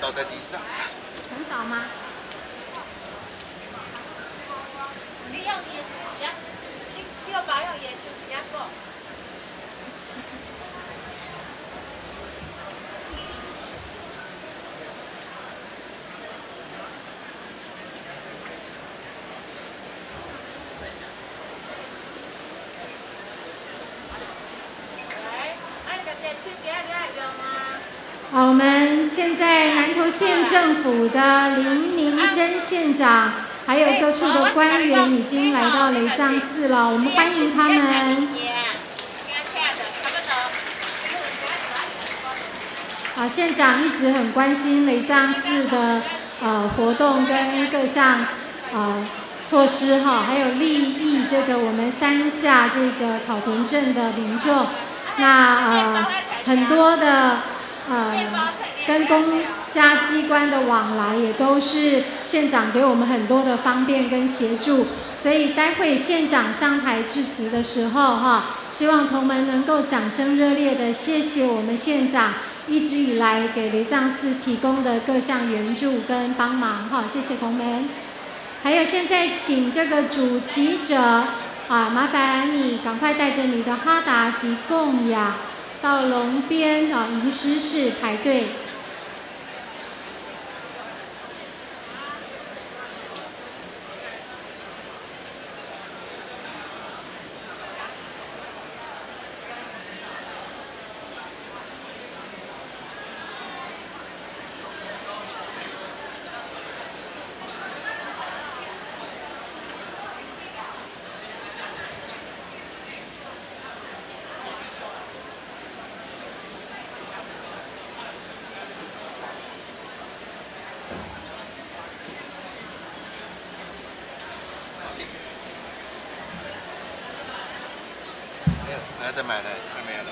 倒在地上。很少吗？你用椰树叶，你要保养椰树叶个。我们现在南投县政府的林明珍县长，还有各处的官员已经来到雷藏寺了，我们欢迎他们。县长一直很关心雷藏寺的活动跟各项措施哈，还有利益这个我们山下这个草屯镇的民众。那很多的跟公家机关的往来也都是县长给我们很多的方便跟协助，所以待会县长上台致辞的时候哈，希望同门能够掌声热烈的谢谢我们县长一直以来给雷藏寺提供的各项援助跟帮忙哈，谢谢同门。还有现在请这个主旗者麻烦你赶快带着你的哈达及供养到龙边迎师室排队。还要再买的，还没有了。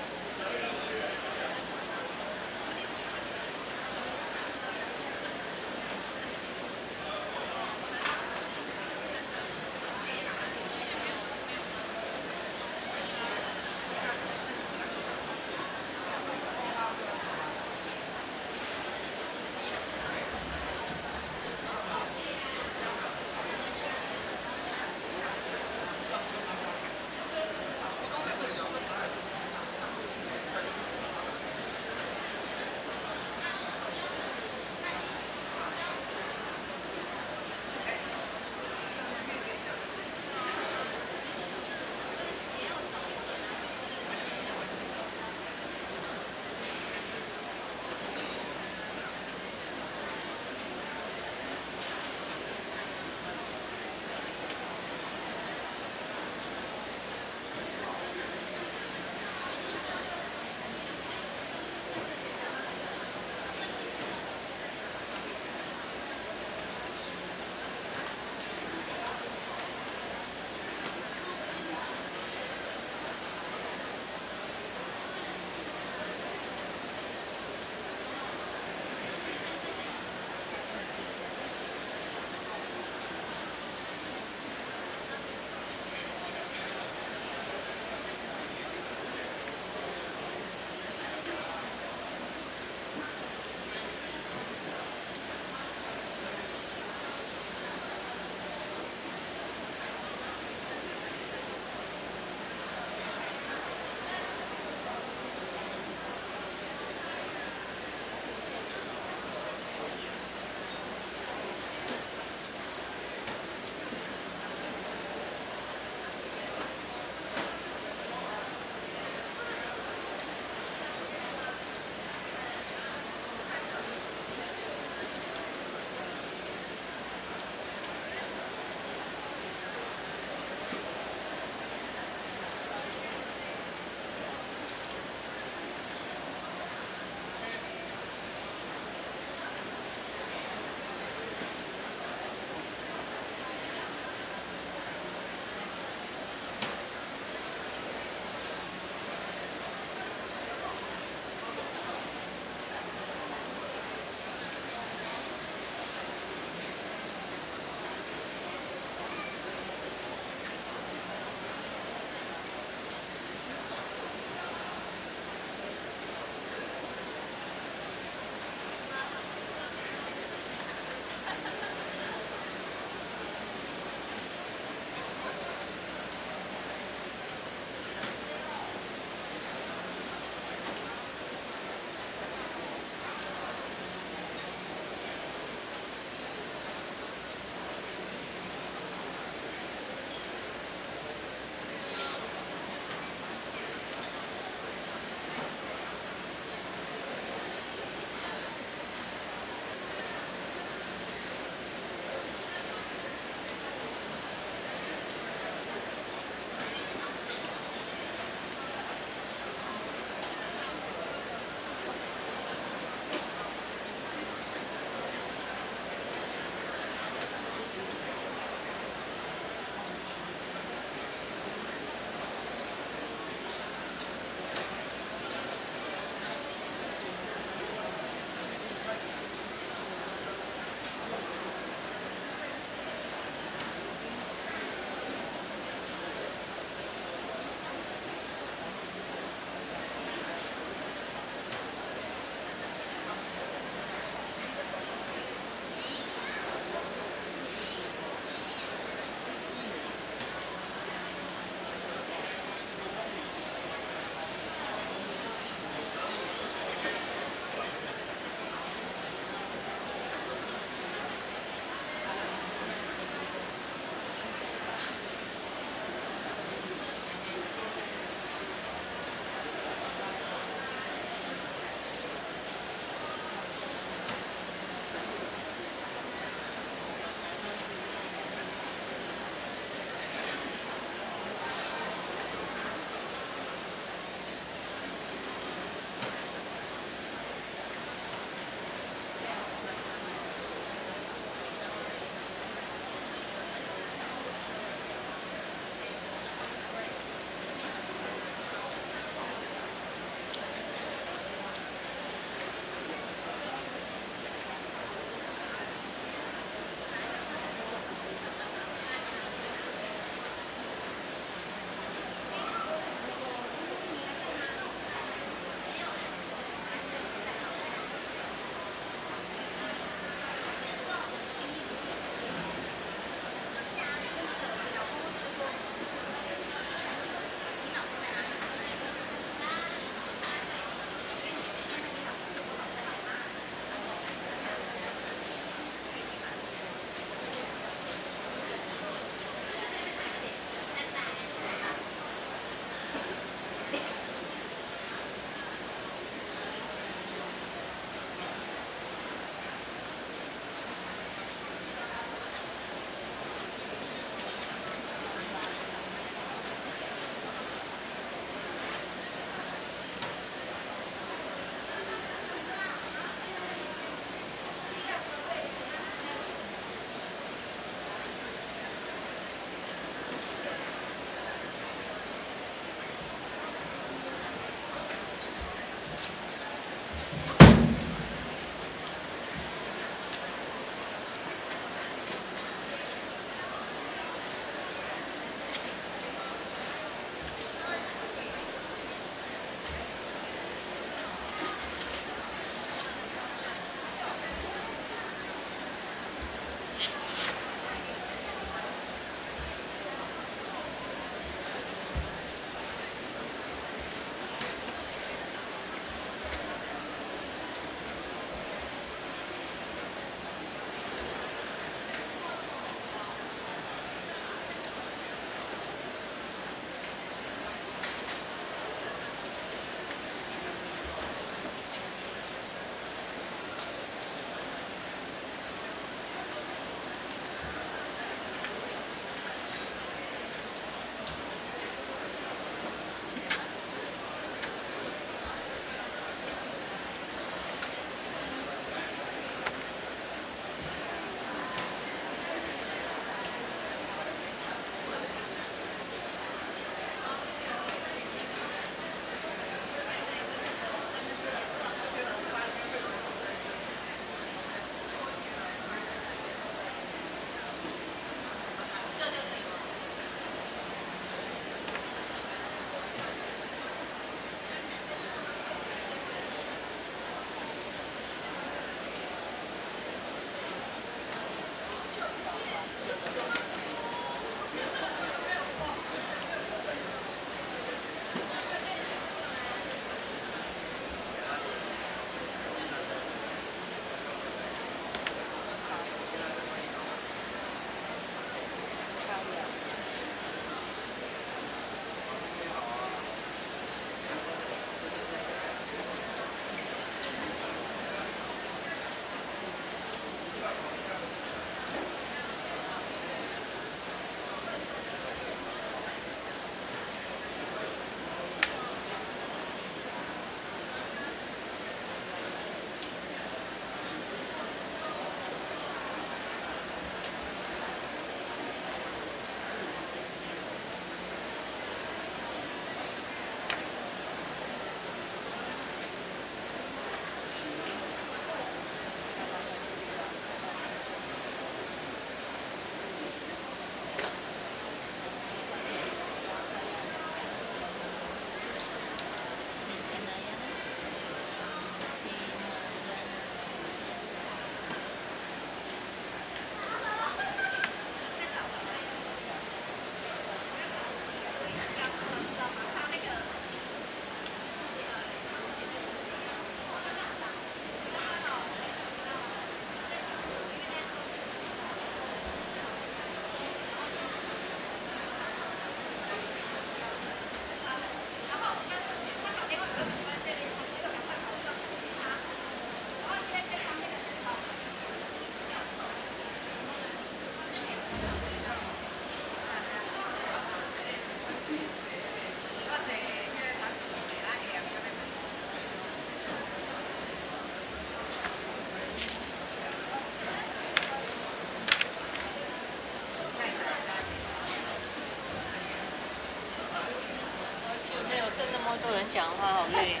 讲话好累。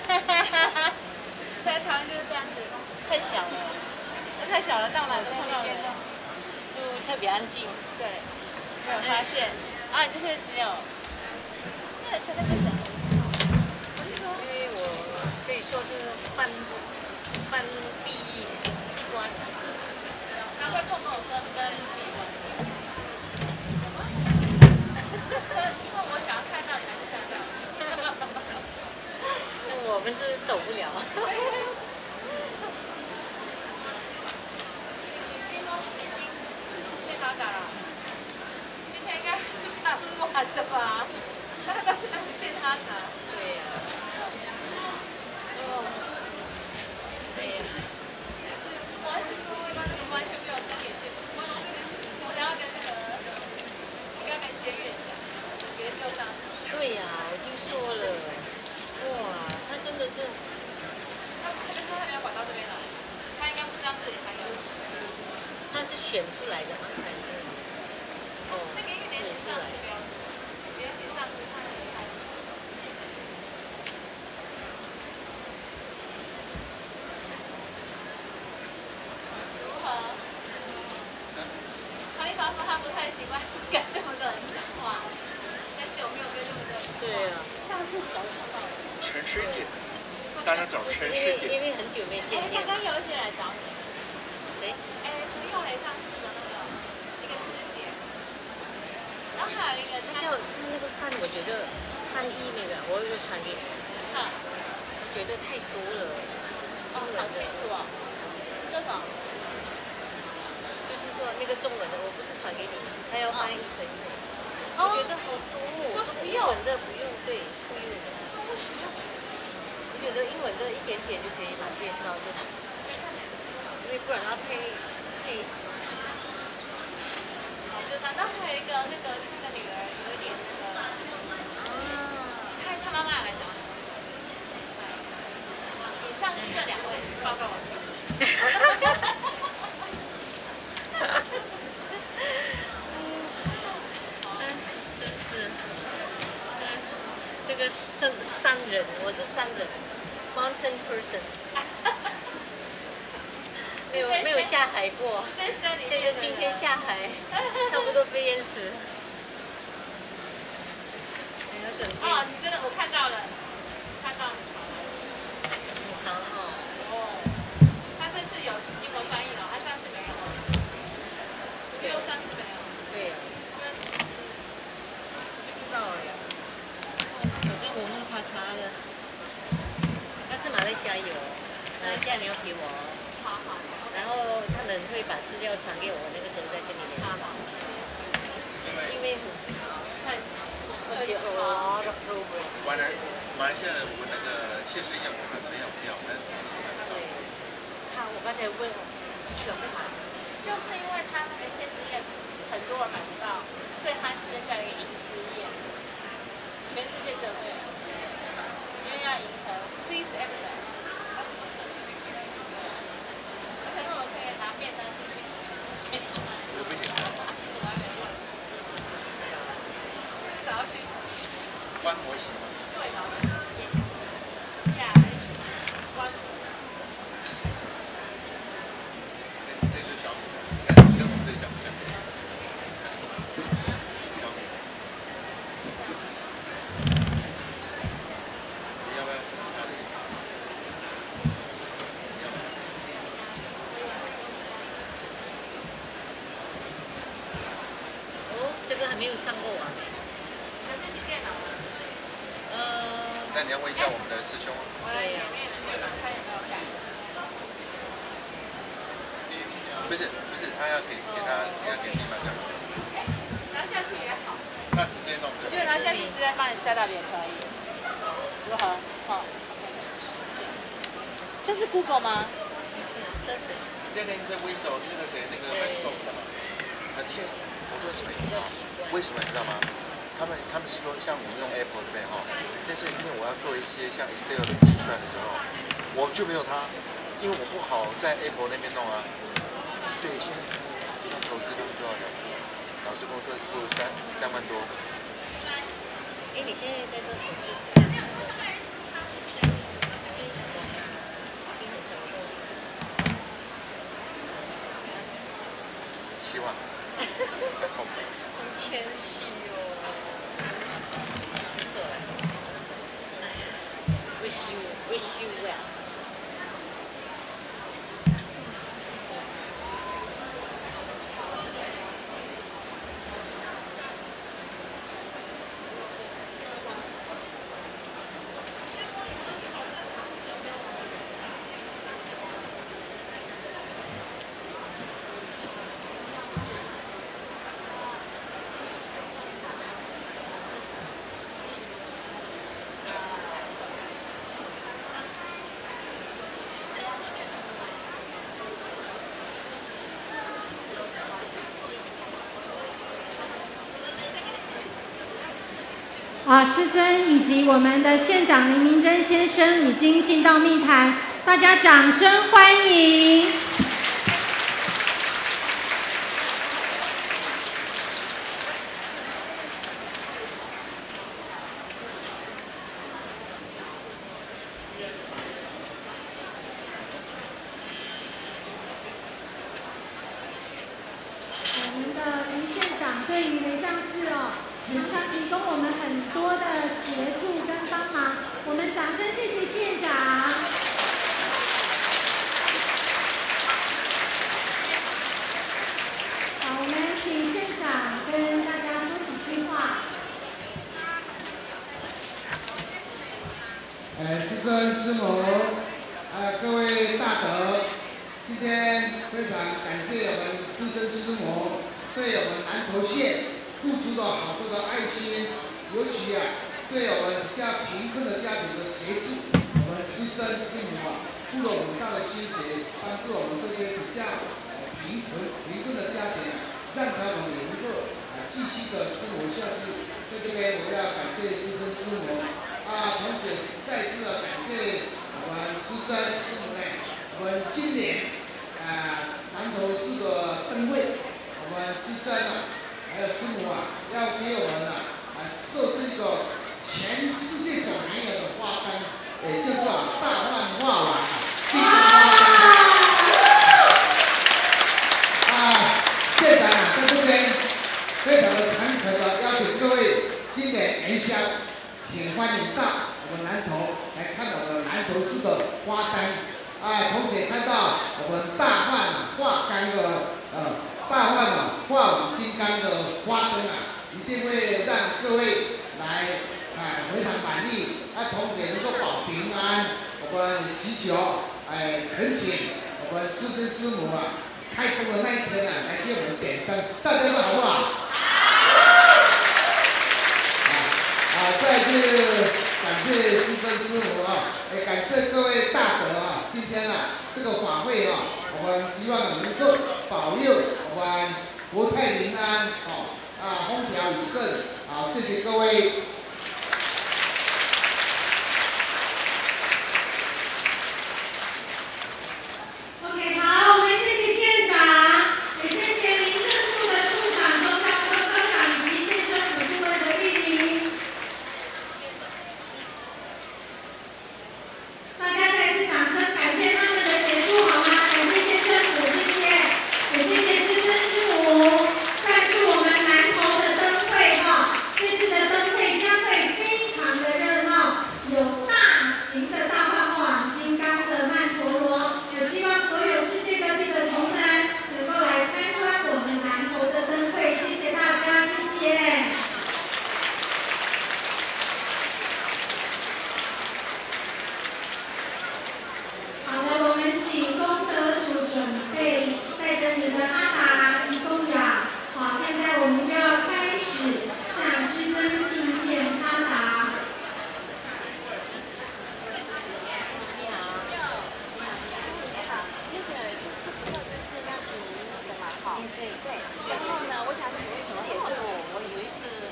在台湾就是这样子，太小了，太小了，到哪都碰到人，就特别安静。对，没有发现啊，就是只有那个那个人很少。因为我可以说是半闭关，他会碰到我跟闭关。因为我想要看到你，还是看到。我们是走不了。现场打了，今天应该蛮晚的吧？大家都是现场打。对呀。哦。对呀。我完全没有跟你去，我要跟那个，我要跟接月讲，别救上去。对呀，我听说了。哇，他真的是。他还没有管到这边来，他应该不知道这里还有。他是选出来的吗？还是？哦，那个因为连续上是标准，连续上是他很厉害。如何？唐立芳说他不太习惯跟这么多人讲话，很久没有跟这么多人讲话。对啊。上次找不到。陈师姐，当然找陈师姐。因为很久没见面。刚刚有一些来找你。谁？不用来上次的那个一个师姐，然后还有一个他那个翻，我觉得翻译那个，我有传给你。我觉得太多了。哦，好清楚哦。这种。就是说那个中文的，我不是传给你，他要翻译成英文。我觉得好多哦，英文的不用，对，不用的。我觉得英文的一点点就可以把介绍就好，因为不然要配。就难道还有一个那个女儿有一点那个，他妈妈来找你。以上是这两位报告完毕。真是，这个山人，我是山人 ，mountain person， 没有下海过，这个今天下海，差不多被淹死。你要准备？哦，你真的我看到了，看到了。很长哦。哦，他这次有英文翻译了，他上次没有。上次没有。对呀。不知道哎。反正我们叉叉的。但是马来西亚有，马来西亚你要给我。好。然后他们会把资料传给我，那个时候再跟你联络。因为很长，而且完了，马来西亚的我那个谢师宴我们没有票，我们买不到。我刚才问，全部买。就是因为他那个谢师宴很多人买不到，所以他增加了一个银狮宴，全世界只有这个银狮宴，因为要迎合 please everybody。我想说我可以拿便当进去，不行。我不行。我还没问。少要去观摩席吗？对吧？呀，观摩。这就小米，看跟我们这像不像？小米。你要不要试试它的颜色？要吗？哦，这个还没有上过网。可是新电脑吗？那你要问一下我们的师兄。对呀。他也没有改。不是，他要给地板这样。拿下去也好。那直接弄就。就拿下去直接帮你塞到也可以。如何？好。这是 Google 吗？不是 Surface。这个是 Windows 那个谁那个 Microsoft 的嘛。我做起来为什么你知道吗？他们是说像我们用 Apple 对不对哈？但是因为我要做一些像 Excel 的计算的时候，我就没有它，因为我不好在 Apple 那边弄啊。对，现在投资都是多少钱？老师跟我说付3万多。哎，你现在在做投资？希望。很谦虚哦，不错。wish you well。师尊以及我们的县长林明珍先生已经进到密坛，大家掌声欢迎。我们的林县长对于雷藏寺也是他提供我们很多的协助跟帮忙，我们掌声谢谢县长。好，我们请县长跟大家说几句话。师尊、师母，各位大德，今天非常感谢我们师尊、师母对我们南投县付出了好多的爱心，尤其对我们比较贫困的家庭的协助，我们师尊师母付了很大的心血，帮助我们这些比较贫困的家庭让他们也能够继续的生活下去。在这边我要感谢师尊师母同时再次的感谢我们师尊师母我们今年南投市的灯会，我们师尊还有师母要给我们设置一个全世界所没有的花灯，也就是大万花网金花灯。县长在这边非常的诚恳的邀请各位今年元宵，请欢迎到我们南投来看我们南投市的花灯。同时也看到我们大万花岗的大万化网金刚的花灯一定会让各位来非常满意。同时也能够保平安。我们祈求恳请我们师尊师母开工的那一天来给我们点灯，大家说好不好？再次感谢师尊师母也感谢各位大德今天这个法会我们希望能够保佑我们国泰民安风调雨顺谢谢各位。OK， 好，我们谢谢县长，也谢谢民政处的处长、宗教科科长以及县政府部门的莅临。大家再次掌声感谢他们的协助好吗？感谢县政府，谢谢，也谢谢师尊师母赞助我们南投的灯会这次的灯会将会非常的热闹，有大型的大幻化金刚的曼陀罗，也希望所有世界各地的同仁能够来参观我们南投的灯会，谢谢大家，谢谢。好的，我们请功德主准备带着你的阿达及供养。好，现在我们就要开始向师尊敬献阿达。是要请您的嘛，对。然后呢，我想请问师姐，就是我以为是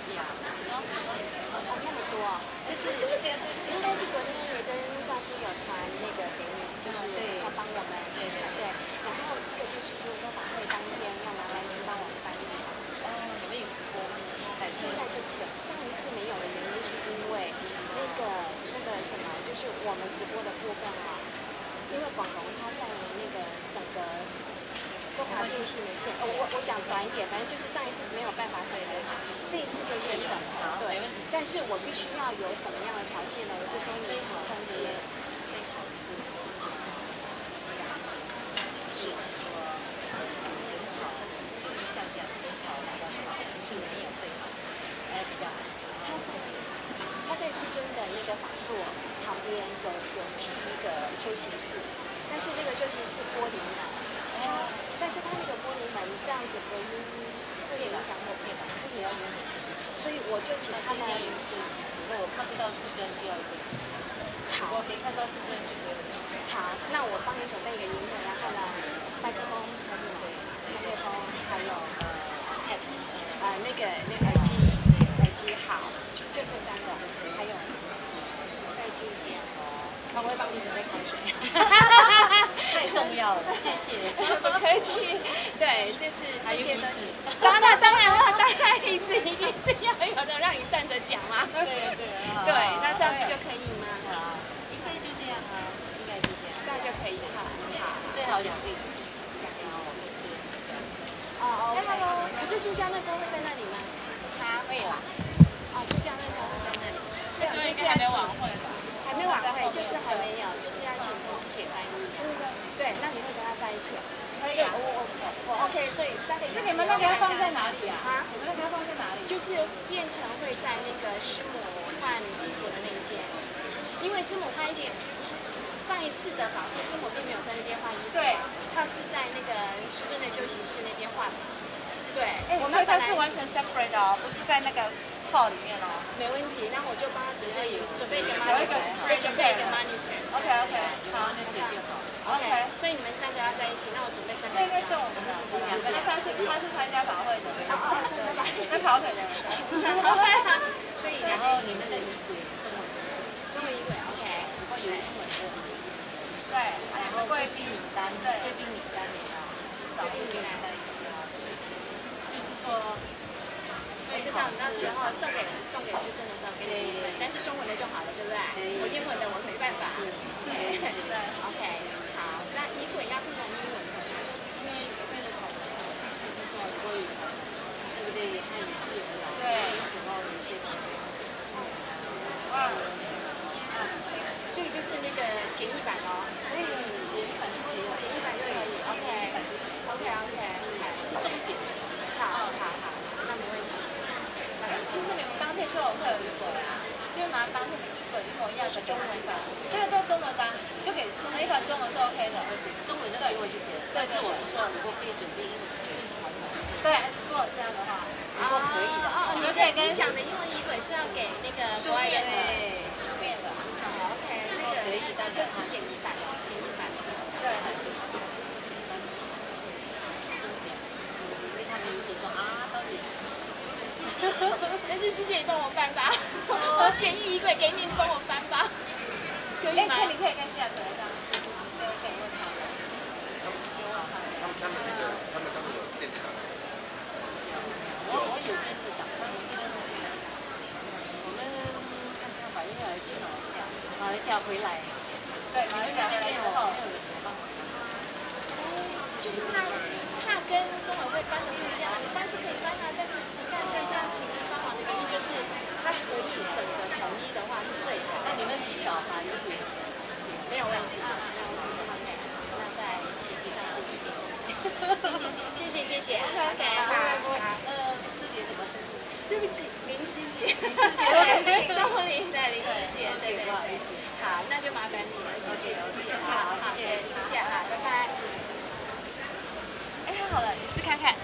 说那么多，就是应该是昨天也真上师有传那个给你，就是要帮我们，对。然后这个就是说法会当天要麻烦您帮我们翻译。我们有直播，现在就是有，上一次没有的原因是因为那个什么，就是我们直播的部分因为广东它在那个整个中华电信的线。我讲短一点，反正就是上一次没有办法整合好，这一次就先整合。对，但是我必须要有什么样的条件呢？我是说你空间。最好是是说人潮，就像这样人潮比较少，不是没有最好，比较安静。他在师尊的那个法座旁边有提一个休息室，但是那个休息室玻璃门，但是他那个玻璃门这样子隔音会影响我电脑，自己要有点，所以我就请他们。如果我看不到师尊就要对。好，我可以看到师尊就对了。好，那我帮你准备一个音乐，然后呢，麦克风还是麦克风，还有那个耳机好，就这3个，还有再就这样哦，我会帮你准备口水，太重要了，谢谢，不客气。对，就是这些东西。当然椅子一定是要有的，让你站着讲嘛。对，那这样子就可以吗？好，应该就这样啊，应该就这样，这样就可以哈。好，最好2个椅子，是哦 ，OK。可是朱家那时候会在那里吗？他会啦。朱家那时候会在那里。那时候应该还没晚会吧？还没晚会，就是还没有，就是要请陈师姐翻译。对，那你会跟他在一起？可以啊。我 OK，所以3个。是你们那个要放在哪里啊？你们那个要放在哪里？就是变成会在那个师母换衣服的那一间，因为师母换衣间。上一次的法会，师母并没有在那边换衣服，对，他是在那个师尊的休息室那边换。对，我们它是完全 separate 的哦，不是在那个 hall 里面哦。没问题，那我就帮他准备一个 monitor， 准备一个 monitor。OK， 好，那这样就好。OK， 所以你们3个要在一起，那我准备3个。应该是我们的2个，他是参加法会的，在跑腿的。所以然后你们的仪轨中文仪轨 OK， 如果有英文的。对，还有贵宾名单，贵宾名单也要，找贵宾名单也要之前，就是说，我知道那时候送给师尊的时候给你英文，但是中文的就好了，对不对？我英文的我没办法。对 ，OK， 好，那仪轨要不能英文的，因为了考，就是说如果有，对不对？汉语不有啦，对，有时候有些东西，所以就是那个简易版哦。简易版就可以了，简易版就可以 ，OK，就是重点。好，那没问题。其实你们当天就会有一个啊，就拿当天的一本一模一样的中文版，对，都中文的，就给中文一版中文是 OK 的，中文就给我就可以了。但是我是说，如果可以准备英文给对，如果这样的话，如果可以的，你们可以跟讲的英文仪轨是要给那个书面的，书面的。OK， 那个可以，那就是简易版，简易版。对。因为他们有时候说啊，到底是什么？但是师姐，你帮我翻吧，我简易仪轨给你，你帮我翻吧，可以吗？你可以跟西雅图这样子，对，可以问他们。他们有电子档。我有电子档，但是我们看看吧，因为我去马来西亚回来，对，马来西亚回来之后，就是怕跟中文会翻的不一样，你翻是可以翻啊，但是你看这下请您帮忙的原因就是它可以整个统一的话是最好。那你们提早把仪轨没有问题，那在旗帜上是一定谢谢 OK， 好，师姐怎么称呼？对不起，林师姐，双红林的林师姐，对，好，那就麻烦你了，谢谢，好，谢谢，好，拜拜。哎，好了，你试看看。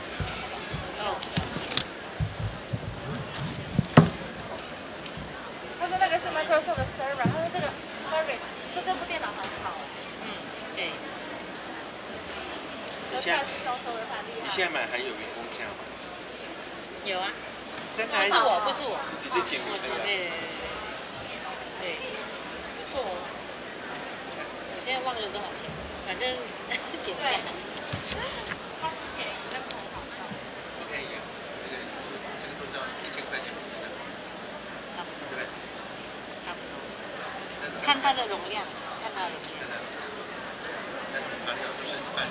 他说那个是 Microsoft 的 server， 他说这个 service， 说这部电脑很好。对。你现在买还有员工价吗？有啊。不是我。你是请我对，不错哦。我现在忘了多少钱，反正减价。他不便宜，但不很好笑。不便宜啊，这个都是要1000块钱的，差不多。对不对？差不多。看它的容量，看它的容量。但是哪里有就是一半。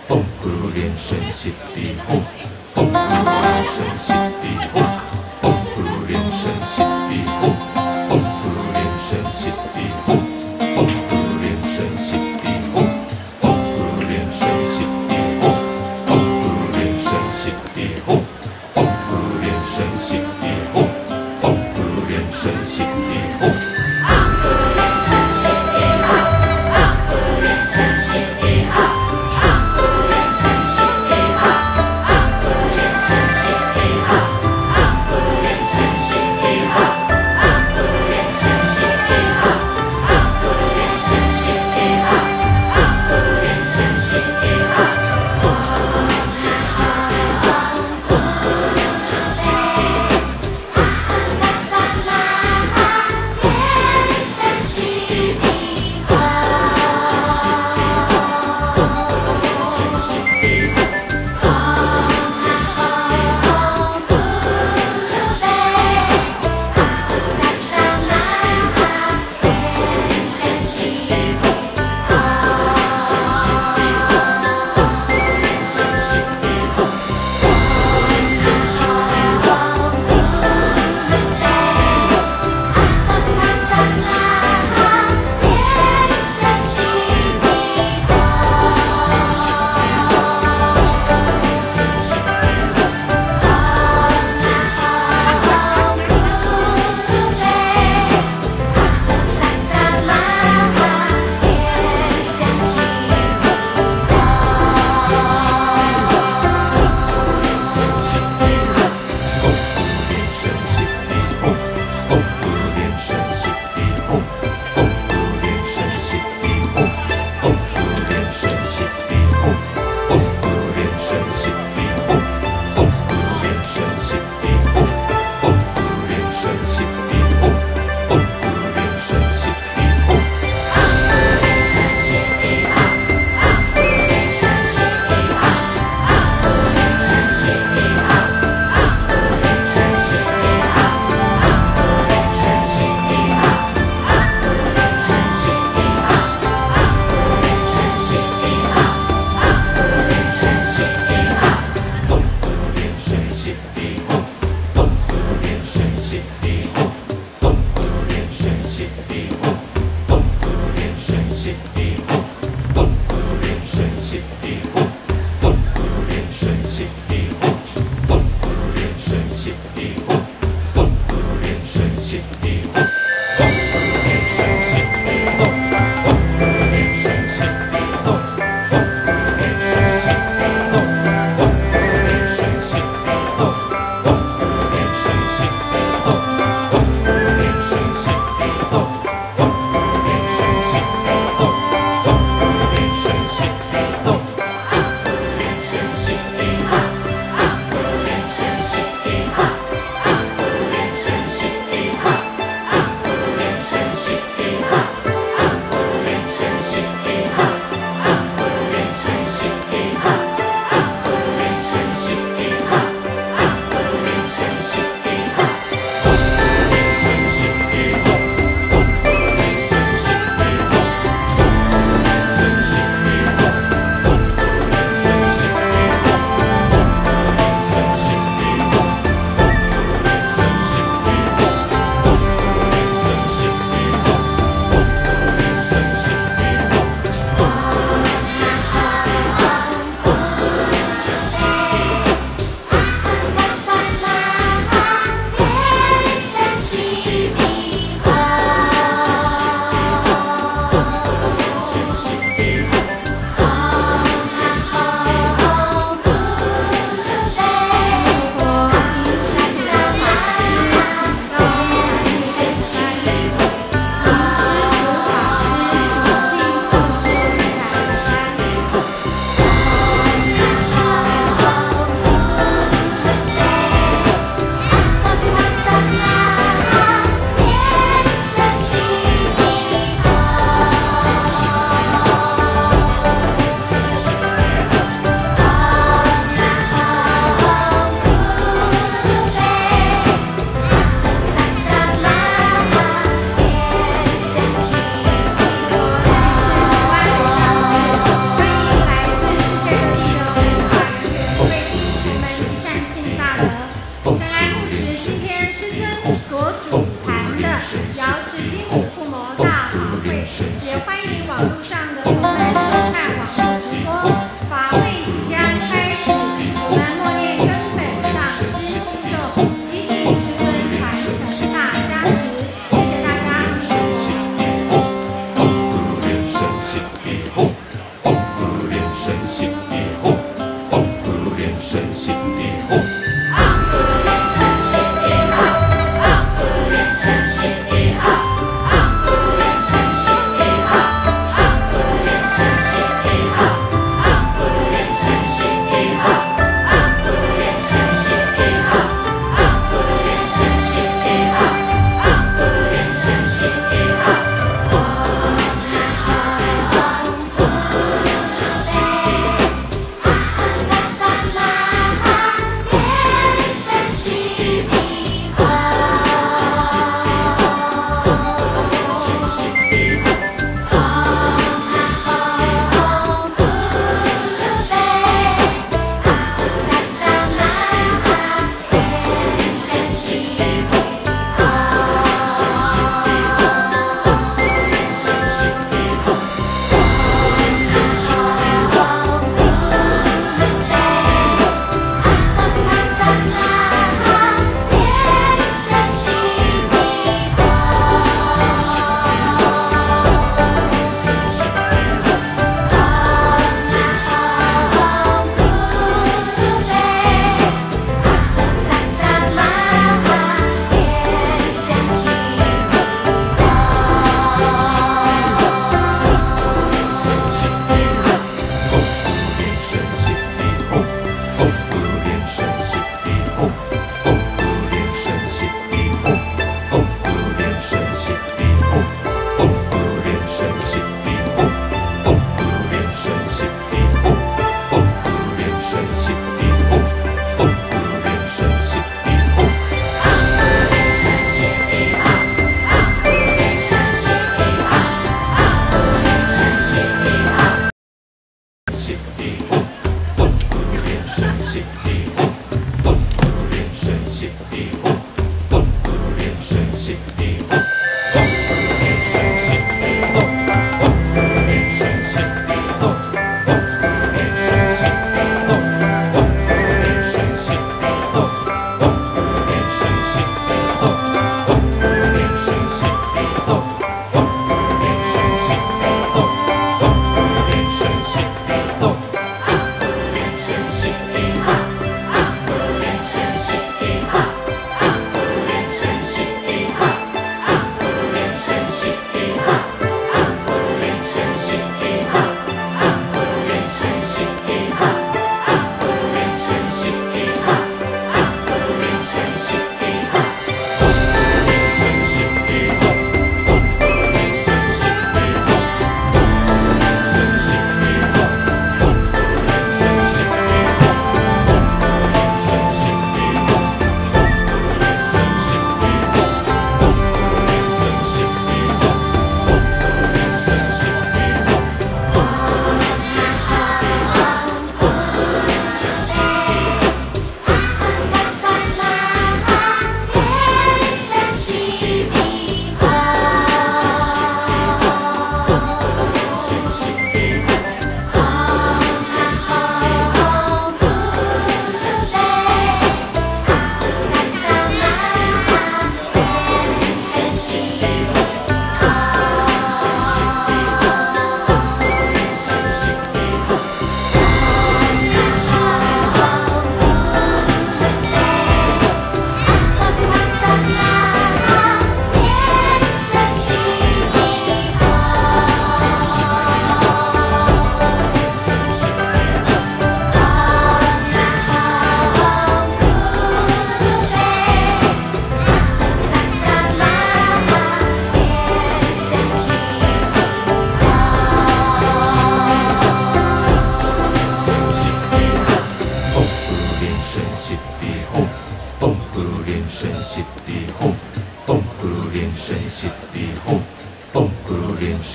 唵咕噜莲生悉地吽，唵咕噜莲生悉地吽，唵咕噜莲生悉地吽，唵咕噜莲生悉地吽，唵咕噜莲生悉地吽，唵咕噜莲生悉地吽，唵咕噜莲生悉地吽，唵咕噜莲生悉地吽，唵咕噜莲生悉地吽。唵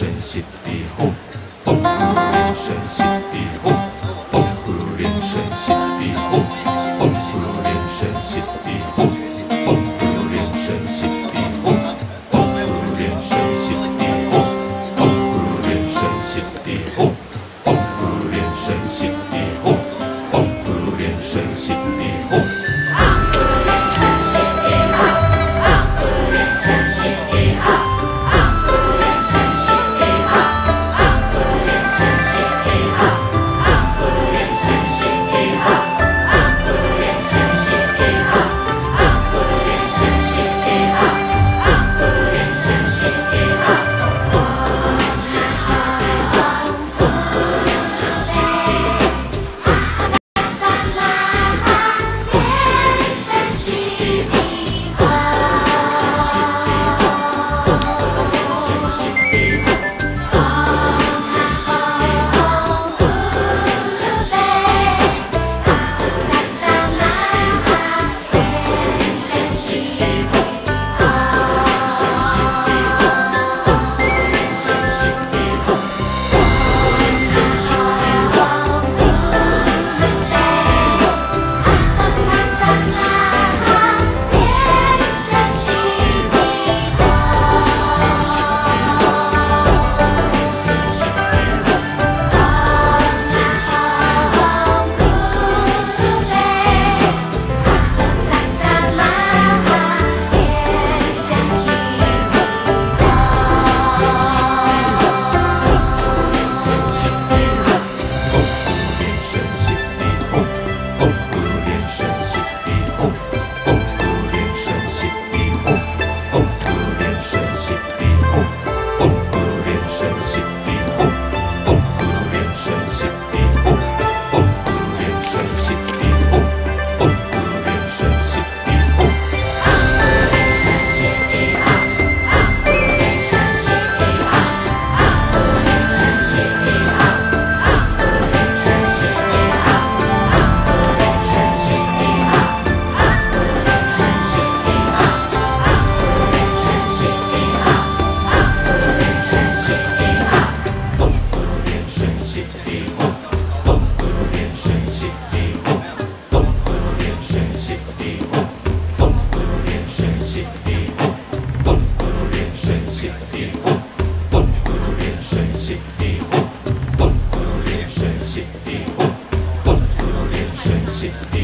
生悉地吽。吽。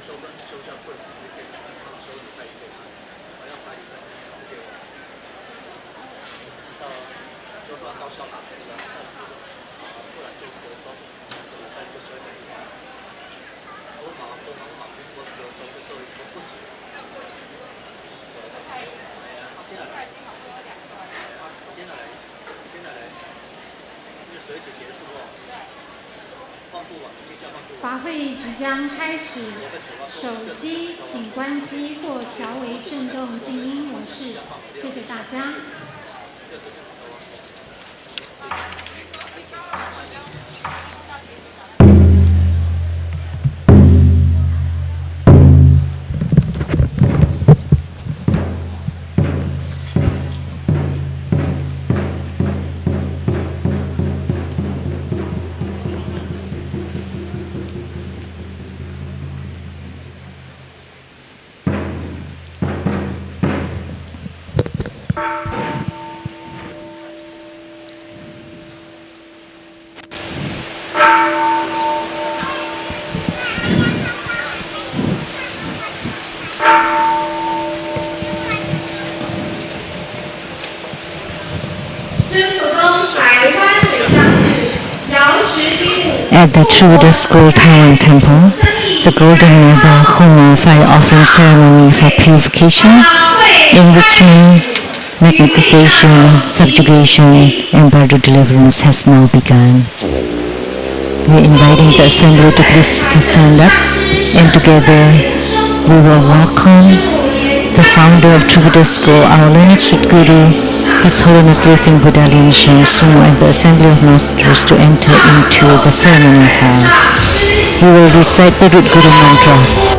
修跟修像困难，也可以他们修礼拜也给他，还要拜礼拜不给我，我不知道啊，就乱高校法师啊，像这种啊，不然就折中，不然就修一个礼拜。我忙，我折中就都不行。进来，进来，那个水解结束后，放布啊，就叫放布。法会即将开始，手机请关机或调为震动静音模式。谢谢大家。At the Buddha School Taiwan Temple, the Golden Mother Homer fire offering ceremony for purification, enrichment, magnetization, subjugation, and bardo deliverance has now begun. We are inviting the assembly to please to stand up, and together we will welcome the founder of Buddha School, our learned street guru, His Holiness Living Buddha Lian-Sheng, and the Assembly of Masters to enter into the ceremony hall. We will recite the root Guru mantra.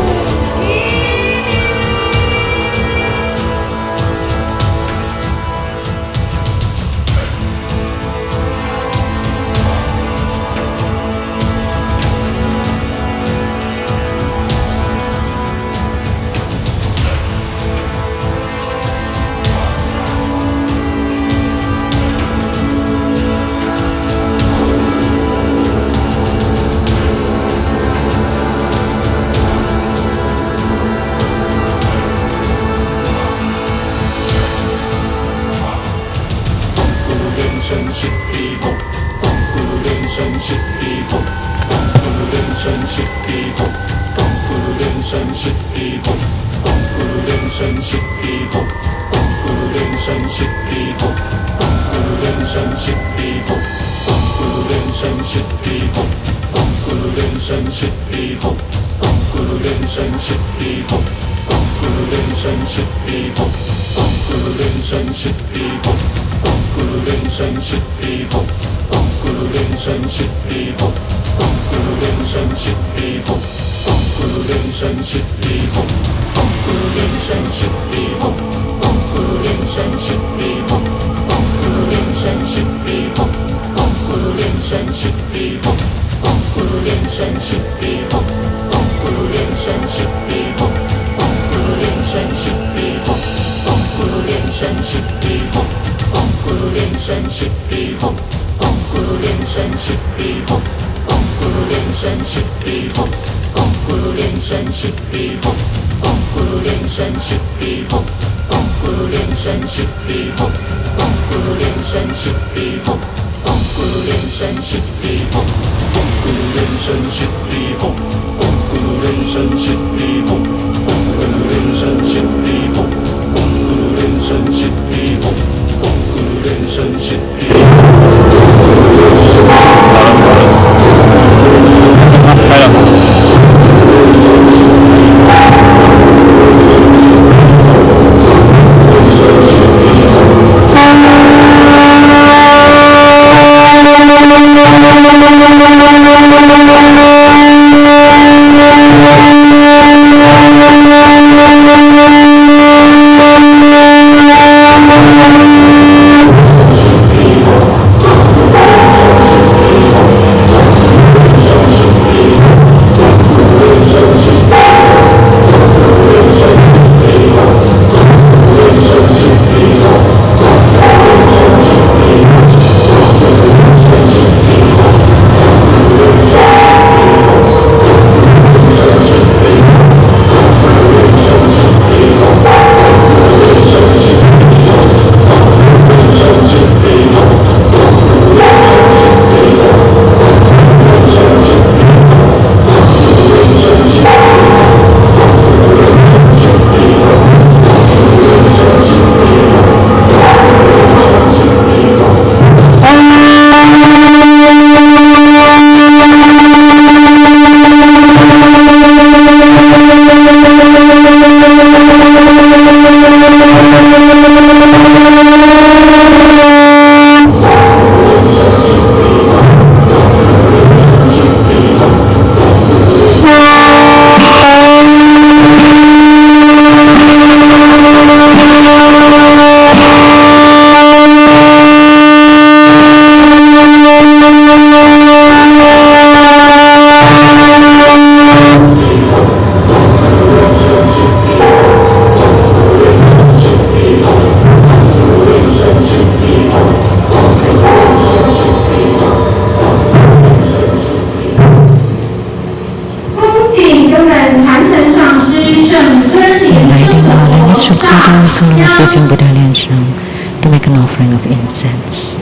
Guru is holding a sleeping Buddha Lian-Sheng to make an offering of incense.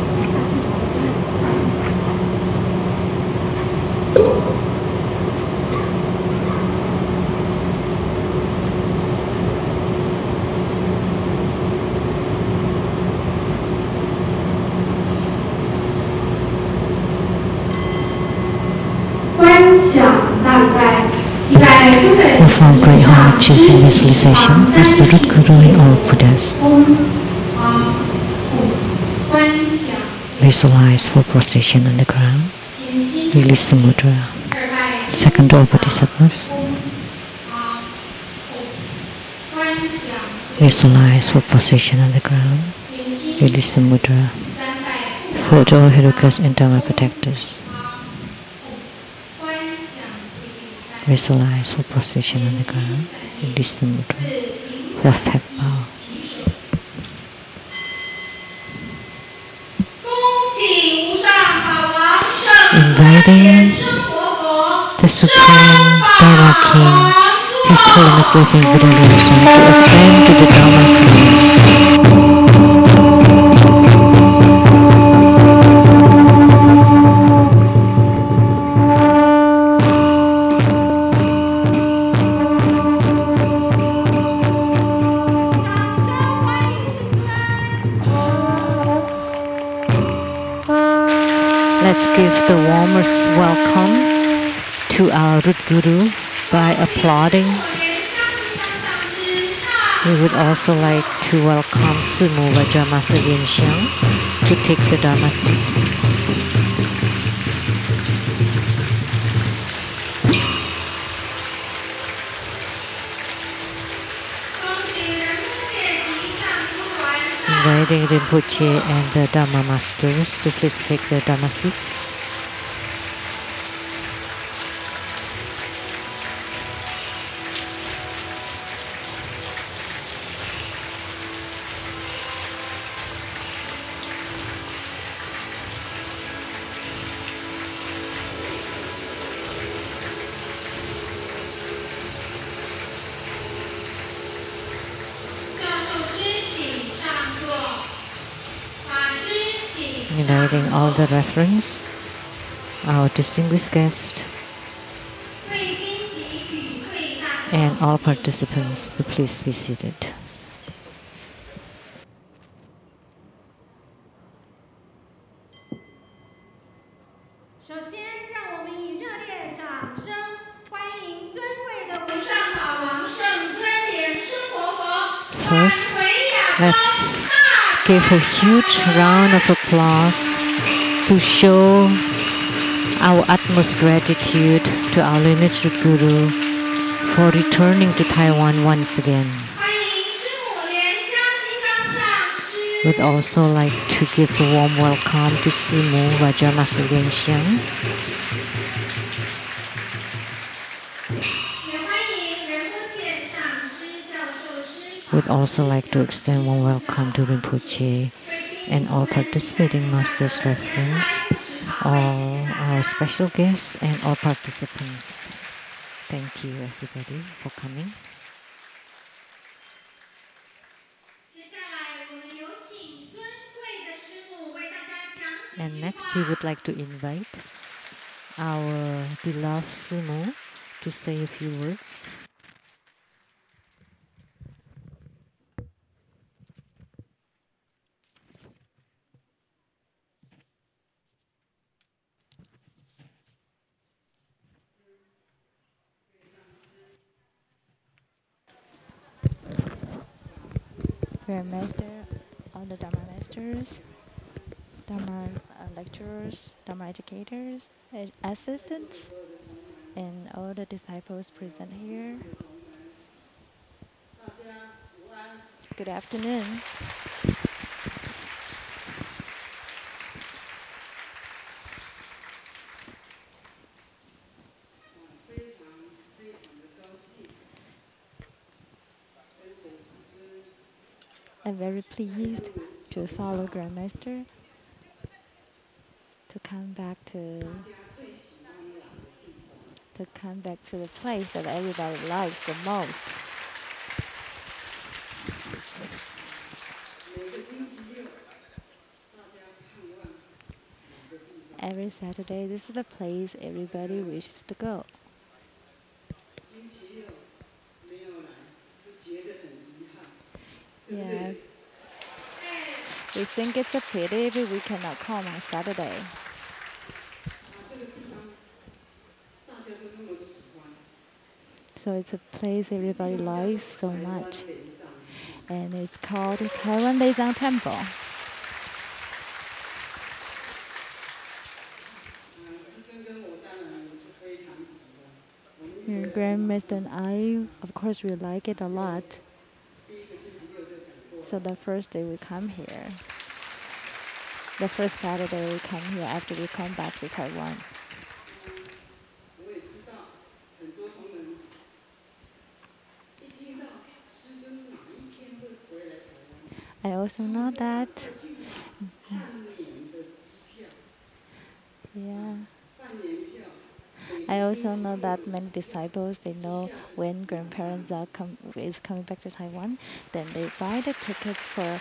Perform great homages and visualization as the root Guru and all Buddhas. Visualize full prostration on the ground. Release the mudra. Second, all Bodhisattvas. Visualize full prostration on the ground. Release the mudra. Third, all Herukas and Dharma protectors. Visualize full prostration on the ground. Release the mudra. Fourth, head bow. Inviting the Supreme Dharma King, His Holiness Living Buddha Lian-Sheng, to ascend to the Dharma throne. Let's give the warmest welcome to our root Guru by applauding. We would also like to welcome Simu Vajra Master Lian-Sheng to take the Dharma seat. Inviting Rinpoche and the Dharma Masters to please take the Dharma seats. Inviting all the reference, our distinguished guests, and all participants to please be seated. First, let's give a huge round of applause to show our utmost gratitude to our lineage root Guru for returning to Taiwan once again. We'd also like to give a warm welcome to Simu Vajra Master Lian-Sheng. We'd also like to extend warm welcome to Rinpoche and all participating masters reference, all our special guests and all participants. Thank you everybody for coming. And next we would like to invite our beloved Simu to say a few words. Grand Master, all the Dharma Masters, Dharma lecturers, Dharma educators, assistants, and all the disciples present here. Good afternoon. I'm very pleased to follow Grandmaster to come back to the place that everybody likes the most. every Saturday, this is the place everybody wishes to go. Yeah. We think it's a pity if we cannot come on Saturday. So it's a place everybody likes so much. And it's called Taiwan Lei Tsang Temple. Grandmaster and I, of course, we like it a lot. So the first day we come here, the first Saturday we come here after we come back to Taiwan. I also know that, yeah. I also know that many disciples, they know when grandparents are coming back to Taiwan, then they buy the tickets for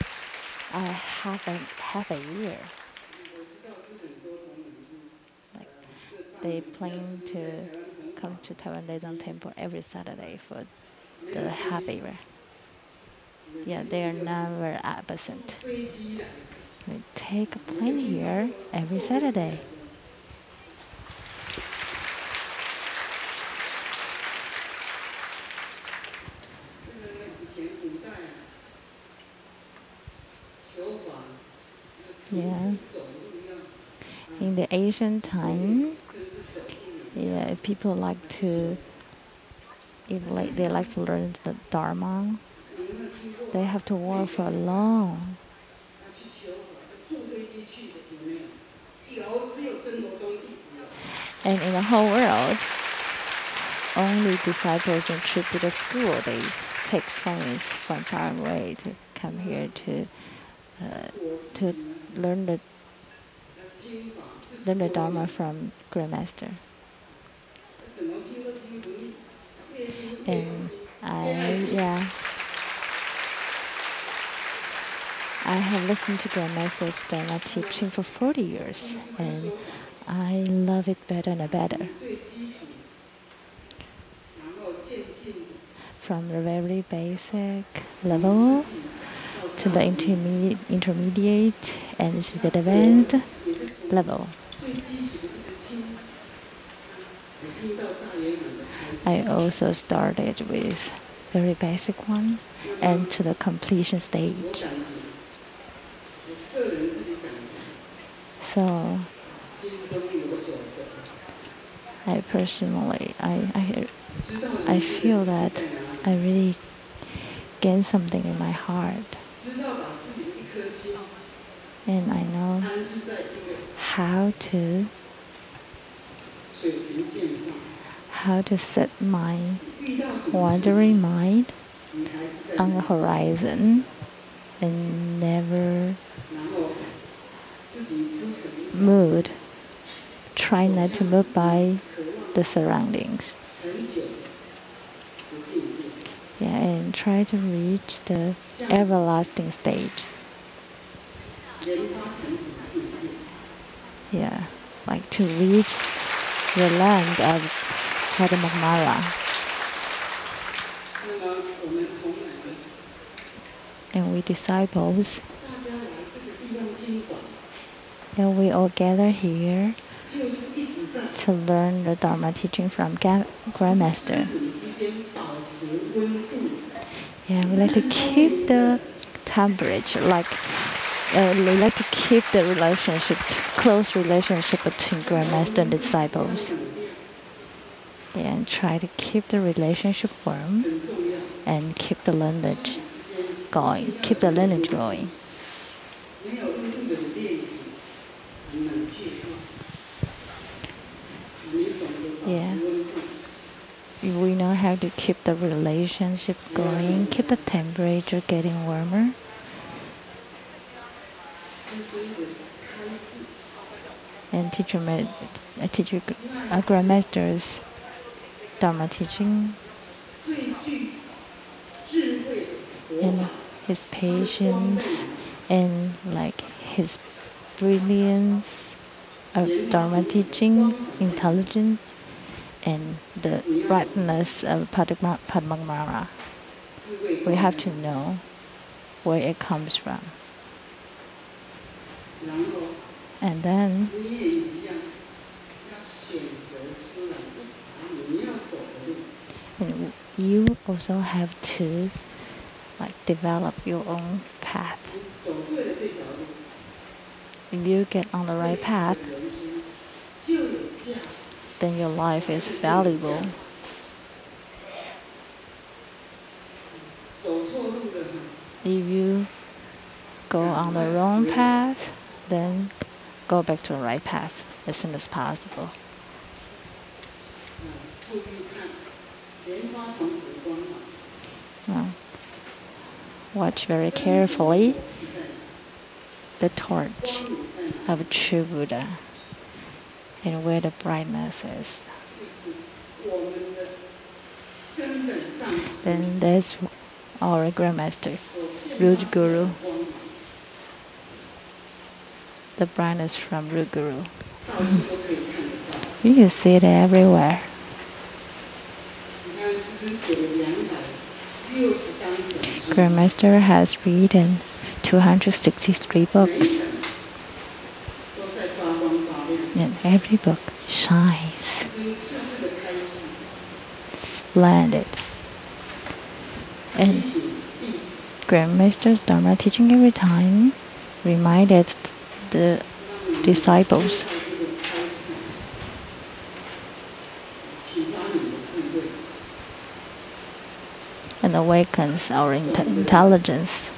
half a year. Like they plan to come to Taiwan Lei Tsang Temple every Saturday for the half a year. Yeah, they are never absent. We take a plane here every Saturday. Yeah. In the ancient time, yeah, people like to, they like to learn the Dharma, they have to walk for long. And in the whole world, only disciples and trip to the school, they take planes from far away to come here to learn the Dharma from Grandmaster. And I have listened to Grandmaster's Dharma teaching for 40 years, and I love it better and better. From the very basic level to the intermediate and to the advanced level. I also started with very basic one and to the completion stage. So I personally, I feel that I really gain something in my heart. And I know how to set my wandering mind on the horizon and never move. Try not to move by the surroundings. Yeah, and try to reach the everlasting stage. Yeah, like to reach the land of Padma. And we disciples, and we all gather here to learn the Dharma teaching from Grandmaster. Yeah, we like to keep the temperature, we like to keep the close relationship between Grandmaster and disciples. Yeah, and try to keep the relationship warm and keep the lineage going. Yeah. We know how to keep the relationship going, keep the temperature getting warmer. And Grandmaster's Dharma teaching and his patience and like his brilliance of Dharma teaching, intelligence, and the brightness of Padmamara. We have to know where it comes from. And then you also have to develop your own path. If you get on the right path, then your life is valuable. If you go on the wrong path, then go back to the right path as soon as possible. Watch very carefully the torch of true Buddha and where the brightness is. Then there's our Grandmaster, Root Guru. The brightness from Root Guru. You can see it everywhere. Grandmaster has written 263 books. And every book shines. Splendid. And Grandmaster's Dharma teaching every time reminded the disciples and awakens our intelligence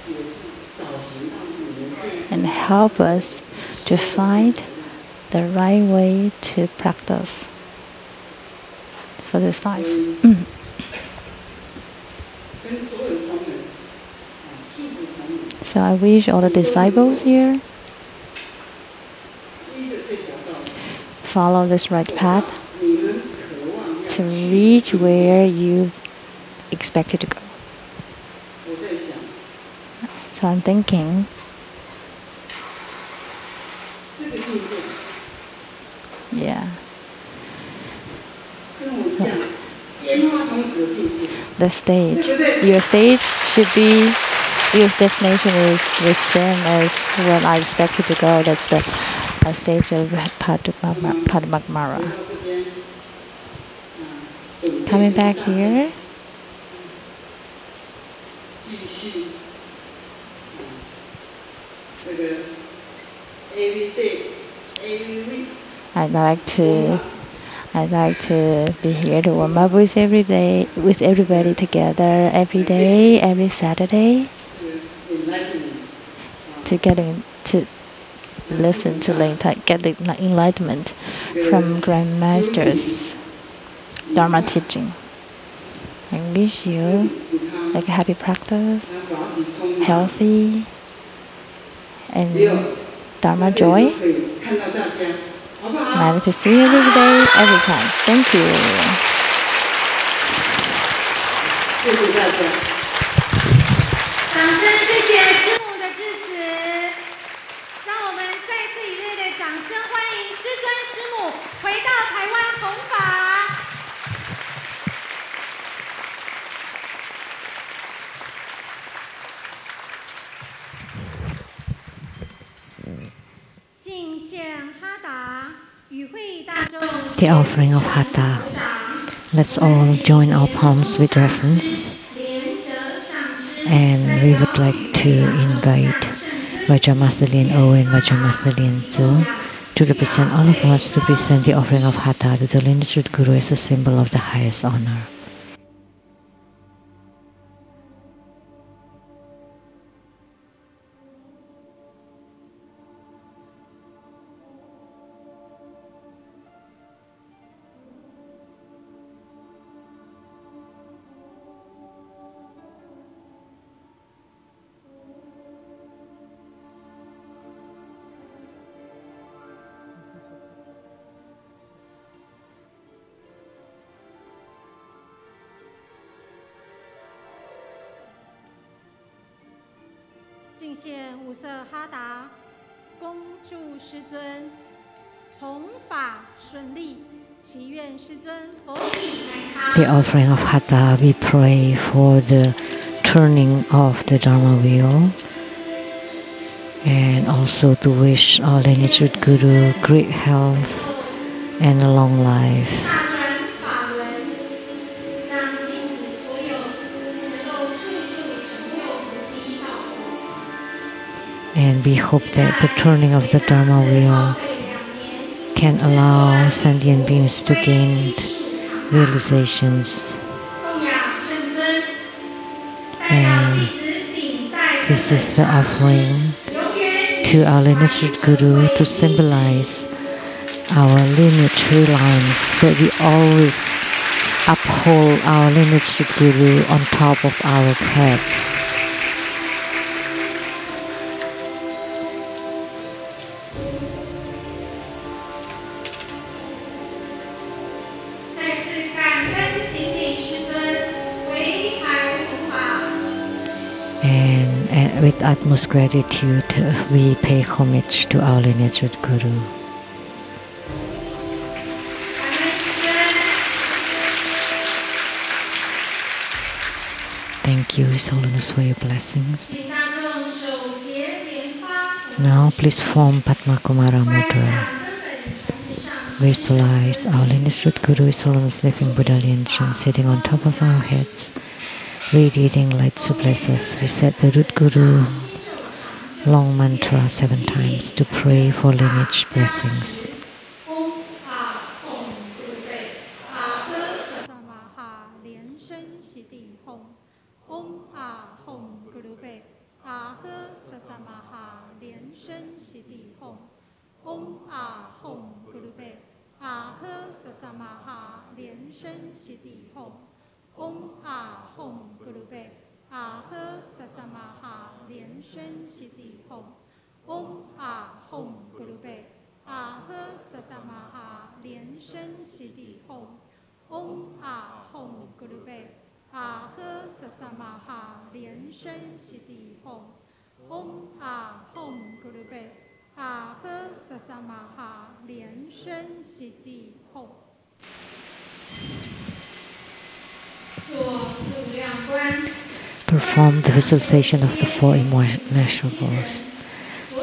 and help us to find the right way to practice for this life. So I wish all the disciples here follow this right path to reach where you expected to go. So I'm thinking the stage. Your stage should be, your destination is the same as what I expected to go. That's the stage of Padmamara. Coming back here. I'd like to be here to warm up with everybody together every day, every Saturday, to listen to get the enlightenment from Grandmaster's Dharma teaching. I wish you a happy practice, healthy, and Dharma joy. Nice to see you every day, every time. Thank you. 掌声谢谢师母的致辞，让我们再次以热烈的掌声欢迎师尊师母回到台湾弘法。敬献哈达，与会大众。The offering of Hatha. Let's all join our palms with reverence. And we would like to invite Vajramaster Lien O and Vajramaster Lien Tzu to represent all of us to present the offering of Hatha to the lineage Root Guru as a symbol of the highest honor.敬献五色哈达，恭祝师尊弘法顺利，祈愿世尊佛体安康。 The offering of Hatha, we pray for the turning of the Dharma wheel, and also to wish our lineage Guru great health and a long life. And we hope that the turning of the Dharma wheel can allow sentient beings to gain realizations. And this is the offering to our lineage Guru to symbolize our lineage lines, that we always uphold our lineage Guru on top of our heads. And with utmost gratitude, we pay homage to our lineage Guru. Thank you, His Holiness, for your blessings. Now please form Padma Kumara Mudra. Visualize our lineage Guru, His Holiness Living Buddha Lian-Sheng, sitting on top of our heads, radiating light to bless us. Recite the root Guru long mantra 7 times to pray for lineage blessings. Om Ah Hom Guru Be Ah He Sasamaha Lian Shen Shiti Hom. Om Ah Hom Guru Be Ah He Sasamaha Lian Shen Shiti Hom. Om Ah Hom Guru Be Ah He Sasamaha Lian Shen Shiti Hom. Om Ah Hom Guru Be Ah He Sasamaha Lian Shen Shiti Hom. Perform the visualization of the 4 immeasurables.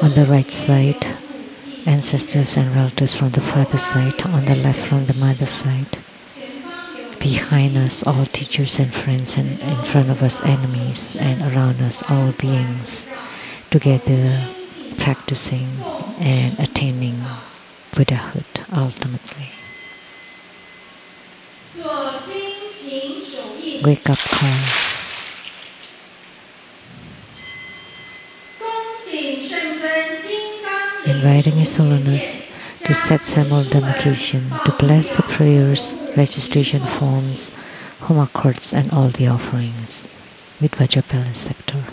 On the right side, ancestors and relatives from the father's side. On the left, from the mother's side. Behind us, all teachers and friends, and in front of us, enemies, and around us, all beings, together practicing and attaining Buddhahood ultimately. Wake up call. Inviting His Holiness to set simultaneation, to bless the prayers, registration forms, home accords, and all the offerings with Vajrapala scepter.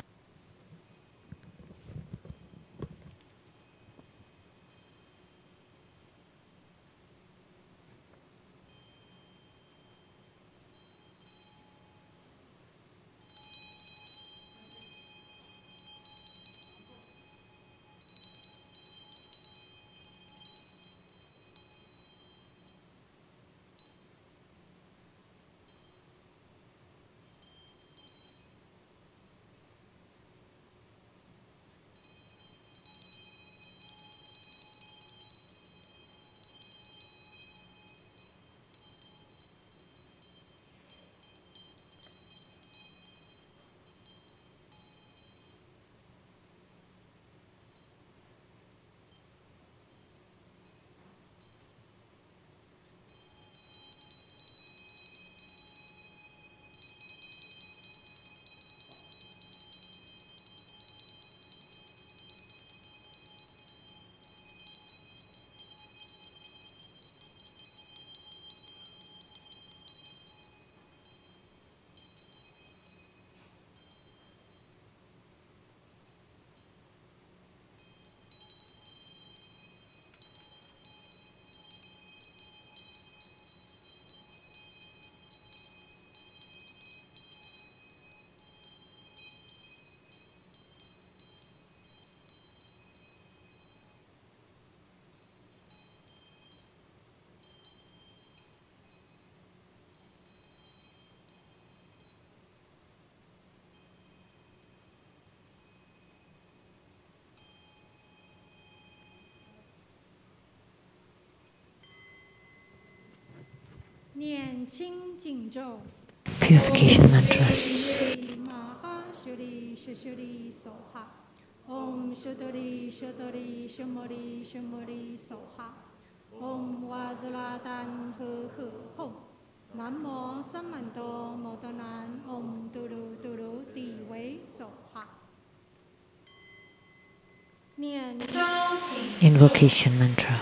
Purification mantras. Om Shudari Shudari Shumari Shumari Soha. Om Wazradan Hu Hu Hum. Namo Sammanto Motonan Om Duru Duru Di Wei Soha. Invocation mantra.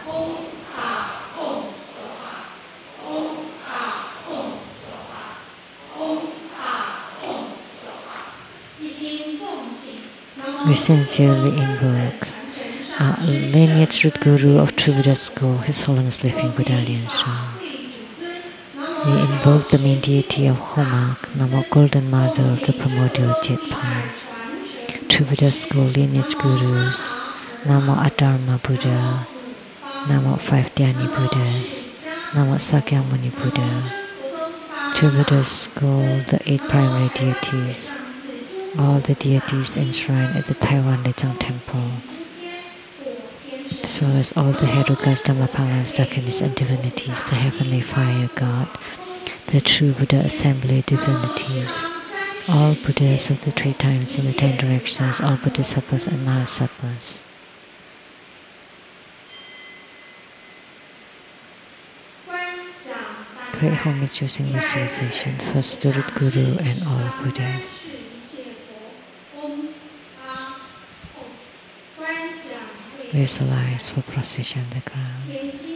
We sincerely invoke our lineage root guru of True Buddha School, His Holiness Living Buddha Lian-Sheng. We invoke the main deity of Homak, Namo Golden Mother of the Primordial Jet Palm. True Buddha School lineage gurus, Namo Dharma Buddha, Namo 5 Dhyani Buddhas, Namo Sakyamuni Buddha. True Buddha School, the 8 primary deities, all the deities enshrined at the Taiwan Lei Tsang temple, as well as all the Herukas, Dhammapalas, Dakinis, and divinities, the heavenly fire god, the true Buddha assembly divinities, all Buddhas of the 3 times in the 10 directions, all Bodhisattvas and Mahasattvas. Great homage using visualization, first the root guru and all Buddhas. Visualize for prostration on the ground.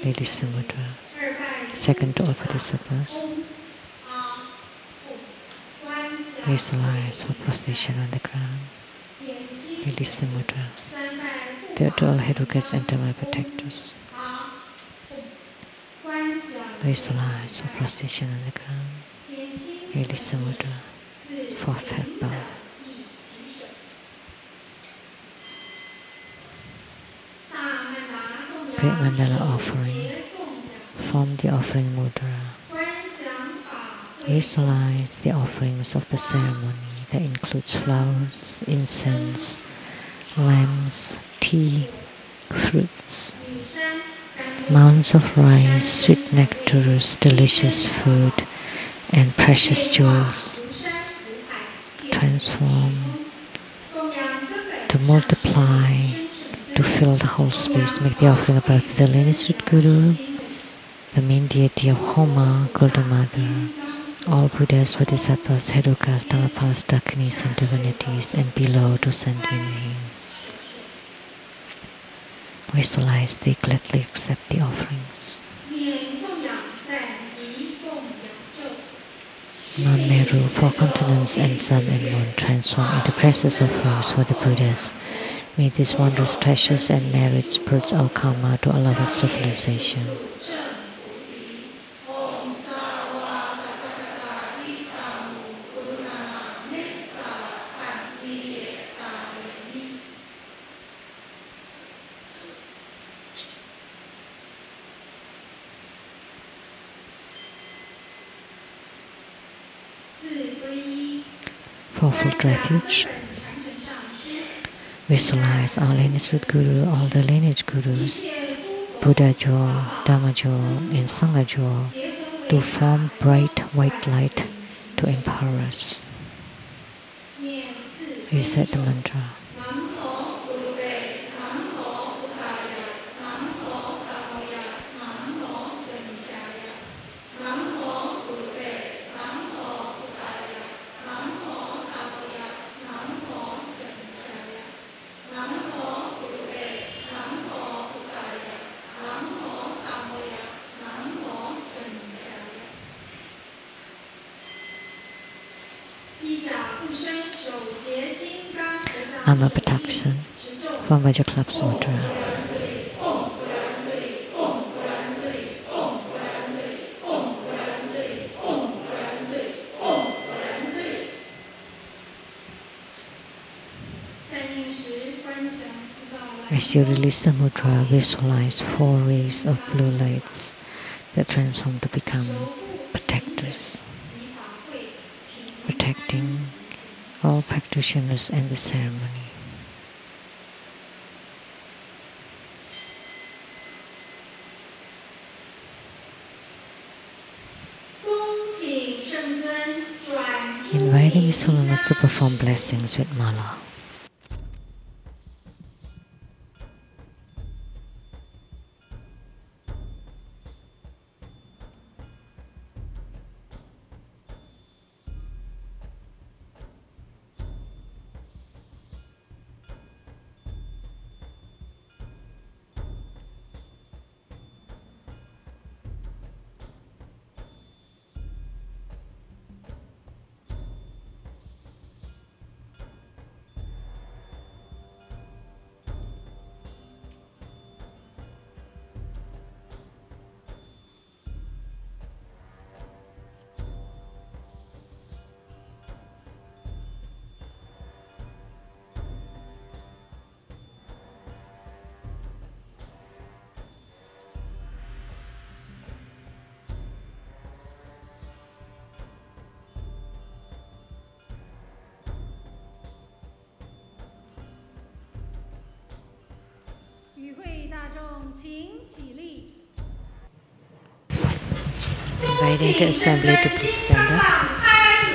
Release the mudra. Second to all Bodhisattvas. Visualize for prostration on the ground. Release the mudra. Third to all Herukas and Dharma protectors. Visualize for prostration on the ground. Release the mudra. Fourth half bow. Great mandala offering. Form the offering mudra. Visualize the offerings of the ceremony that includes flowers, incense, lamps, tea, fruits, mounds of rice, sweet nectars, delicious food, and precious jewels. Transform, to multiply, to fill the whole space. Make the offering about the lineage root guru, the main deity of Homa, Golden Mother, all Buddhas, Bodhisattvas, Herukas, Dhammapalas, Dakinis, and divinities, and below to sentient beings. Visualize they gladly accept the offerings. Non-Meru, 4 continents and sun and moon transform into precious offerings for the Buddhas. May these wondrous treasures and merits purge our karma to allow us civilization. Fourfold refuge. Visualize our lineage root guru, all the lineage gurus, Buddha jewel, Dharma jewel, and Sangha jewel, to form bright white light to empower us. Reset the mantra. Armor protection, formed by your club's mudra. As you release the mudra, visualize 4 rays of blue lights that transform to become protectors, protecting all practitioners and the ceremony. Inviting His Holiness to perform blessings with mala. Inviting the assembly to please stand up.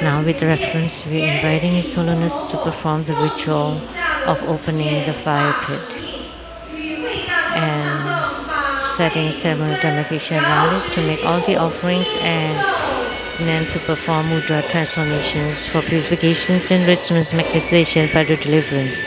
Now with reference, we are inviting His Holiness to perform the ritual of opening the fire pit and setting ceremonial demarcation around it to make all the offerings and then to perform mudra transformations for purifications, enrichments, magnetization, by the deliverance.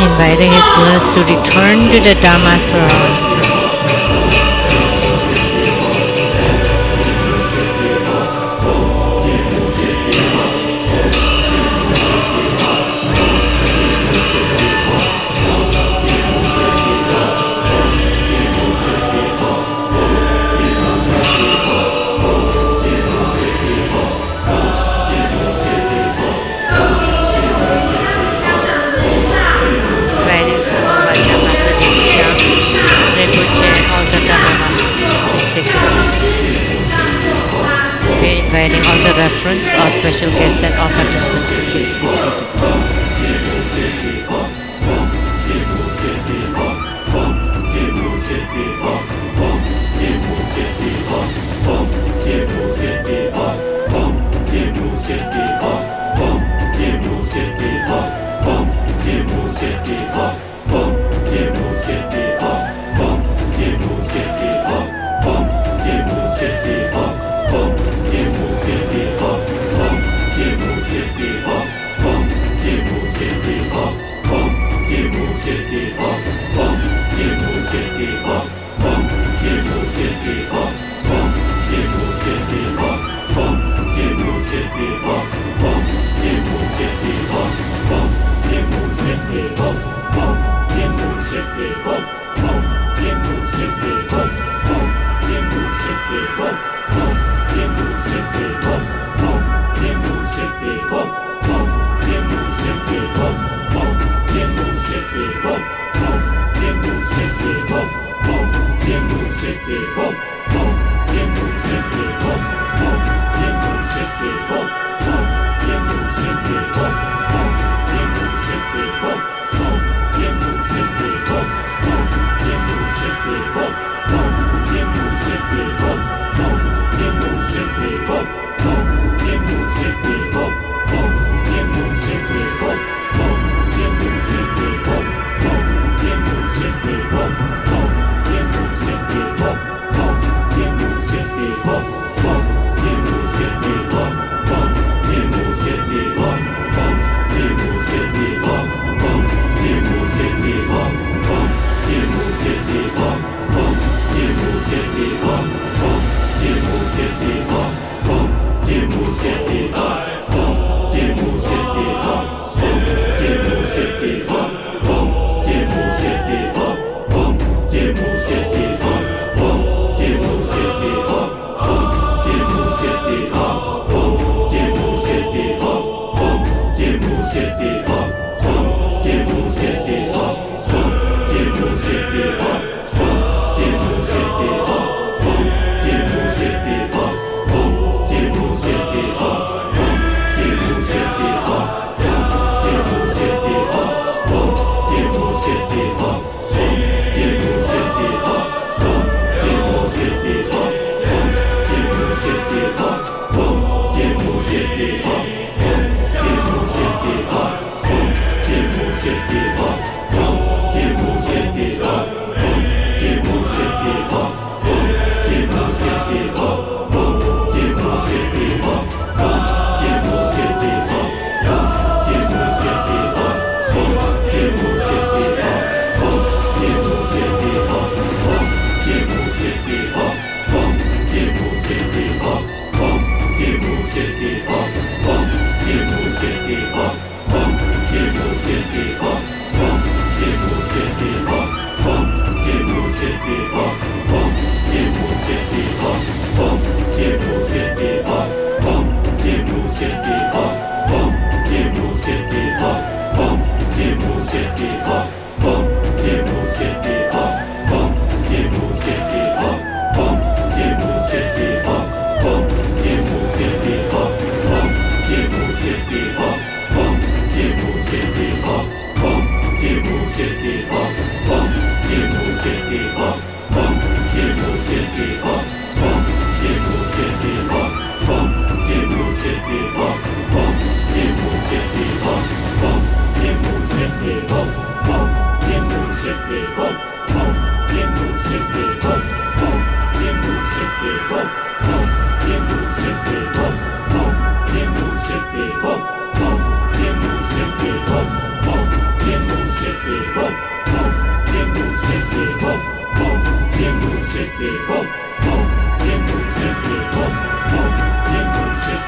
Inviting his listeners to return to the Dharma throne. Inviting all the reference or special guests and all participants to please be seated.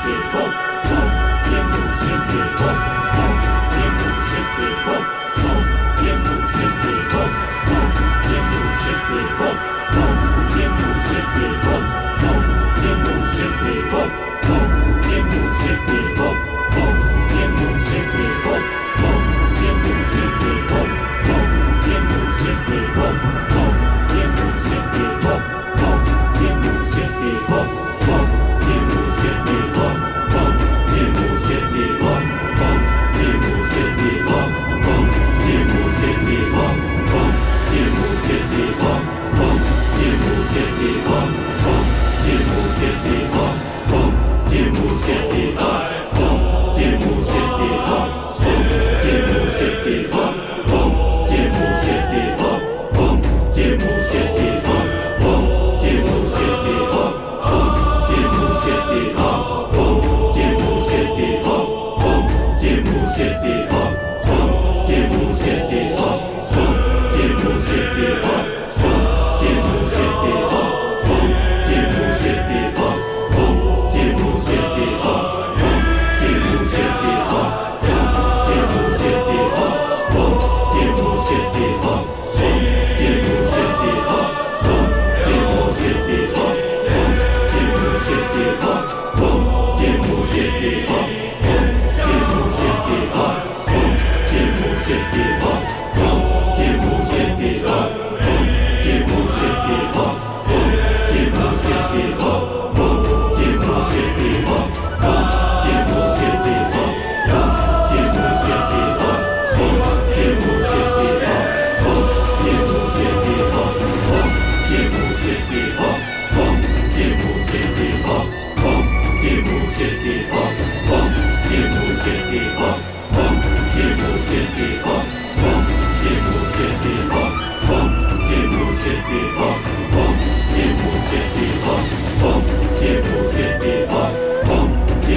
见无限地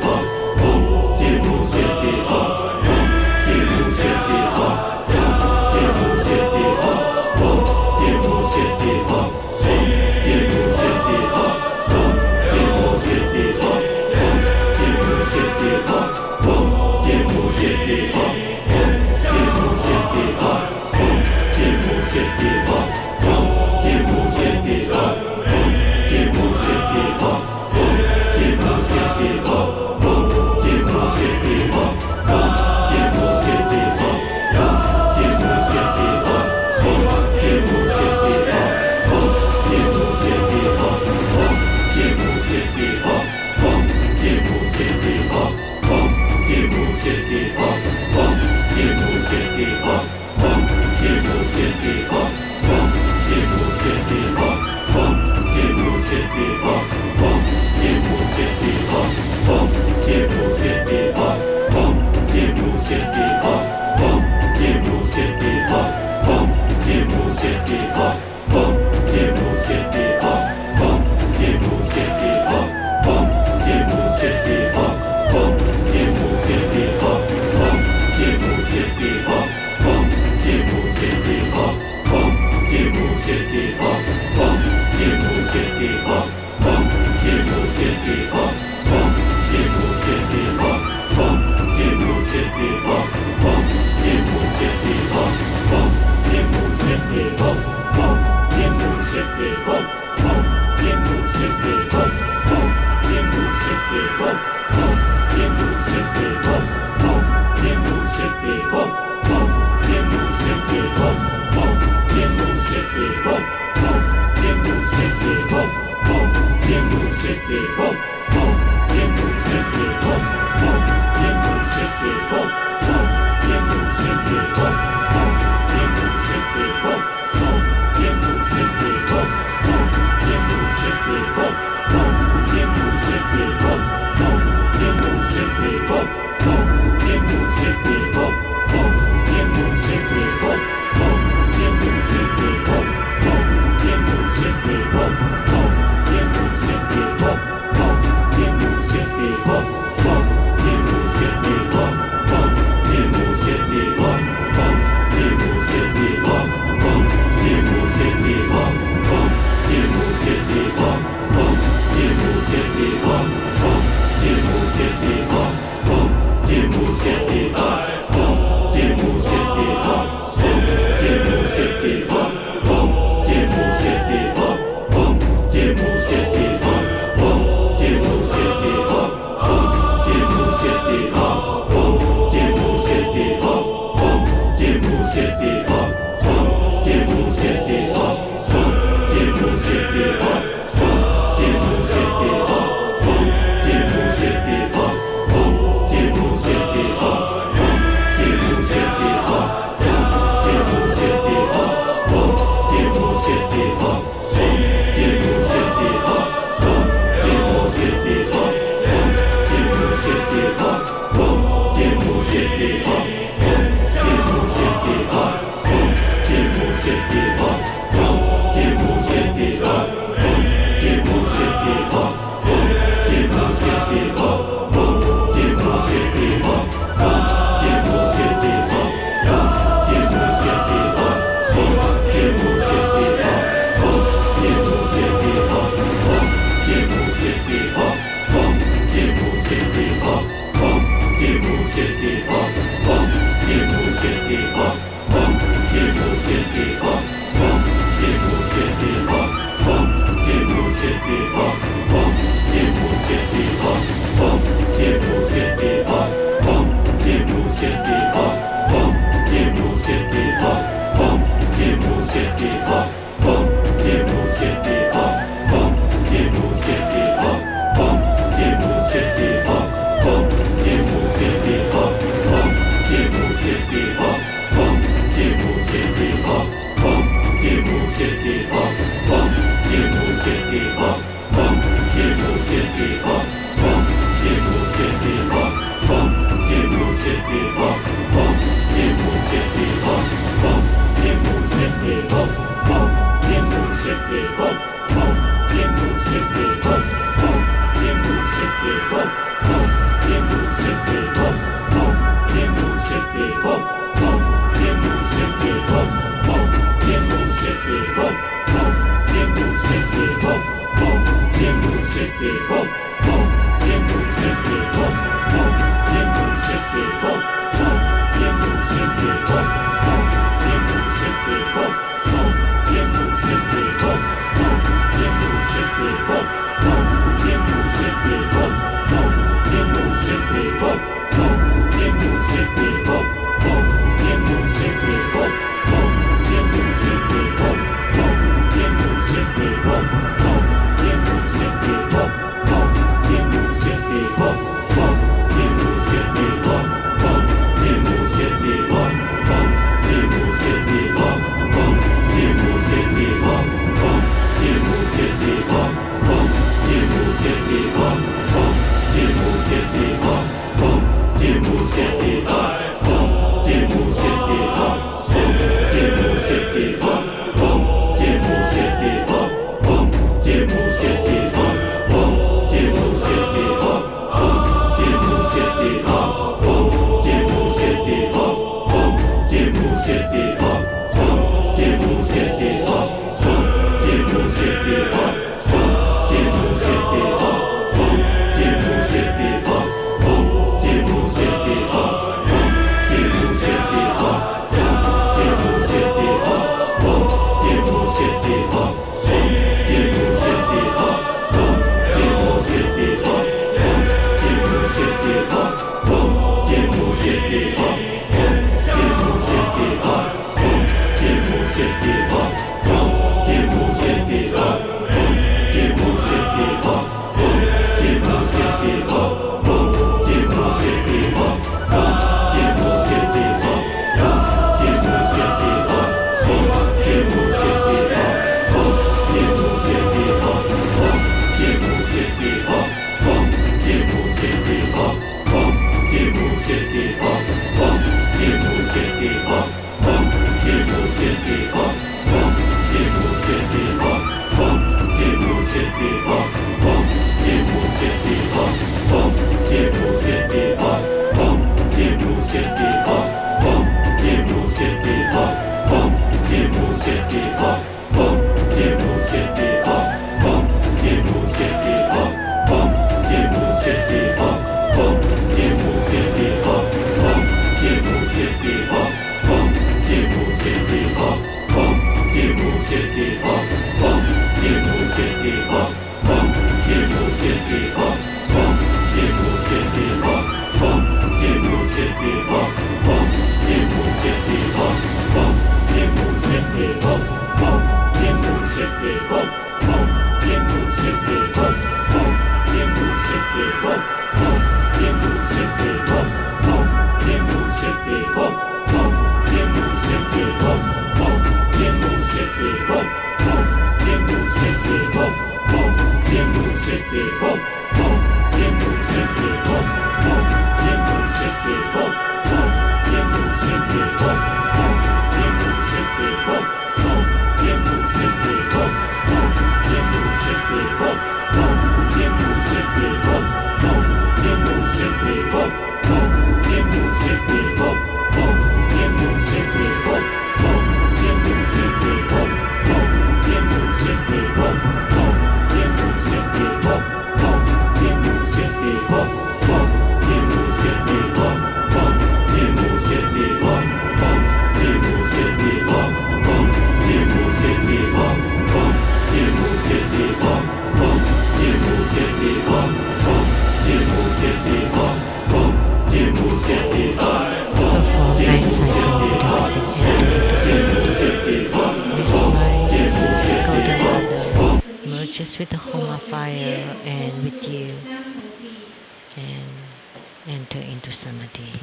方。见无限地方。Just with the Homa fire and with you can enter into Samadhi.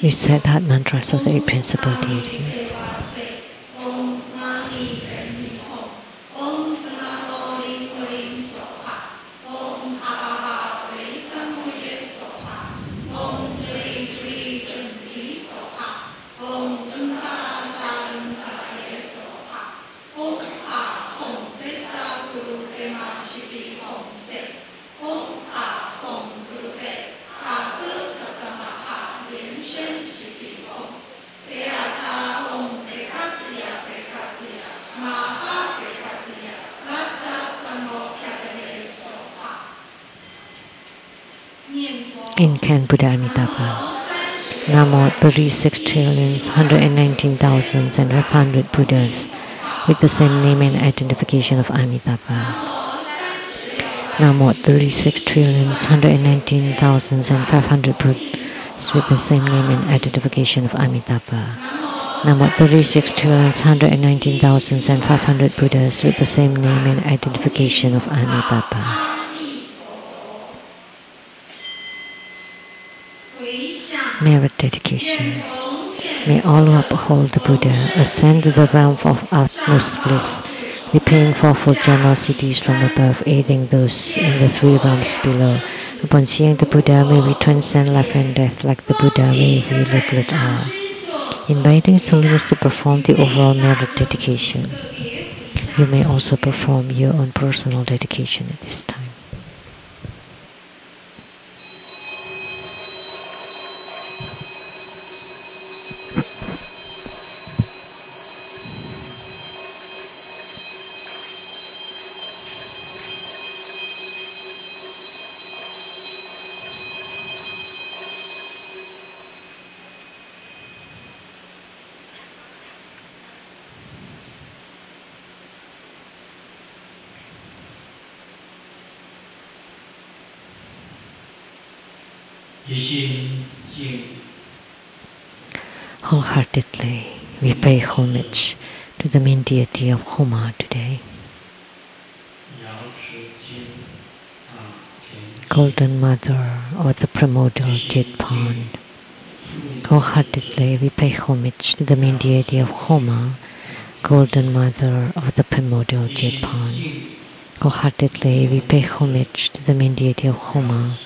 Recite that mantras of the eight principal deities. Incan Buddha Amitabha. Namo 36,119,500 Buddhas with the same name and identification of Amitabha. Namo 36,119,500 Buddhas with the same name and identification of Amitabha. Namo 36,119,500 Buddhas with the same name and identification of Amitabha. Merit dedication. May all who uphold the Buddha ascend to the realm of utmost bliss, repaying fourfold generosities from above, aiding those in the three realms below. Upon seeing the Buddha, may we transcend life and death like the Buddha, may we live with all. Inviting His Holiness to perform the overall merit dedication. You may also perform your own personal dedication at this time. Wholeheartedly, we pay homage to the main deity of Homa today. Golden Mother of the primordial Jade Pond. Wholeheartedly, we pay homage to the main deity of Homa, Golden Mother of the primordial Jade Pond. Wholeheartedly, we pay homage to the main deity of Homa,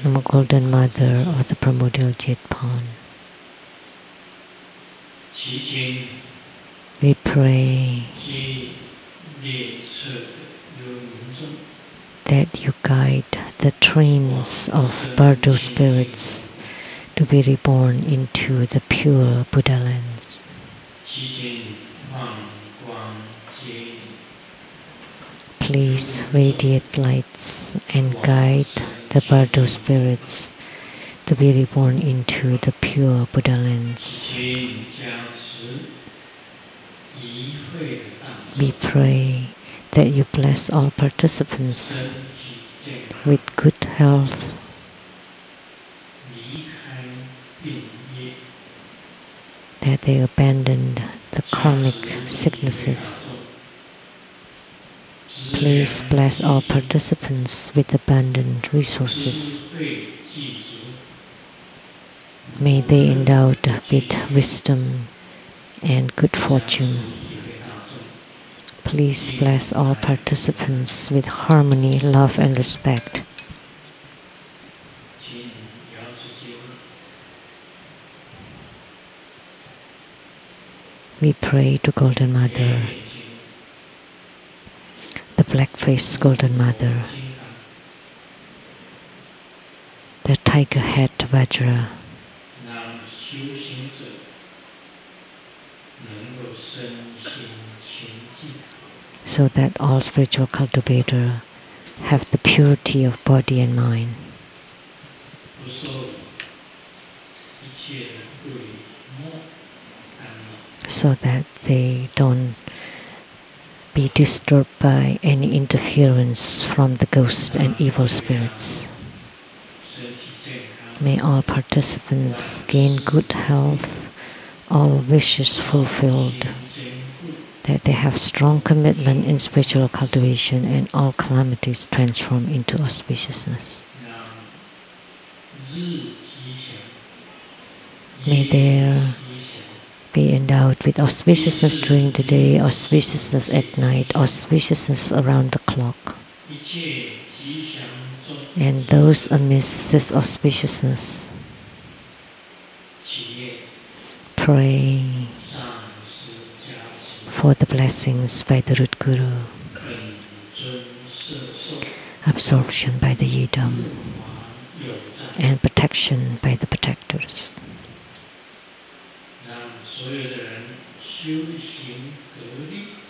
the Golden Mother of the primordial Jade Pond. We pray that you guide the trains of Bardo spirits to be reborn into the pure Buddha lands. Please radiate lights and guide the Bardo spirits to be reborn into the pure Buddha lands. We pray that you bless all participants with good health, that they abandon the karmic sicknesses. Please bless all participants with abundant resources. May they endowed with wisdom and good fortune. Please bless all participants with harmony, love, and respect. We pray to Golden Mother, the black-faced Golden Mother, the tiger-head Vajra, so that all spiritual cultivators have the purity of body and mind, so that they don't be disturbed by any interference from the ghost and evil spirits. May all participants gain good health, all wishes fulfilled, that they have strong commitment in spiritual cultivation and all calamities transform into auspiciousness. May there be endowed with auspiciousness during the day, auspiciousness at night, auspiciousness around the clock. And those amidst this auspiciousness, pray for the blessings by the root guru, absorption by the yidam, and protection by the protectors.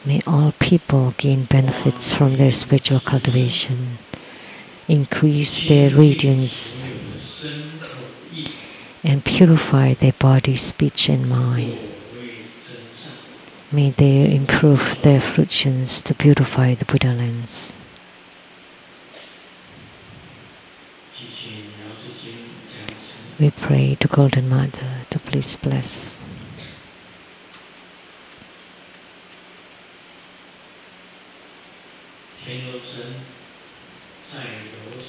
May all people gain benefits from their spiritual cultivation, increase their radiance, and purify their body, speech, and mind. May they improve their fruitions to purify the Buddha lands. We pray to Golden Mother to please bless.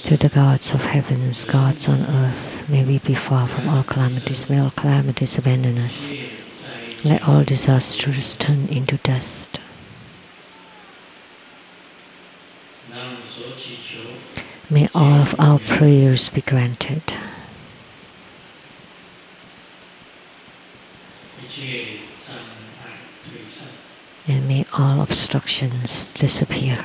To the gods of heavens, gods on earth, may we be far from all calamities, may all calamities abandon us. Let all disasters turn into dust. May all of our prayers be granted. And may all obstructions disappear.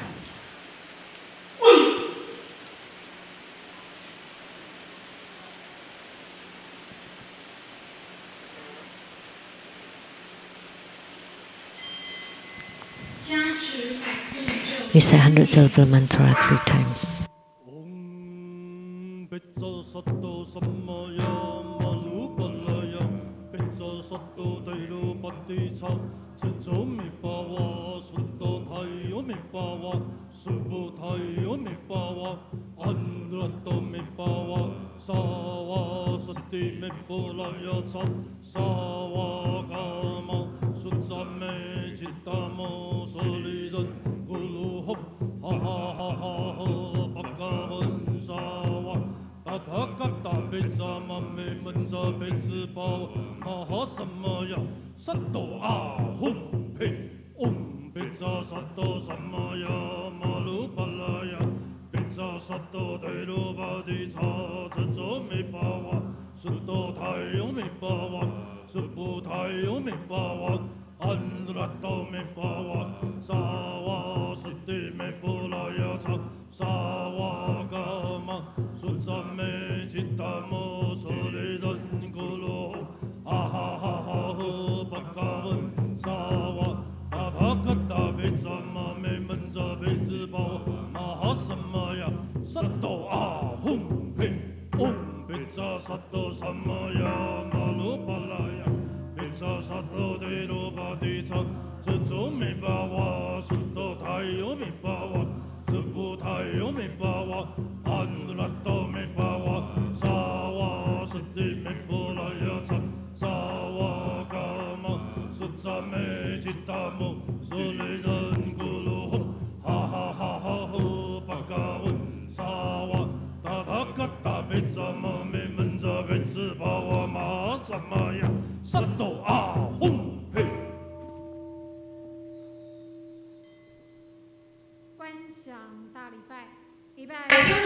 We say 100 syllable mantra 3 times.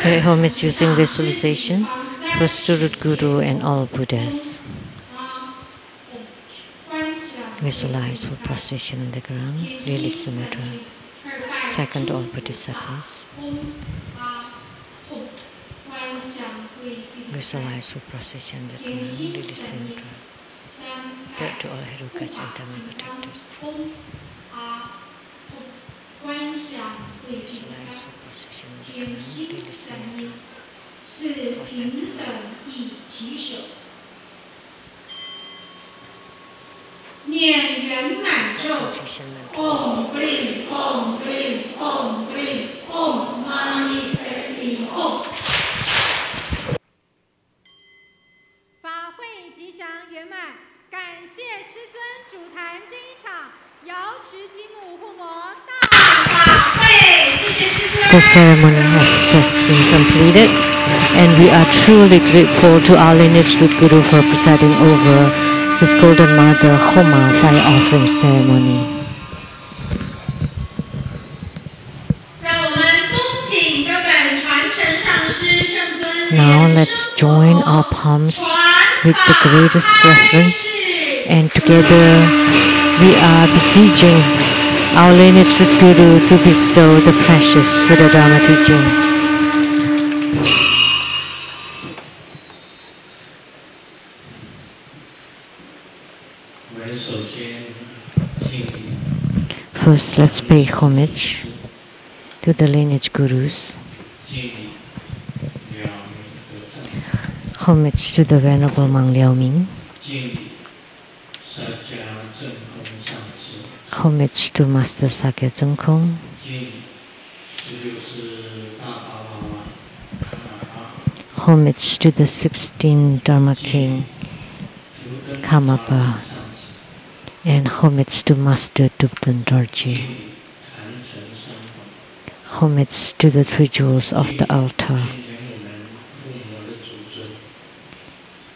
Pay homage using visualization for student Guru and all Buddhas. Visualize full prostration on the ground, release the mudra. Second, all Bodhisattvas. Visualize full prostration on the ground, release the mudra. Third, to all Herukas and Dharma protectors. Visualize full prostration on the ground, release the mudra. Om Glim, Om Glim, Om Glim, Om Mani Padme Hum. 法会吉祥圆满，感谢师尊主坛这一场瑶池金母护摩大法会，谢谢师尊。The ceremony has just been completed, and we are truly grateful to our lineage with Guru for presiding over this Golden Mother Homa fire offering ceremony. Now let's join our palms with the greatest reverence, and together we are beseeching our lineage with Guru to bestow the precious Buddha Dharma teaching. First, let's pay homage to the lineage gurus. Homage to the Venerable Mang Liaoming. Homage to Master Sakya Zengkong. Homage to the 16 Dharma King, Kamapa. And homage to Master Dupten Dorji. Homage to the 3 jewels of the altar.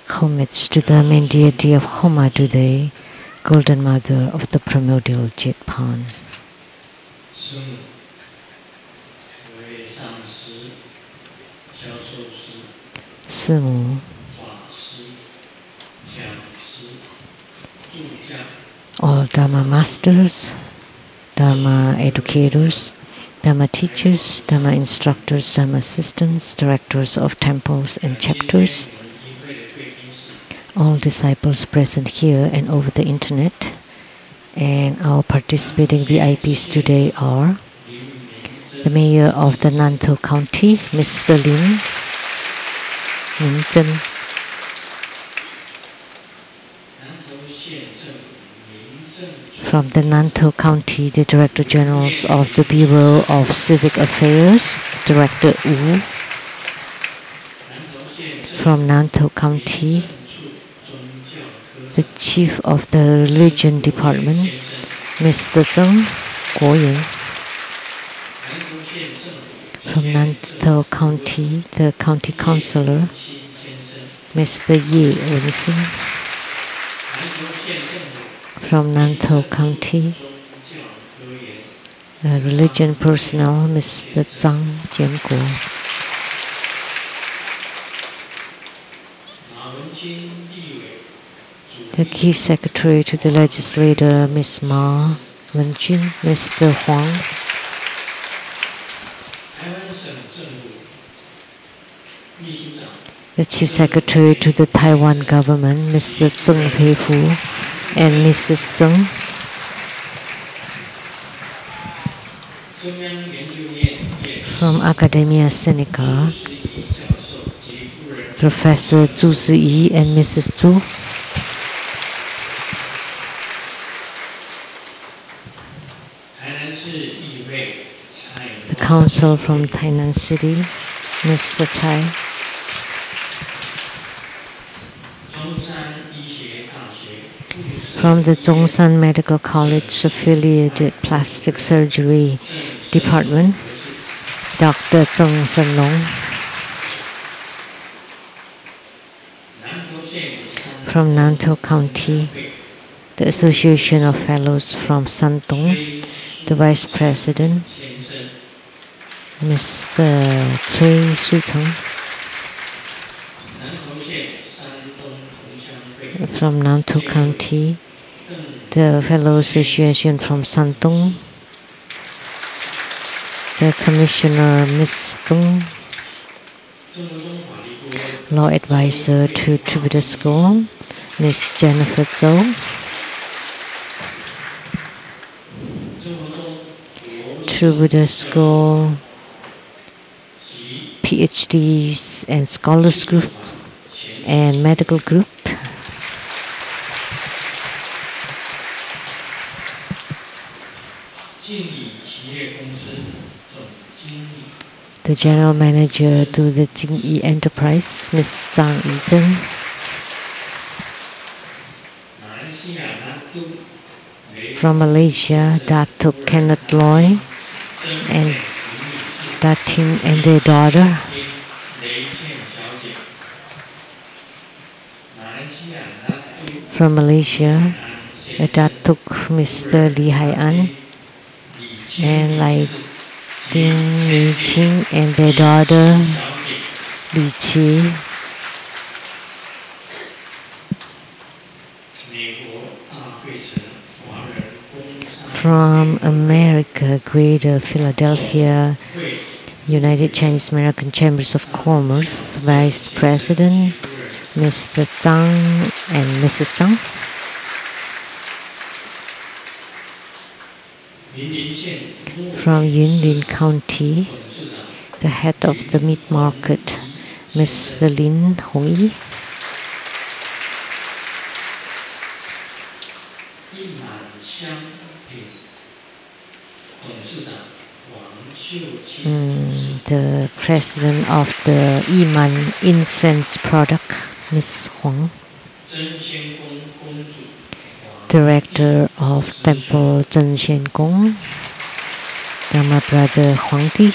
Homage to the main deity of Homa today, Golden Mother of the primordial Jade Pond. Simu, all Dharma masters, Dharma educators, Dharma teachers, Dharma instructors, Dharma assistants, directors of temples and chapters, all disciples present here and over the internet, and our participating VIPs today are the Mayor of the Nantou County, Mr. Lian-Sheng. From the Nantou County, the Director Generals of the Bureau of Civic Affairs, Director Wu. From Nantou County, the Chief of the Religion Department, Mr. Zheng Guoying. From Nantou County, the County Councilor, Mr. Ye Wen-Xin. From Nantou County, the religion personnel, Mr. Zhang Jianguo. The Chief Secretary to the Legislator, Ms. Ma Wenjun, Mr. Huang. The Chief Secretary to the Taiwan Government, Mr. Zheng Peifu and Mrs. Zheng. From Academia Sinica, Professor Zhu Ziyi and Mrs. Zhu. The Council from Tainan City, Mr. Chai. From the Zhongshan Medical College Affiliated Plastic Surgery Department, Dr. Zheng Shenlong. From Nantou County, the Association of Fellows from Shandong, the Vice President, Mr. Cui Shucheng. From Nantou County, the Fellow Association from Shandong, the Commissioner Ms. Tung, Law Advisor to Tribute School, Ms. Jennifer Zhou, Tribute School, PhDs and Scholars Group and Medical Group, the General Manager to the Jingyi Enterprise, Ms. Zhang Yizhen. From Malaysia, Datuk Kenneth Loy and Datin and their daughter. From Malaysia, Datuk Mr. Li Hai-an and Lai Ding Li Qing and their daughter Li Qi. From America, Greater Philadelphia, United Chinese American Chambers of Commerce, Vice President Mr. Zhang and Mrs. Zhang. From Yunlin County, the head of the meat market, Mr. Lin Hongyi. The president of the Yiman incense product, Ms. Huang. Director of Temple Zhenshen Gong, Dharma Brother Huangdi.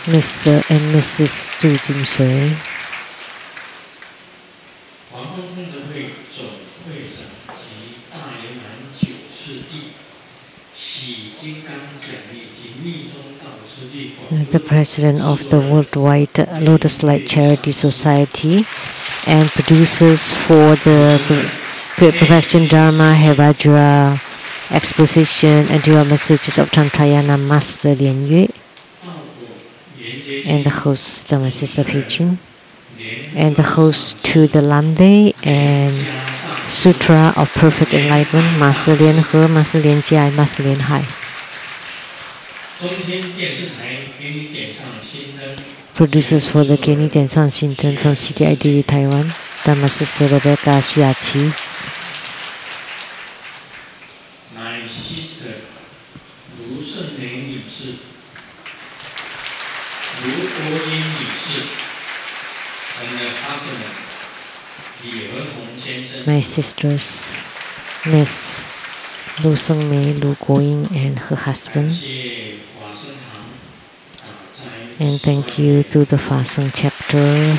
Mr. and Mrs. Zhu Jinshui. the president of the Worldwide Lotus Light Charity Society, and producers for the Great Perfection Dharma Herajura Exposition and Dual Messages of Tantrayana Master Lian Yue, and the host, my sister Peijun, and the host to the Lamdre and Sutra of Perfect Enlightenment, Master Lian He, Master Lian Jia, Master Lian Hai. Producers for the Kenny Tianshan Shinten from CTIDV Taiwan, Dharma Sister Rebecca Shiachi. My sister Lu胜彥and her husband, my sisters, Miss Lu Sengmei, Lu Guoying, and her husband. And thank you to the Fasang chapter.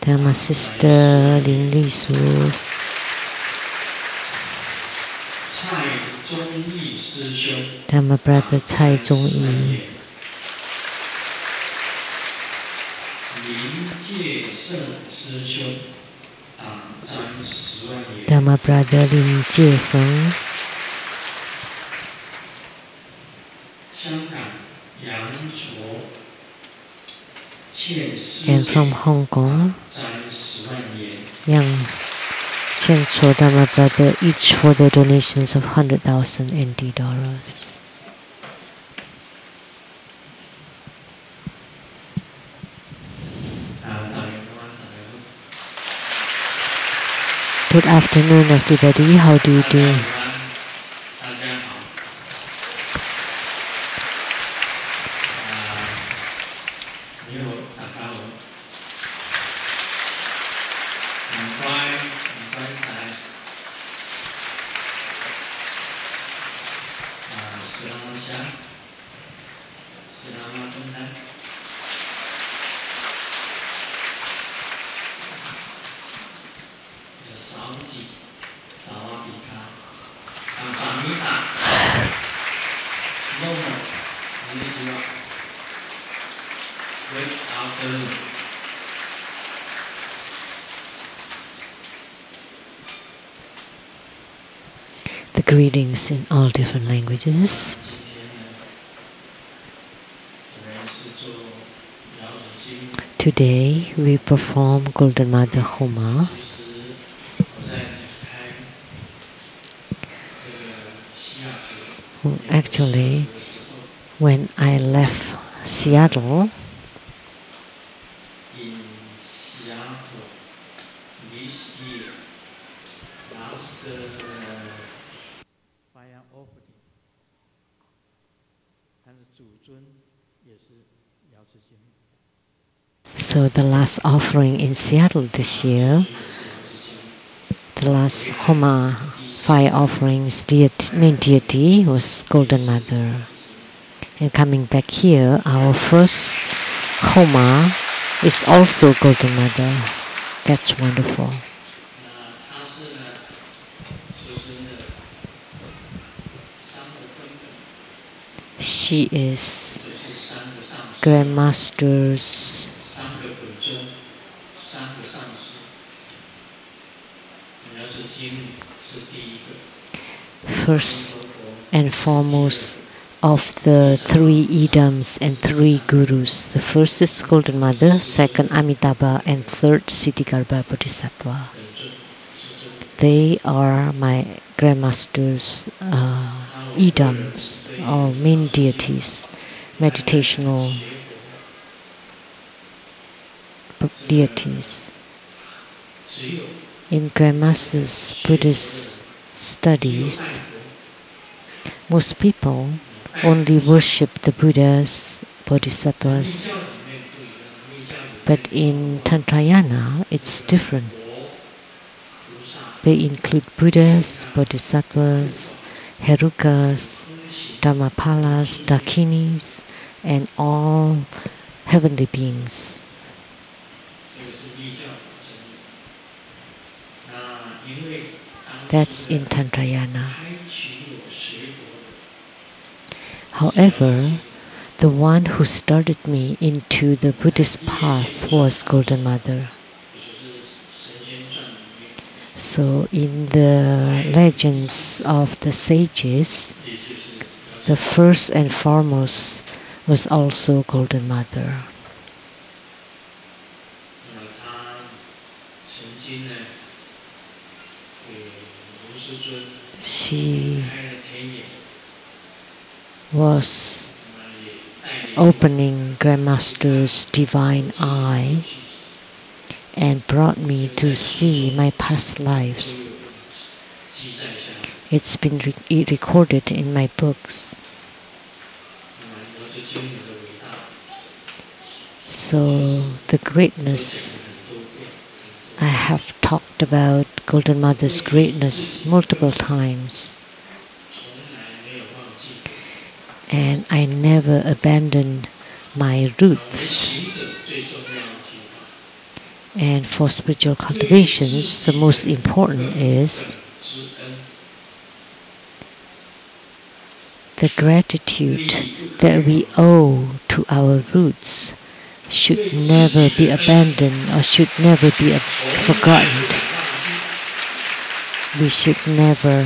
Dharma sister Lin Li Su, Dharma brother Cai Zhongyi, Dharma brother Lin Jieseng, and from Hong Kong, Yang Qianchuo Dharma brother, each for their donations of 100,000 NT dollars. Good afternoon, everybody. How do you do? The greetings in all different languages. Today we perform Golden Mother Homa. Actually, when I left Seattle, so the last offering in Seattle this year, the last Homa fire offerings, main deity was Golden Mother. And coming back here, our first Homa is also Golden Mother. That's wonderful. She is Grandmaster's first and foremost of the 3 idams and 3 gurus. The first is Golden Mother, second Amitabha, and third Siddhigarbha Bodhisattva. They are my Grandmaster's idams, or main deities, meditational deities. In Grandmaster's Buddhist studies, most people only worship the Buddhas, Bodhisattvas, but in Tantrayana it's different. They include Buddhas, Bodhisattvas, Herukas, Dhammapalas, Dakinis, and all heavenly beings. That's in Tantrayana. However, the one who started me into the Buddhist path was Golden Mother. So in the legends of the sages, the first and foremost was also Golden Mother. She was opening Grandmaster's divine eye and brought me to see my past lives. It's been recorded in my books. So the greatness, I have talked about Golden Mother's greatness multiple times. And I never abandoned my roots. And for spiritual cultivations, the most important is the gratitude that we owe to our roots should never be abandoned or should never be forgotten. We should never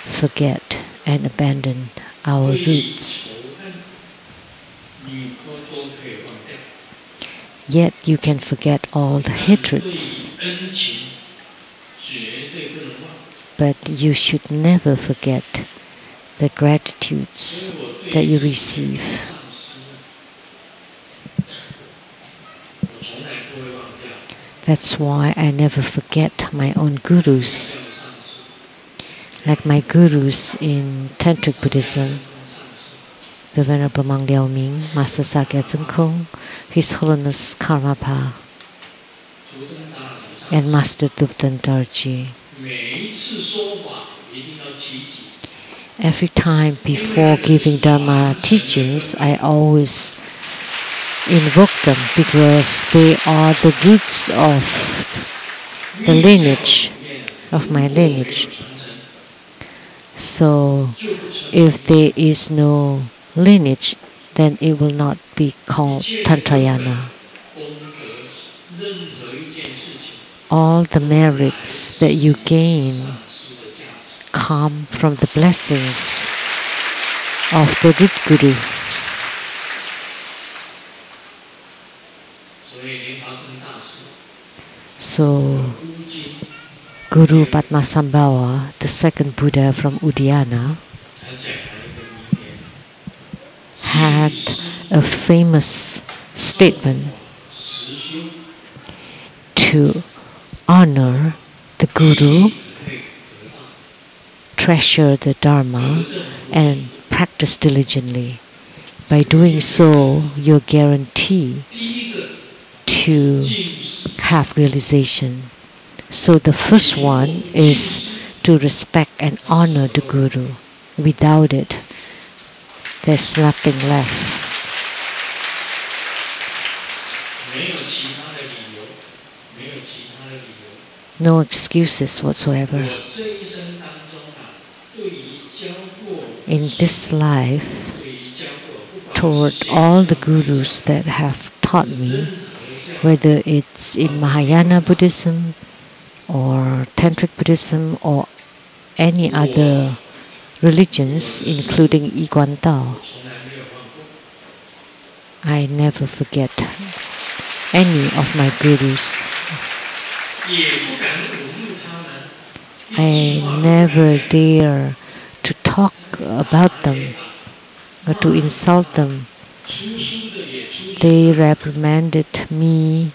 forget and abandon our roots. Yet you can forget all the hatreds, but you should never forget the gratitudes that you receive. That's why I never forget my own gurus. Like my gurus in Tantric Buddhism, the Venerable Mang Liao Ming, Master Sakya Tsung, His Holiness Karmapa, and Master Duptan Darji. Every time before giving Dharma teachings, I always invoke them because they are the roots of the lineage, of my lineage. So if there is no lineage, then it will not be called Tantrayana. All the merits that you gain come from the blessings of the root guru. So Guru Padmasambhava, the second Buddha from Udayana, had a famous statement to honor the Guru, treasure the Dharma, and practice diligently. By doing so, you're guaranteed to have realization. So the first one is to respect and honor the Guru. Without it, there's nothing left. No excuses whatsoever. In this life, toward all the gurus that have taught me, whether it's in Mahayana Buddhism or Tantric Buddhism or any other religions, including Iguan Dao, I never forget any of my gurus. I never dare to talk about them or to insult them. They reprimanded me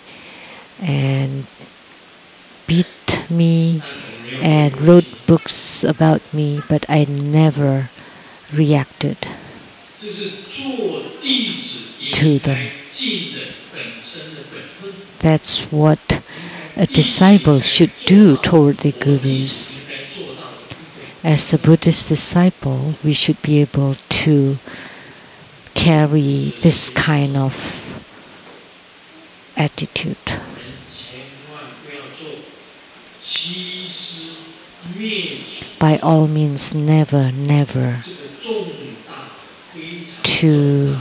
and beat me and wrote books about me, but I never reacted to them. That's what a disciple should do toward the gurus. As a Buddhist disciple, we should be able to carry this kind of attitude. by all means never, never to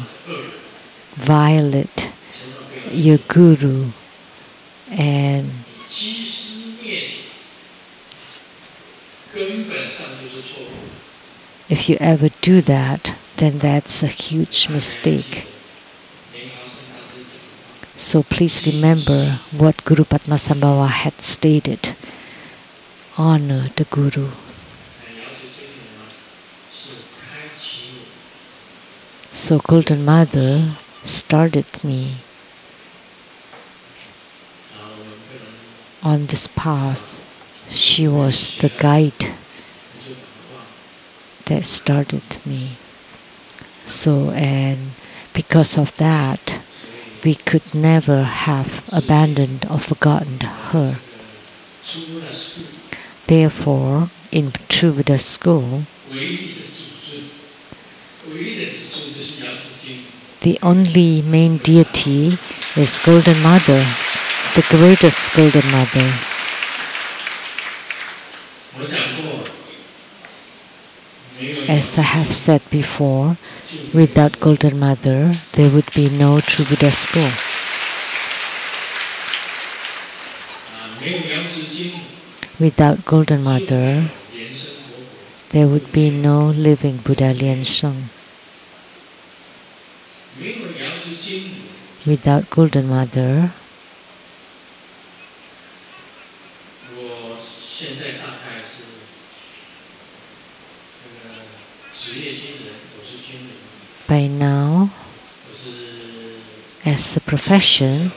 violate your guru, and if you ever do that, then that's a huge mistake. So please remember what Guru Padmasambhava had stated. Honor the Guru. So Golden Mother started me on this path. She was the guide that started me. So, and because of that, we could never have abandoned or forgotten her. Therefore, in True Buddha school, the only main deity is Golden Mother, the greatest Golden Mother. As I have said before, without Golden Mother, there would be no True Buddha school. Without Golden Mother, there would be no living Buddha Lian-Sheng. Without Golden Mother, by now, as a profession,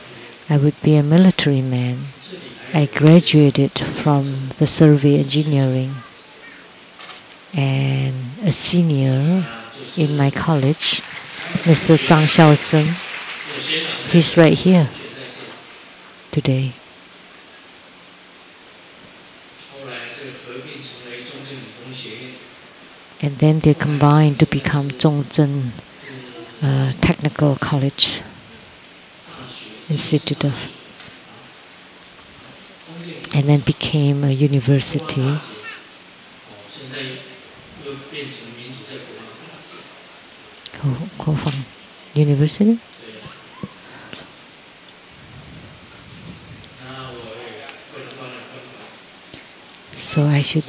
I would be a military man. I graduated from the survey engineering, and a senior in my college, Mr. Zhang Xiaosen, he's right here today. And then they combined to become Zhongzhen Technical College Institute of, and then became a university. Kofang University. So I should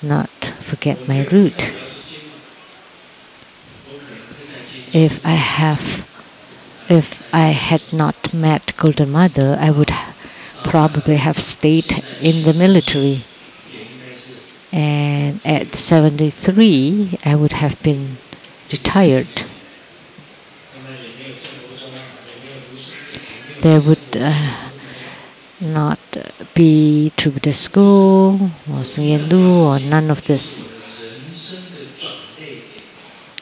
not forget my root. If I had not met Golden Mother, I would probably have stayed in the military. And at 73, I would have been retired. There would not be True Buddha school or Sungyen Lu or none of this.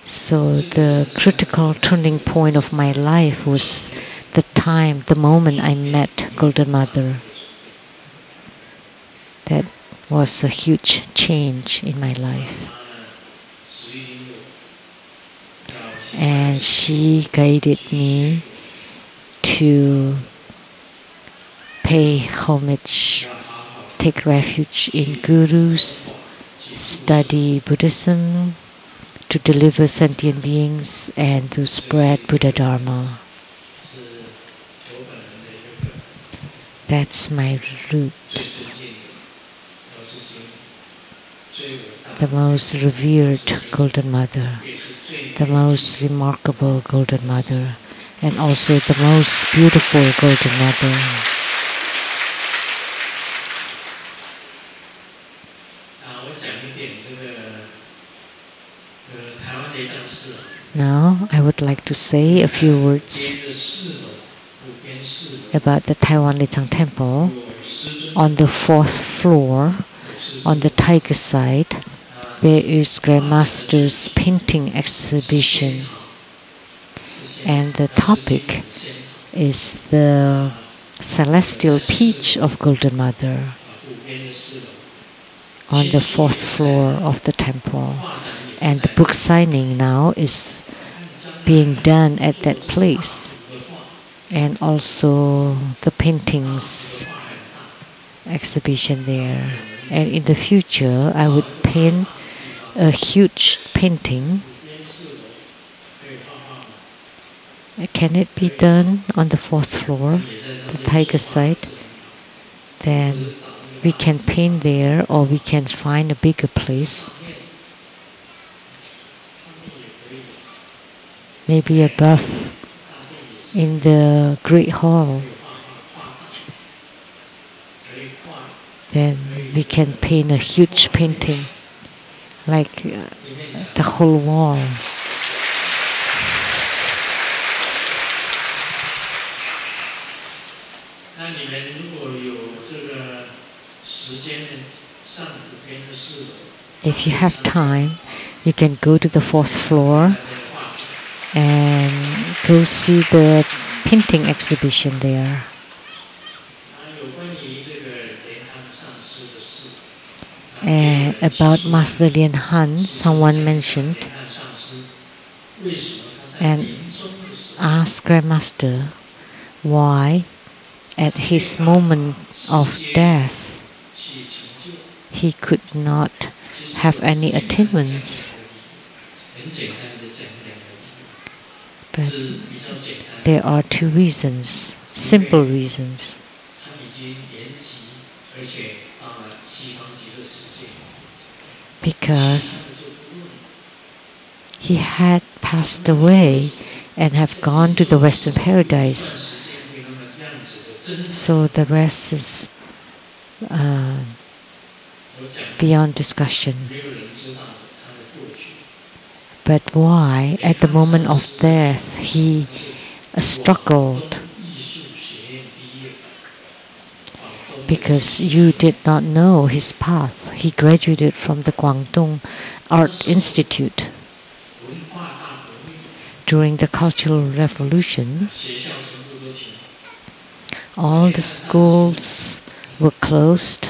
So the critical turning point of my life was the moment I met Golden Mother. That was a huge change in my life. And she guided me to pay homage, take refuge in gurus, study Buddhism, to deliver sentient beings, and to spread Buddha Dharma. That's my roots. The most revered Golden Mother, the most remarkable Golden Mother, and also the most beautiful Golden Mother. Now, I would like to say a few words about the Taiwan Lei Tsang Temple. On the 4th floor, on the tiger side, there is Grandmaster's painting exhibition. And the topic is the celestial peach of Golden Mother on the 4th floor of the temple. And the book signing now is being done at that place. And also the paintings exhibition there. And in the future, I would paint a huge painting. Can it be done on the 4th floor, the tiger side? Then we can paint there, or we can find a bigger place. Maybe above in the Great Hall. Then we can paint a huge painting, like the whole wall. If you have time, you can go to the 4th floor and go see the painting exhibition there. And about Master Lian-Han, someone mentioned and asked Grandmaster why at his moment of death he could not have any attainments. But there are 2 reasons, simple reasons. Because he had passed away and have gone to the Western paradise. So the rest is beyond discussion. But why, at the moment of death, he struggled? Because you did not know his path. He graduated from the Guangdong Art Institute. During the Cultural Revolution, all the schools were closed,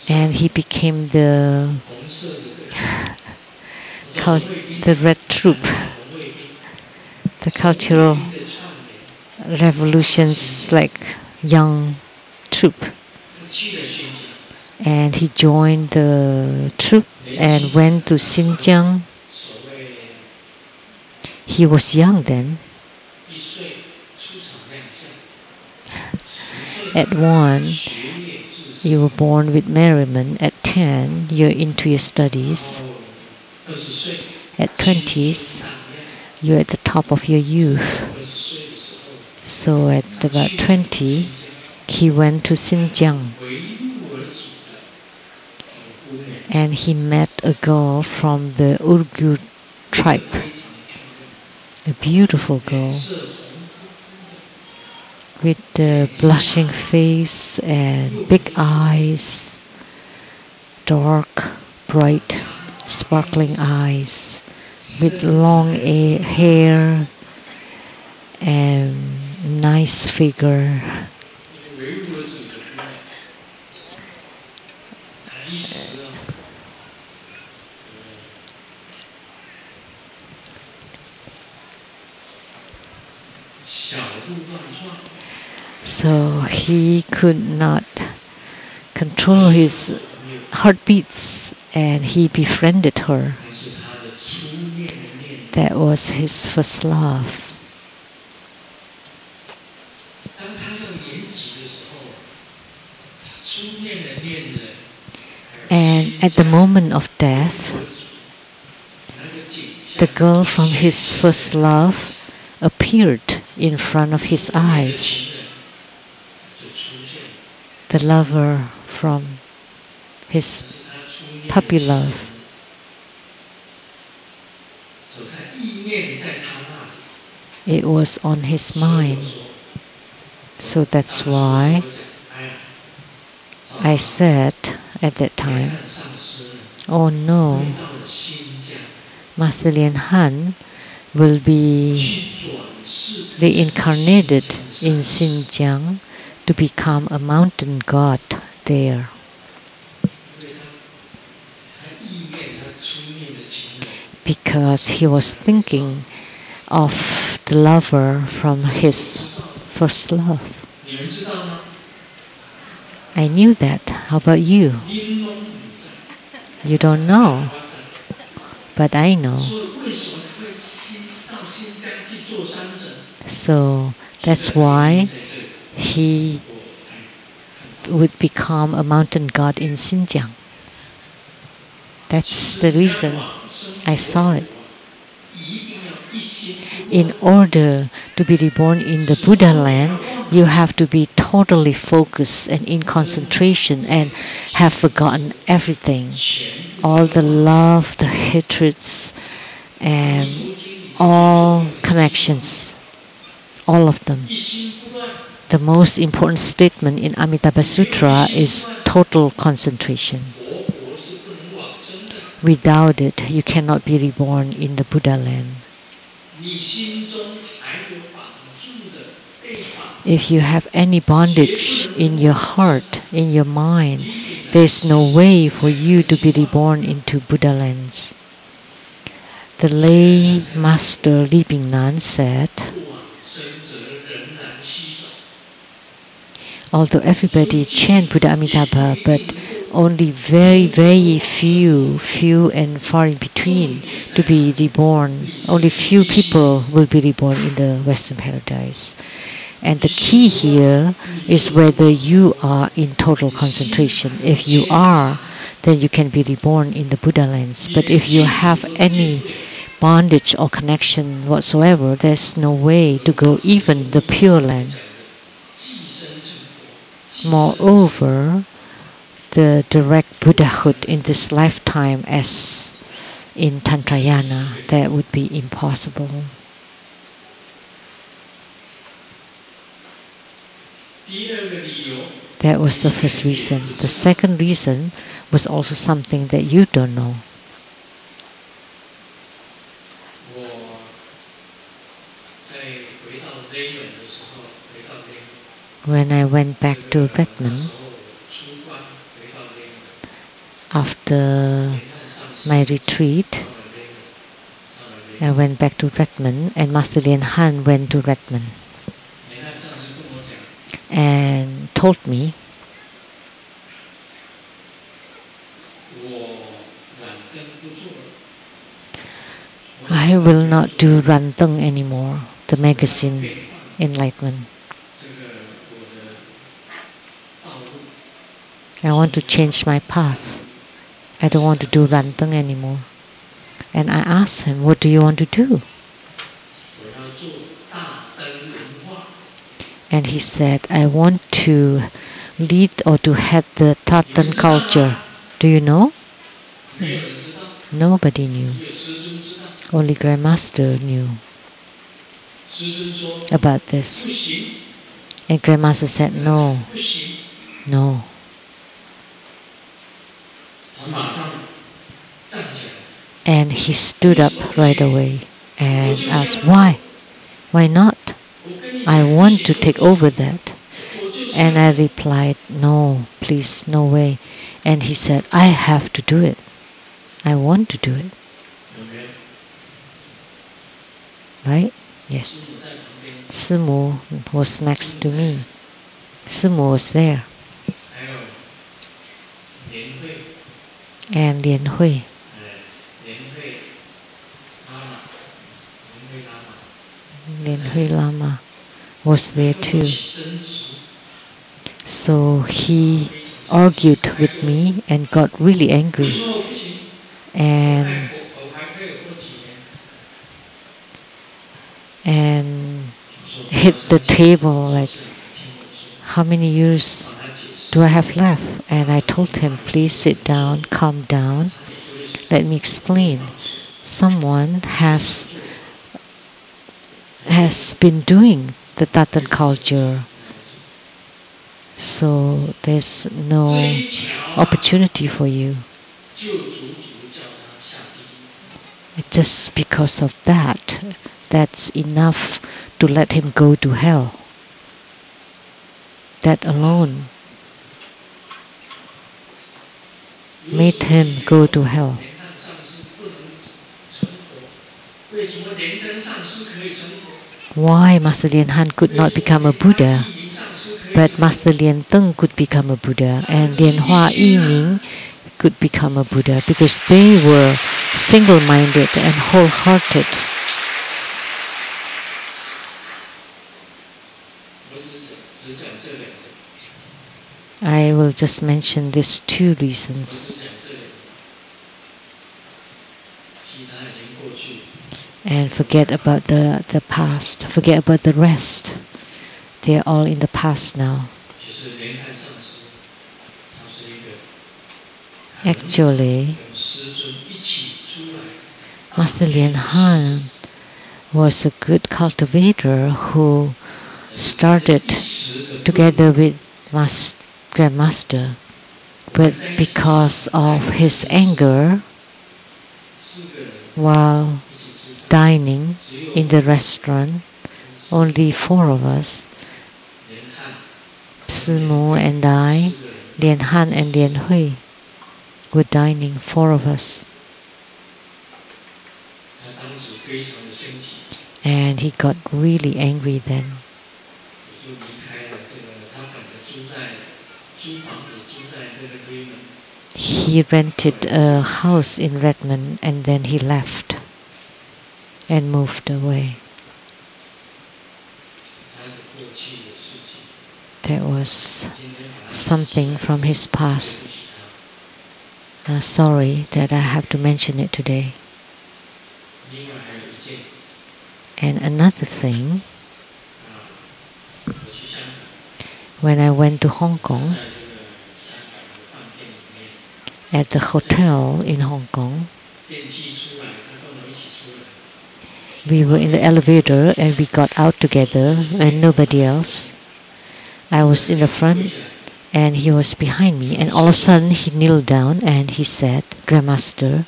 and he became the Red Troop, the Cultural Revolution's like young troop. And he joined the troop and went to Xinjiang. He was young then. At 1, you were born with merriment. At 10, you're into your studies. At 20s, you're at the top of your youth. So at about 20, he went to Xinjiang. And he met a girl from the Uyghur tribe. A beautiful girl with a blushing face and big eyes, dark, bright, sparkling eyes, with long hair and nice figure. So he could not control his heartbeats, and he befriended her. That was his first love. And at the moment of death, the girl from his first love appeared in front of his eyes. The lover from his puppy love. It was on his mind. So that's why I said at that time, oh no, Master Lian-Han will be reincarnated in Xinjiang to become a mountain god there. Because he was thinking of the lover from his first love. I knew that. How about you? You don't know. But I know. So that's why he would become a mountain god in Xinjiang. That's the reason I saw it. In order to be reborn in the Buddha land, you have to be totally focused and in concentration and have forgotten everything. All the love, the hatreds, and all connections. All of them. The most important statement in Amitabha Sutra is total concentration. Without it, you cannot be reborn in the Buddha land. If you have any bondage in your heart, in your mind, there is no way for you to be reborn into Buddha lands. The lay master Li Bingnan said, although everybody chant Buddha Amitabha, but only very, very few and far in between to be reborn. Only few people will be reborn in the Western paradise. And the key here is whether you are in total concentration. If you are, then you can be reborn in the Buddha lands. But if you have any bondage or connection whatsoever, there's no way to go even the Pure Land. Moreover, the direct Buddhahood in this lifetime as in Tantrayana, that would be impossible. That was the first reason. The second reason was also something that you don't know. When I went back to Redmond, after my retreat, I went back to Redmond, and Master Lian Han went to Redmond and told me, I will not do Ranteng anymore, the magazine Enlightenment. I want to change my path. I don't want to do Ranteng anymore. And I asked him, what do you want to do? And he said, I want to lead or to head the Tartan culture. Do you know? Nobody knew. Only Grandmaster knew about this. And Grandmaster said, no, no. And he stood up right away and asked, why? Why not? I want to take over that. And I replied, no, please, no way. And he said, I have to do it. I want to do it. Right? Yes. Simu was next to me. Simu was there. And Lian Hui. Lian Hui Lama was there too. So he argued with me and got really angry and hit the table like, how many years do I have left? And I told him, please sit down, calm down, let me explain. Someone has been doing the Tatan culture, so there's no opportunity for you. Just because of that, that's enough to let him go to hell. That alone made him go to hell. Why Master Lian Han could not become a Buddha? But Master Lian Teng could become a Buddha, and Lianhua Yiming could become a Buddha because they were single-minded and wholehearted. I will just mention these two reasons. And forget about the past, forget about the rest. They are all in the past now. Actually, Master Lian Han was a good cultivator who started together with Grandmaster, but because of his anger while dining in the restaurant, only 4 of us, Simu and I, Lian Han and Lian Hui, were dining, 4 of us. And he got really angry then. He rented a house in Redmond and then he left and moved away. That was something from his past. Sorry that I have to mention it today. And another thing, when I went to Hong Kong, at the hotel in Hong Kong, we were in the elevator and we got out together and nobody else. I was in the front and he was behind me, and all of a sudden he kneeled down and he said, "Grandmaster,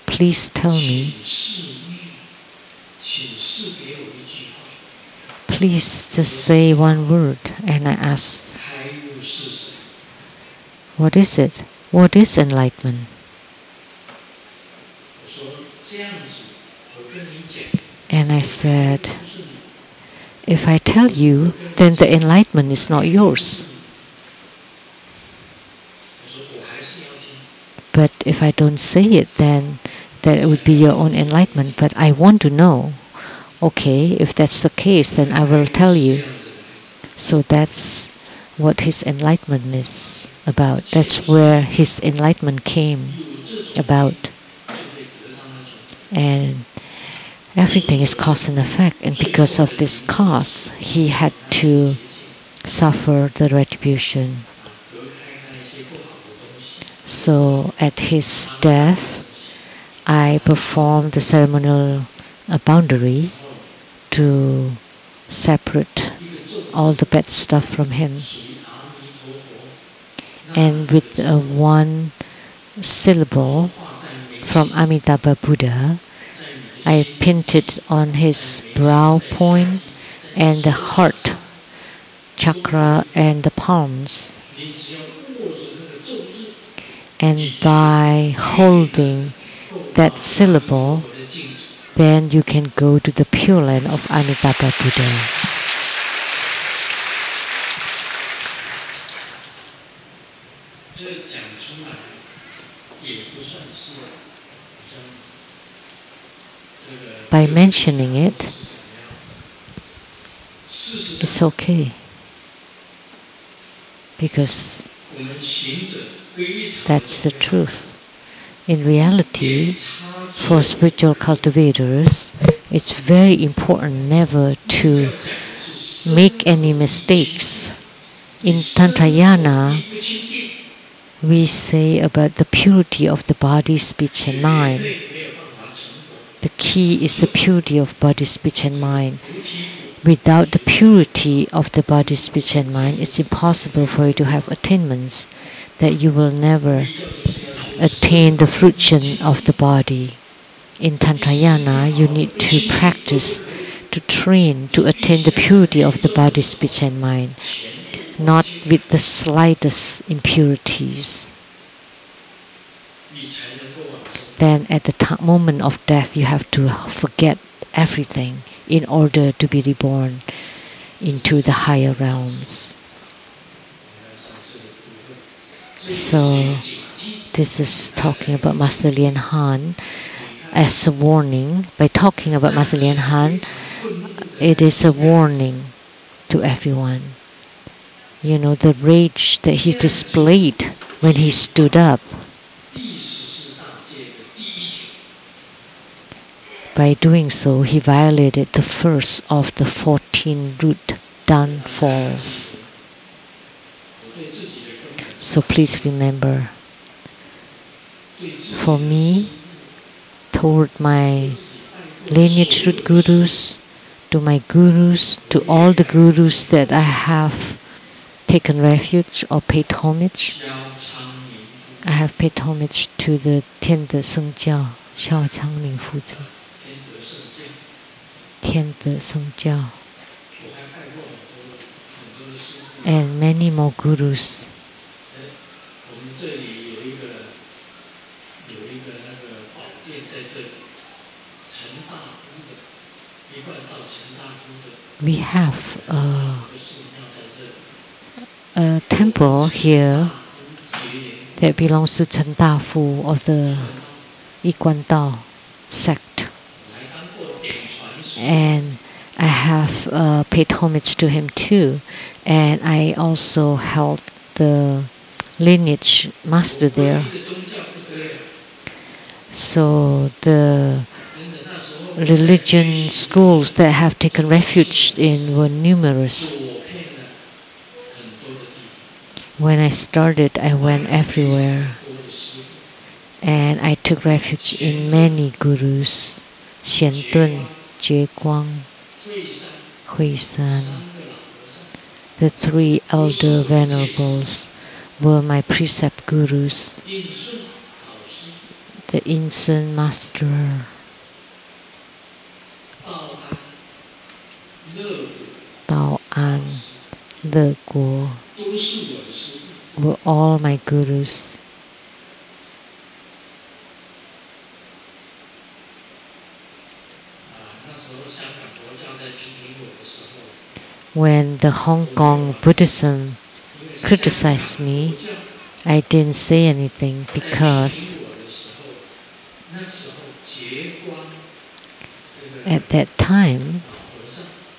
please tell me, please just say one word." And I asked, "What is it? What is enlightenment?" And I said, "If I tell you, then the enlightenment is not yours. But if I don't say it, then that would be your own enlightenment. But I want to know." "Okay, if that's the case, then I will tell you." So that's what his enlightenment is about. That's where his enlightenment came about. And everything is cause and effect, and because of this cause, he had to suffer the retribution. So at his death, I performed the ceremonial boundary to separate all the bad stuff from him. And with one syllable from Amitabha Buddha, I pinned it on his brow point and the heart chakra and the palms. And by holding that syllable, then you can go to the Pure Land of Amitabha Buddha. By mentioning it, it's okay, because that's the truth. In reality, for spiritual cultivators, it's very important never to make any mistakes. In Tantrayana, we say about the purity of the body, speech and mind. The key is the purity of body, speech and mind. Without the purity of the body, speech and mind, it's impossible for you to have attainments, that you will never attain the fruition of the body. In Tantrayana, you need to practice, to train, to attain the purity of the body, speech and mind, not with the slightest impurities. Then at the moment of death, you have to forget everything in order to be reborn. into the higher realms. So this is talking about Master Lian Han as a warning. By talking about Master Lian Han, it is a warning to everyone. You know, the rage that he displayed when he stood up. By doing so, he violated the first of the 14 root downfalls. So please remember, for me, toward my lineage root gurus, to my gurus, to all the gurus that I have taken refuge or paid homage, I have paid homage to the 天德圣教孝昌明夫子。天德圣教 and many more gurus. We have a temple here that belongs to Chen Dafu of the Yiguan Dao sect. And I have paid homage to him too. And I also held the lineage master there. So the religion schools that have taken refuge in were numerous. When I started, I went everywhere. And I took refuge in many gurus. Xian Dun, Jie Guang, Hui San. The three elder venerables were my precept gurus. The Yin-Sun master, Dao An, Le Guo, were all my gurus. When the Hong Kong Buddhism criticized me, I didn't say anything because at that time,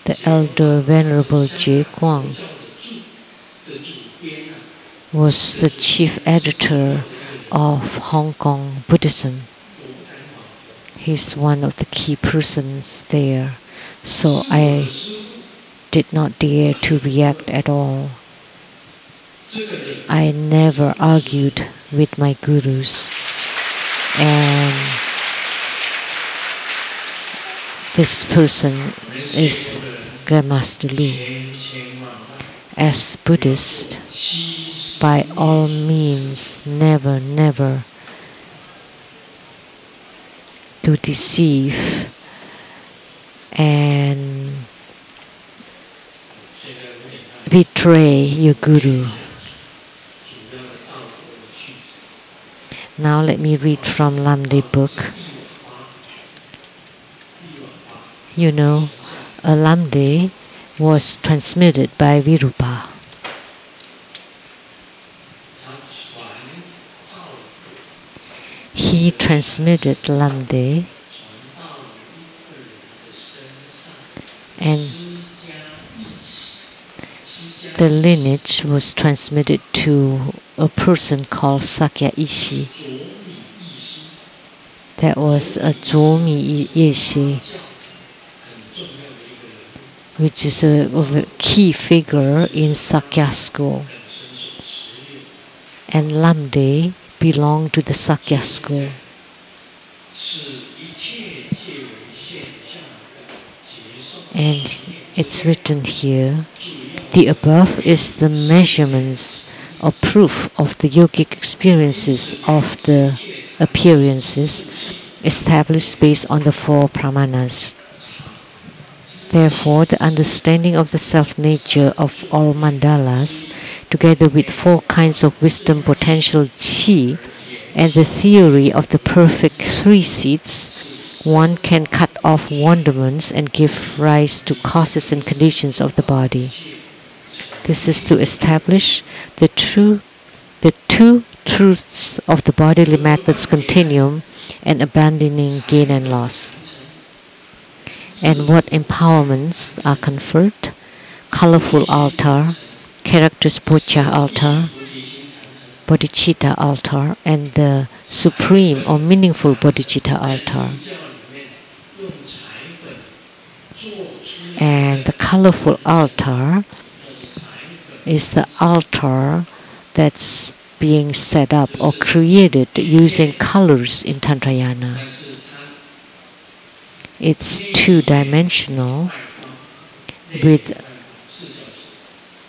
the elder Venerable Jie Guang was the chief editor of Hong Kong Buddhism. He's one of the key persons there, so I did not dare to react at all. I never argued with my gurus, and this person is Grandmaster Lu. As Buddhist, by all means, never to deceive and betray your guru. Now let me read from Lamdre book. You know, a Lamdre was transmitted by Virupa. He transmitted Lamdre, and the lineage was transmitted to a person called Sakya Ishi. That was a Zhuomi Yeshe, which is a key figure in Sakya school. And Lamdre belonged to the Sakya school. And it's written here, the above is the measurements or proof of the yogic experiences of the appearances established based on the four pramanas. Therefore, the understanding of the self-nature of all mandalas, together with four kinds of wisdom potential chi, and the theory of the perfect three seats, one can cut off wonderments and give rise to causes and conditions of the body. This is to establish the two truths of the bodily methods continuum and abandoning gain and loss. And what empowerments are conferred? Colorful altar, characters Bodhya altar, Bodhicitta altar, and the supreme or meaningful Bodhicitta altar. And the colorful altar is the altar that's being set up or created using colors in Tantrayana. It's two-dimensional with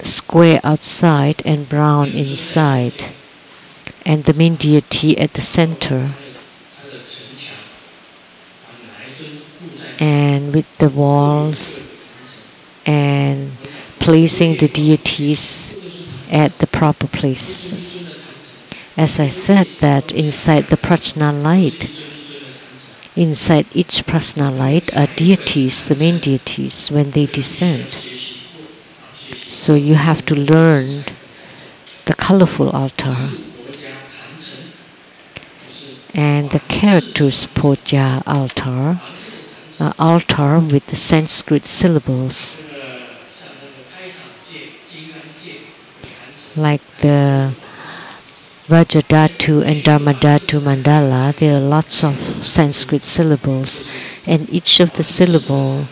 square outside and brown inside, and the main deity at the center, and with the walls and placing the deities at the proper places. As I said, that inside the prajna light, inside each prajna light are deities, the main deities, when they descend. So you have to learn the colorful altar and the characters Bodhya altar, altar with the Sanskrit syllables, like the Vajradhatu and Dharmadhatu mandala. There are lots of Sanskrit syllables, and each of the syllable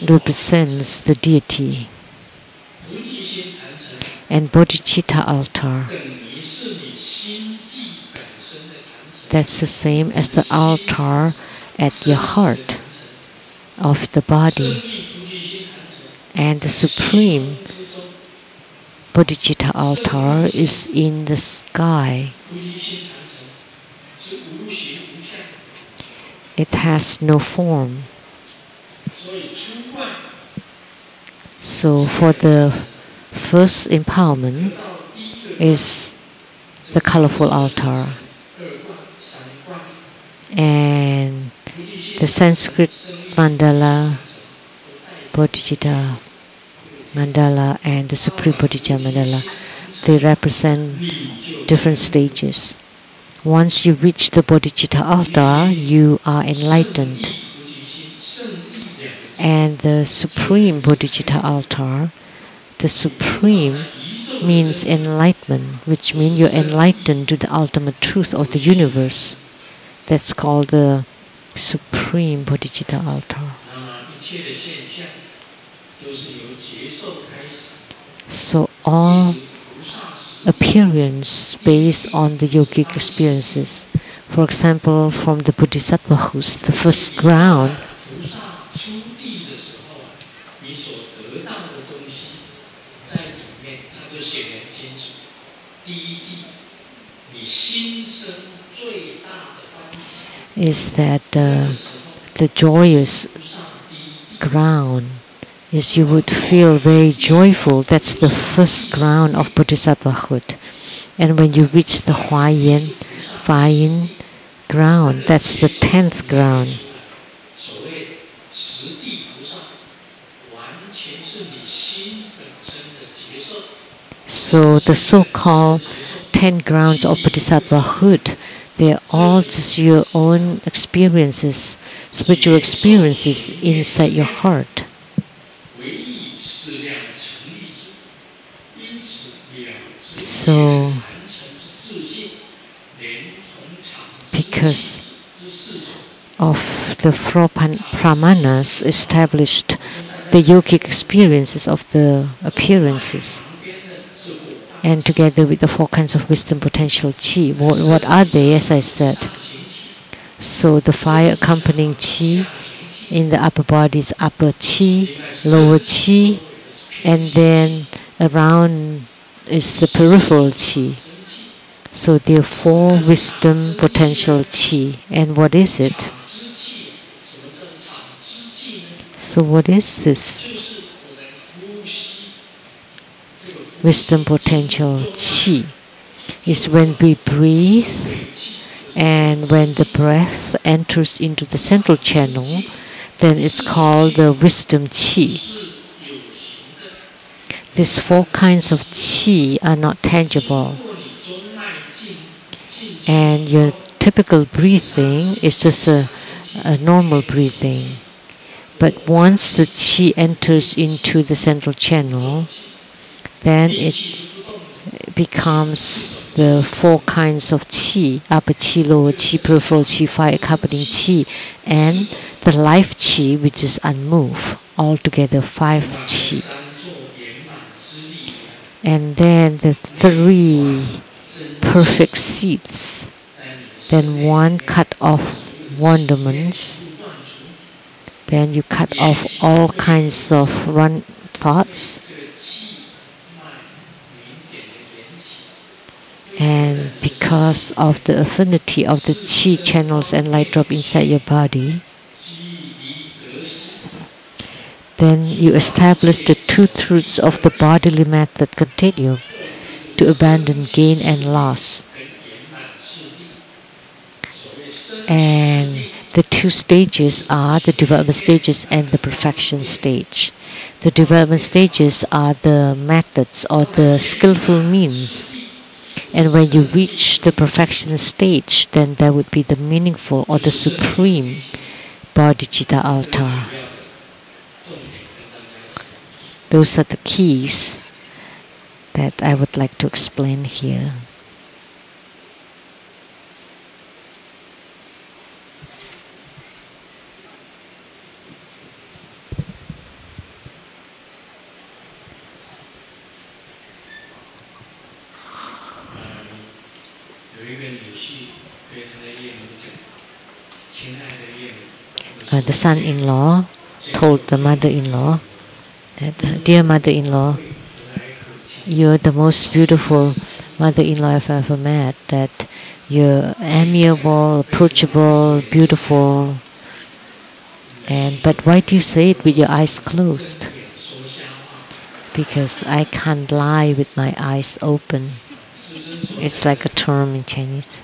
represents the deity. And Bodhicitta altar, that's the same as the altar at your heart of the body. And the supreme Bodhicitta altar is in the sky. It has no form. So for the first empowerment is the colorful altar, and the Sanskrit mandala, Bodhicitta mandala, and the Supreme Bodhicitta mandala, they represent different stages. Once you reach the Bodhicitta altar, you are enlightened. And the Supreme Bodhicitta altar, the Supreme means enlightenment, which means you're enlightened to the ultimate truth of the universe. That's called the Supreme Bodhicitta altar. So all appearance based on the yogic experiences. For example, from the Bodhisattva who's the first ground, is that the joyous ground is you would feel very joyful. That's the first ground of Bodhisattvahood. And when you reach the Huayan ground, that's the 10th ground. So the so-called 10 grounds of Bodhisattvahood, they are all just your own experiences, spiritual experiences inside your heart. So, because of the four pramanas established the yogic experiences of the appearances, and together with the four kinds of wisdom potential chi. What are they? As I said, so the fire accompanying chi in the upper body is upper chi, lower chi, and then around is the peripheral chi. So there are four wisdom potential chi. And what is it? So what is this wisdom potential chi? Is when we breathe And when the breath enters into the central channel, then it's called the wisdom qi. These 4 kinds of qi are not tangible. And your typical breathing is just a normal breathing. But once the qi enters into the central channel, then it becomes the 4 kinds of qi: upper qi, lower qi, peripheral qi, fire accompanying qi, and the life qi, which is unmoved. Altogether 5 qi. And then the 3 perfect seeds. Then 1 cut off wonderments. Then you cut off all kinds of run thoughts. And because of the affinity of the qi channels and light drop inside your body, then you establish the 2 truths of the bodily method continue to abandon gain and loss. And the 2 stages are the development stages and the perfection stage. The development stages are the methods or the skillful means. And when you reach the perfection stage, then there would be the meaningful or the supreme bodhicitta altar. Those are the keys that I would like to explain here. The son-in-law told the mother-in-law that, "Dear mother-in-law, you're the most beautiful mother-in-law I've ever met, that you're amiable, approachable, beautiful. But why do you say it with your eyes closed?" "Because I can't lie with my eyes open." It's like a term in Chinese.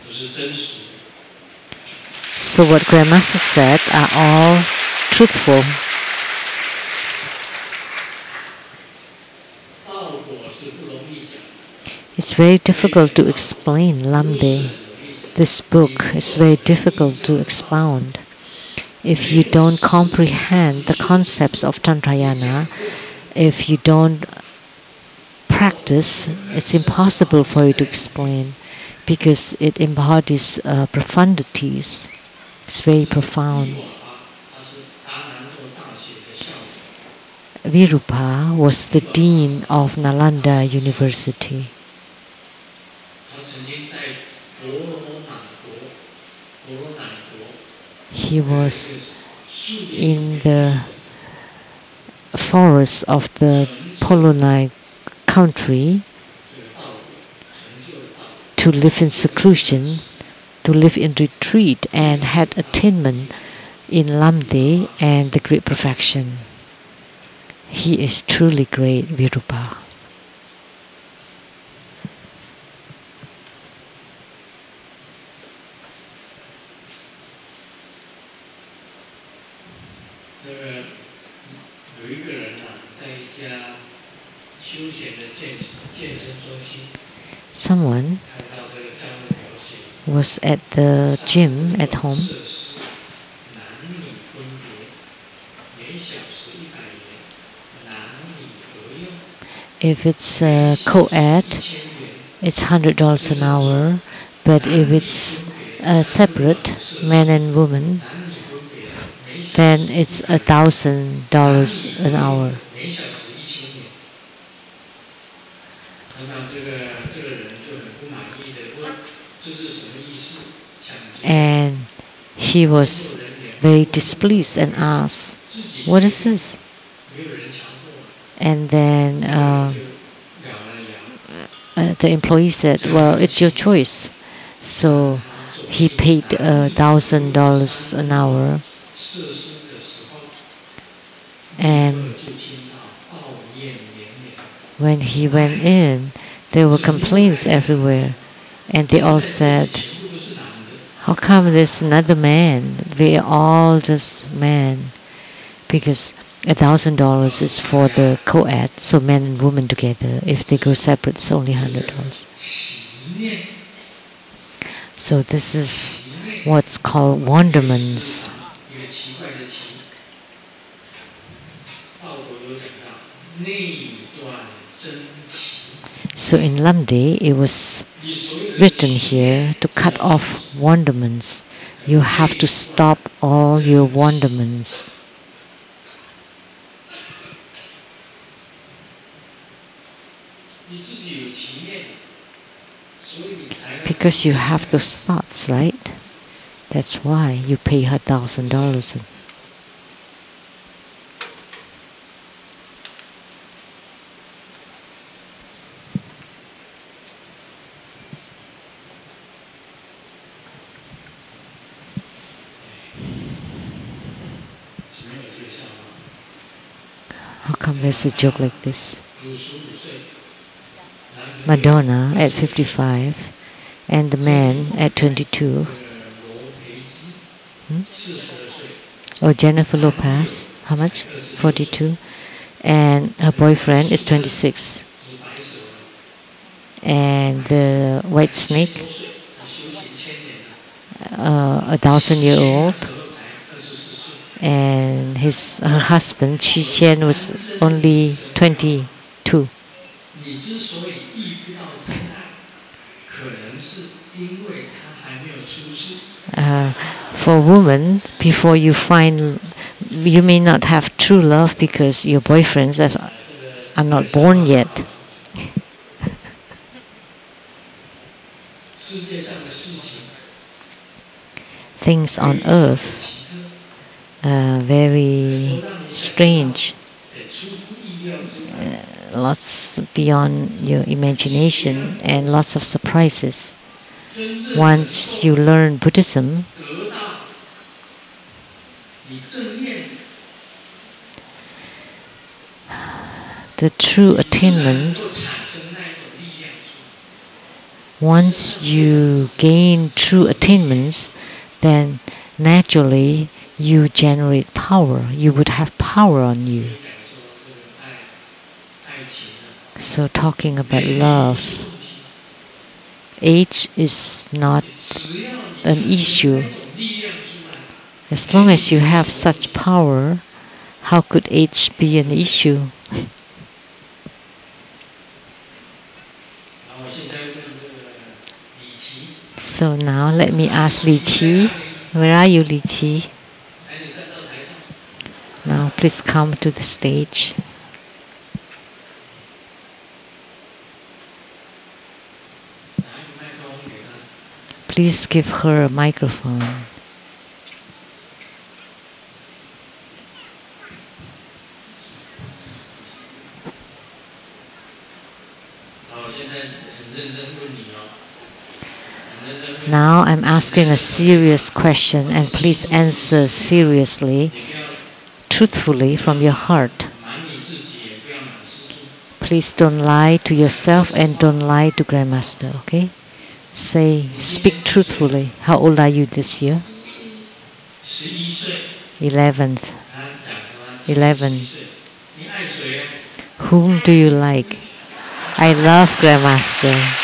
So what Grandmaster said are all truthful. It's very difficult to explain Lamdre. This book is very difficult to expound. If you don't comprehend the concepts of Tantrayana, if you don't practice, it's impossible for you to explain, because it embodies profundities. It's very profound. Virupa was the dean of Nalanda University. He was in the forest of the Polonai country to live in seclusion, to live in retreat, and had attainment in Lamdre and the great perfection. He is truly great, Virupa. Someone was at the gym at home. If it's co-ed, it's $100 an hour. But if it's separate, man and woman, then it's $1,000 an hour. And he was very displeased and asked, "What is this?" And then the employee said, "Well, it's your choice." So he paid $1,000 an hour. And when he went in, there were complaints everywhere. And they all said, How come there's another man? We are all just men. Because $1,000 is for the co-ed, so men and women together. If they go separate, it's only $100. So this is what's called wonderments. So in Lamdre, it was written here to cut off wonderments. You have to stop all your wonderments. Because you have those thoughts, right? That's why you pay her $1,000. How come there's a joke like this? Madonna at 55 and the man at 22. Oh, Jennifer Lopez, how much? 42. And her boyfriend is 26. And the white snake, 1,000-year-old. And her husband, Qi Xian, was only 22. For women, before you find, you may not have true love because your boyfriends are not born yet. Things on earth are very strange, lots beyond your imagination and lots of surprises. Once you learn Buddhism, the true attainments, once you gain true attainments, then naturally you generate power. You would have power on you. So talking about love, age is not an issue. As long as you have such power, how could age be an issue? So now let me ask Li Qi. Where are you, Li Qi? Now please come to the stage. Please give her a microphone. Now I'm asking a serious question, and please answer seriously, truthfully from your heart. Please don't lie to yourself and don't lie to Grandmaster, okay? Speak truthfully. How old are you this year? 11th. 11. Whom do you like? I love Grandmaster.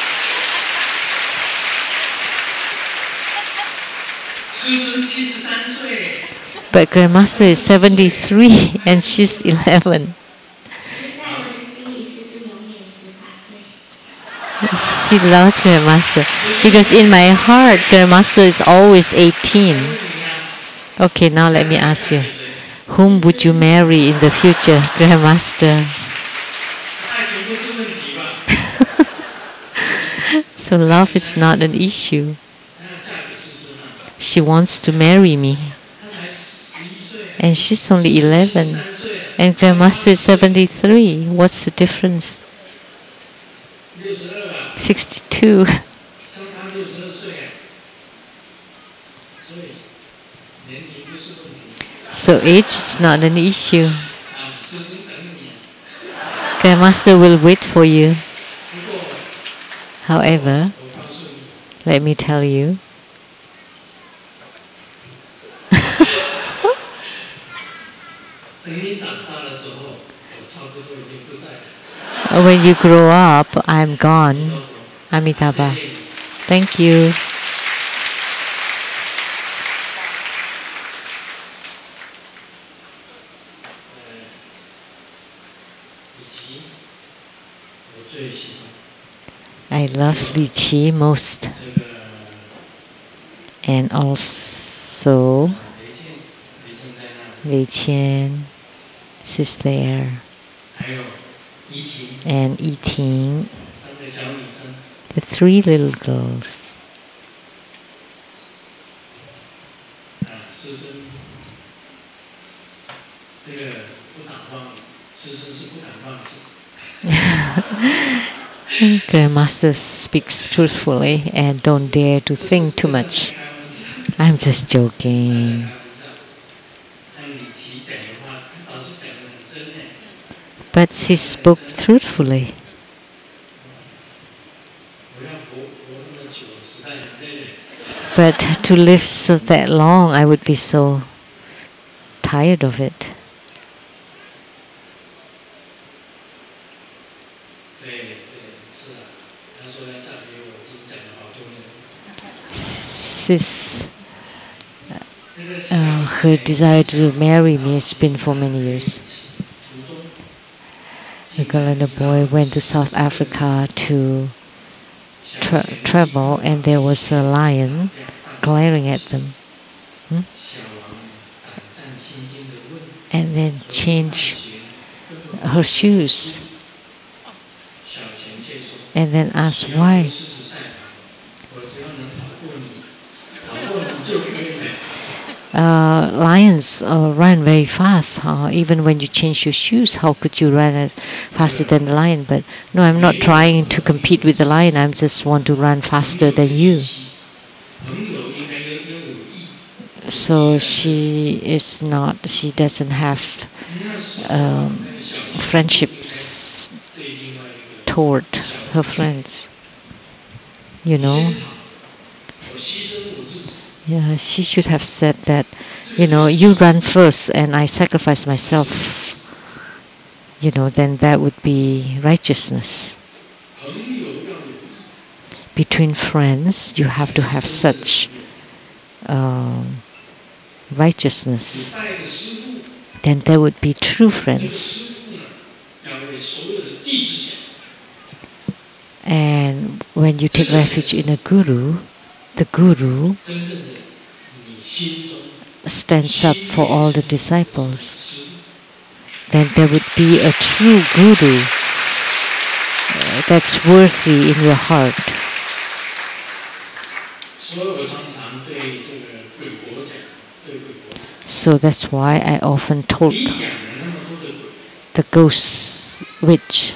But Grandmaster is 73 and she's 11. She loves Grandmaster because in my heart Grandmaster is always 18. Okay, now let me ask you, whom would you marry in the future, Grandmaster? So love is not an issue. She wants to marry me. And she's only 11. And Grandmaster is 73. What's the difference? 62. So age is not an issue. Grandmaster will wait for you. However, let me tell you, When you grow up, I'm gone. Amitabha. Thank you. I love Li Qi most. And also Lei Qian, she's there. And Yi Ting, the 3 little girls. Grandmaster speaks truthfully and don't dare to think too much. I'm just joking. But she spoke truthfully. But to live so that long, I would be so tired of it. Her desire to marry me has been for many years. The girl and the boy went to South Africa to travel, and there was a lion glaring at them. And then changed her shoes. And then asked why. Lions run very fast. Even when you change your shoes, how could you run as faster than the lion? But no, I'm not trying to compete with the lion. I just want to run faster than you. So she doesn't have friendships toward her friends. You know? Yeah, she should have said that, you run first and I sacrifice myself. Then that would be righteousness. Between friends, you have to have such righteousness. Then there would be true friends. And when you take refuge in a guru, the guru stands up for all the disciples. Then there would be a true guru that's worthy in your heart. So that's why I often told the ghost witch,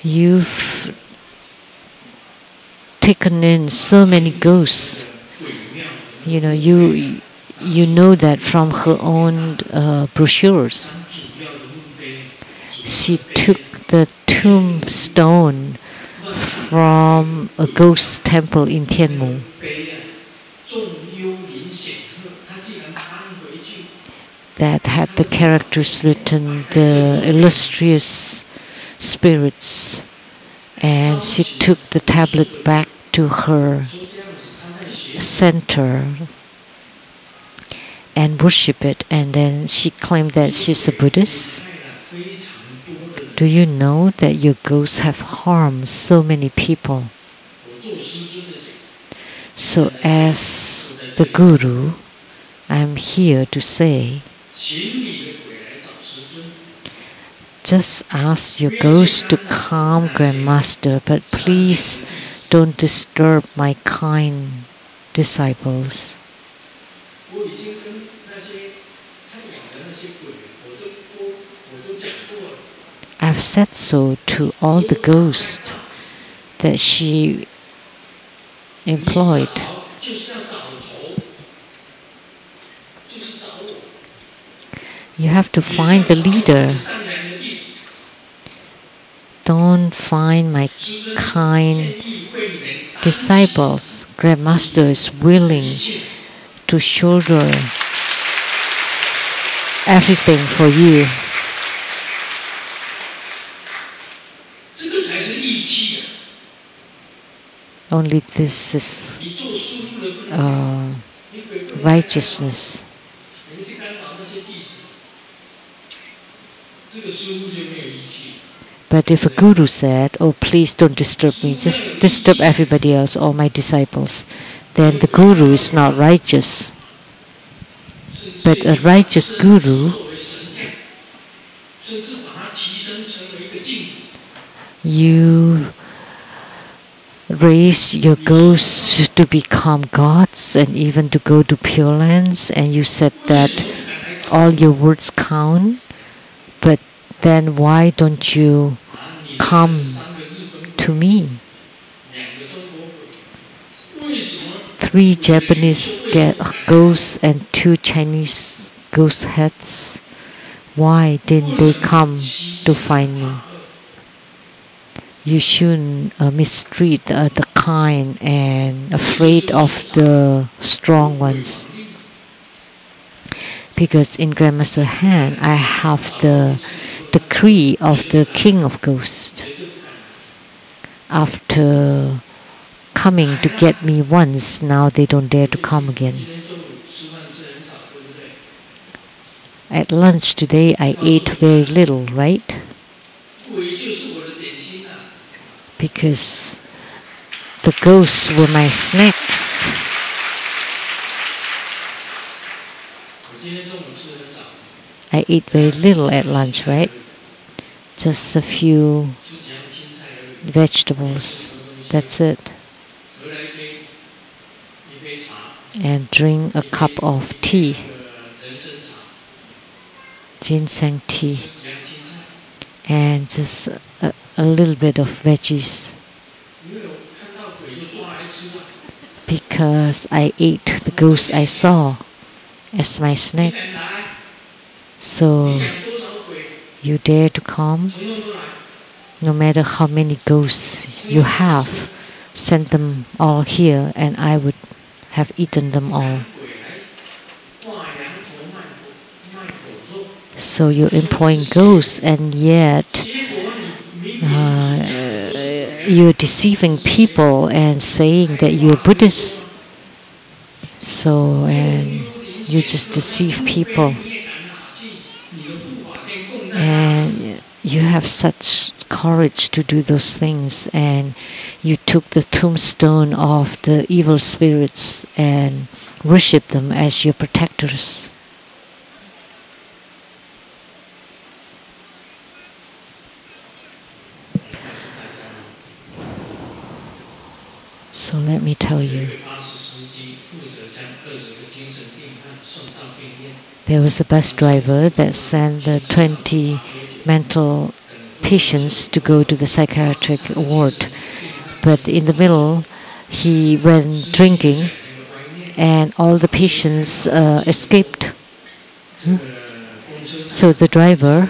you've taken in so many ghosts. You know that from her own brochures. She took the tombstone from a ghost temple in Tianmu. That had the characters written, the illustrious spirits, and she took the tablet back to her center and worship it, and then she claimed that she's a Buddhist. Do you know that your ghosts have harmed so many people? So as the guru, I'm here to say, just ask your ghost to calm Grandmaster, but please don't disturb my kind disciples. I've said so to all the ghosts that she employed. You have to find the leader. Don't find my kind disciples. Grandmaster is willing to shoulder everything for you. Only this is righteousness. But if a guru said, "Oh, please don't disturb me, just disturb everybody else, all my disciples," then the guru is not righteous. But a righteous guru, you raise your ghosts to become gods and even to go to Pure Lands, and you said that all your words count. But then why don't you come to me? 3 Japanese ghosts and 2 Chinese ghost heads. Why didn't they come to find me? You shouldn't mistreat the kind and afraid of the strong ones. Because in Grandmaster hand, I have the decree of the King of Ghosts. After coming to get me once, now they don't dare to come again. At lunch today, I ate very little, right? Because the ghosts were my snacks. I ate very little at lunch, right? Just a few vegetables. That's it. And drink a cup of tea. Ginseng tea. And just a little bit of veggies. Because I ate the ghost I saw as my snack. So you dare to come? No matter how many ghosts you have, send them all here and I would have eaten them all. So you're employing ghosts, and yet you're deceiving people and saying that you're Buddhist. So, and you just deceive people. And you have such courage to do those things, and you took the tombstone of the evil spirits and worship them as your protectors. So let me tell you, there was a bus driver that sent the 20 mental patients to go to the psychiatric ward. But in the middle, he went drinking and all the patients escaped. So the driver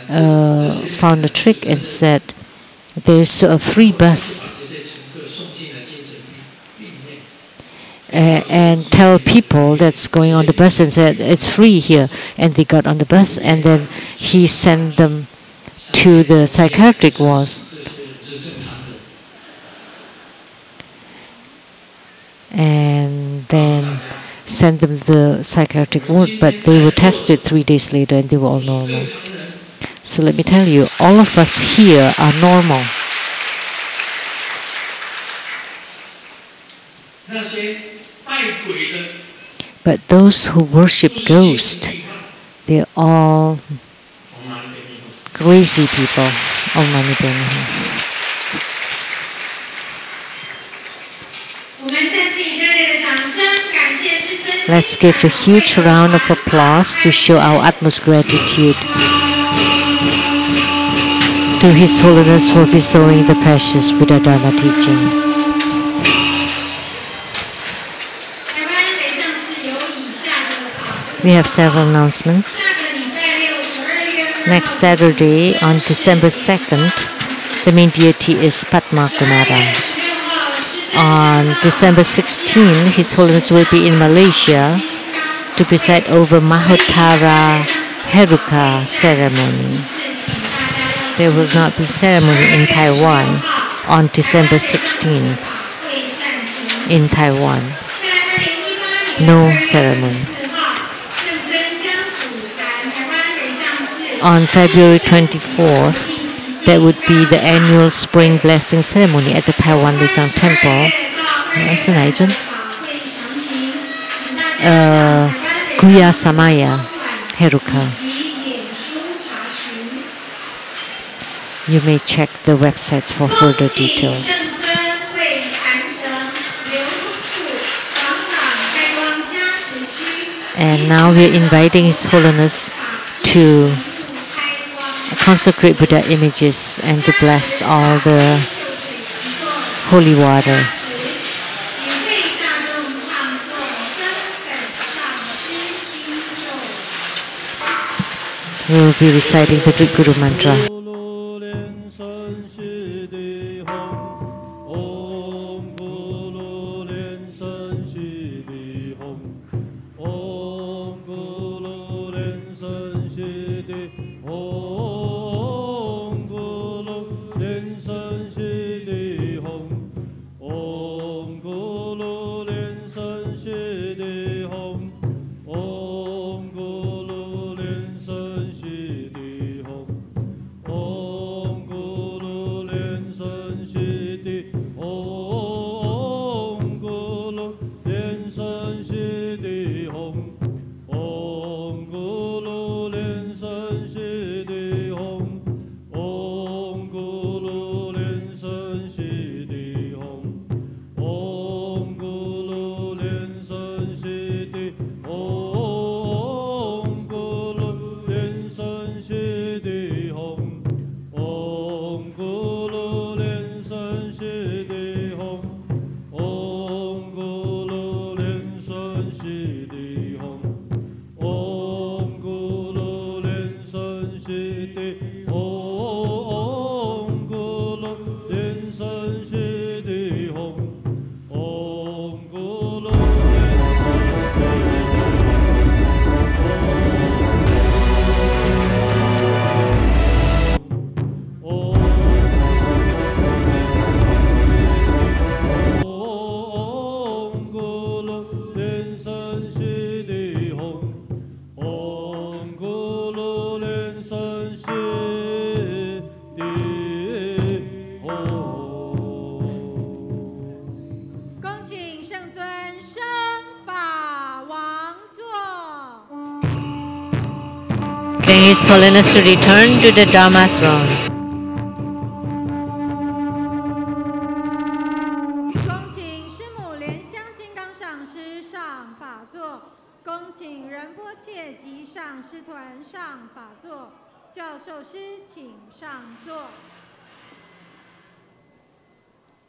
found a trick and said, "There's a free bus." And tell people that's going on the bus and said, "It's free here." And they got on the bus, and then he sent them to the psychiatric wards. And then sent them to the psychiatric ward, but they were tested 3 days later and they were all normal. So let me tell you, all of us here are normal. But those who worship ghosts, they're all crazy people. Om Mani Padme Hum. Let's give a huge round of applause to show our utmost gratitude to His Holiness for bestowing the precious Buddha Dharma teaching. We have several announcements. Next Saturday, on December 2nd, the main deity is Padma Kumara. On December 16, His Holiness will be in Malaysia to preside over Mahotara Heruka ceremony. There will not be ceremony in Taiwan on December 16th. In Taiwan, no ceremony. On February 24th, there would be the annual spring blessing ceremony at the Taiwan Lei Tsang Temple. 是哪一尊？Guya Samaya Heruka. You may check the websites for further details. And now we are inviting His Holiness to consecrate Buddha images and to bless all the holy water. We will be reciting the Greek Guru Mantra. His Holiness to return to the Dharma throne. 恭请师母莲香金刚上师上法座，恭请仁波切及上师团上法座，教授师请上座。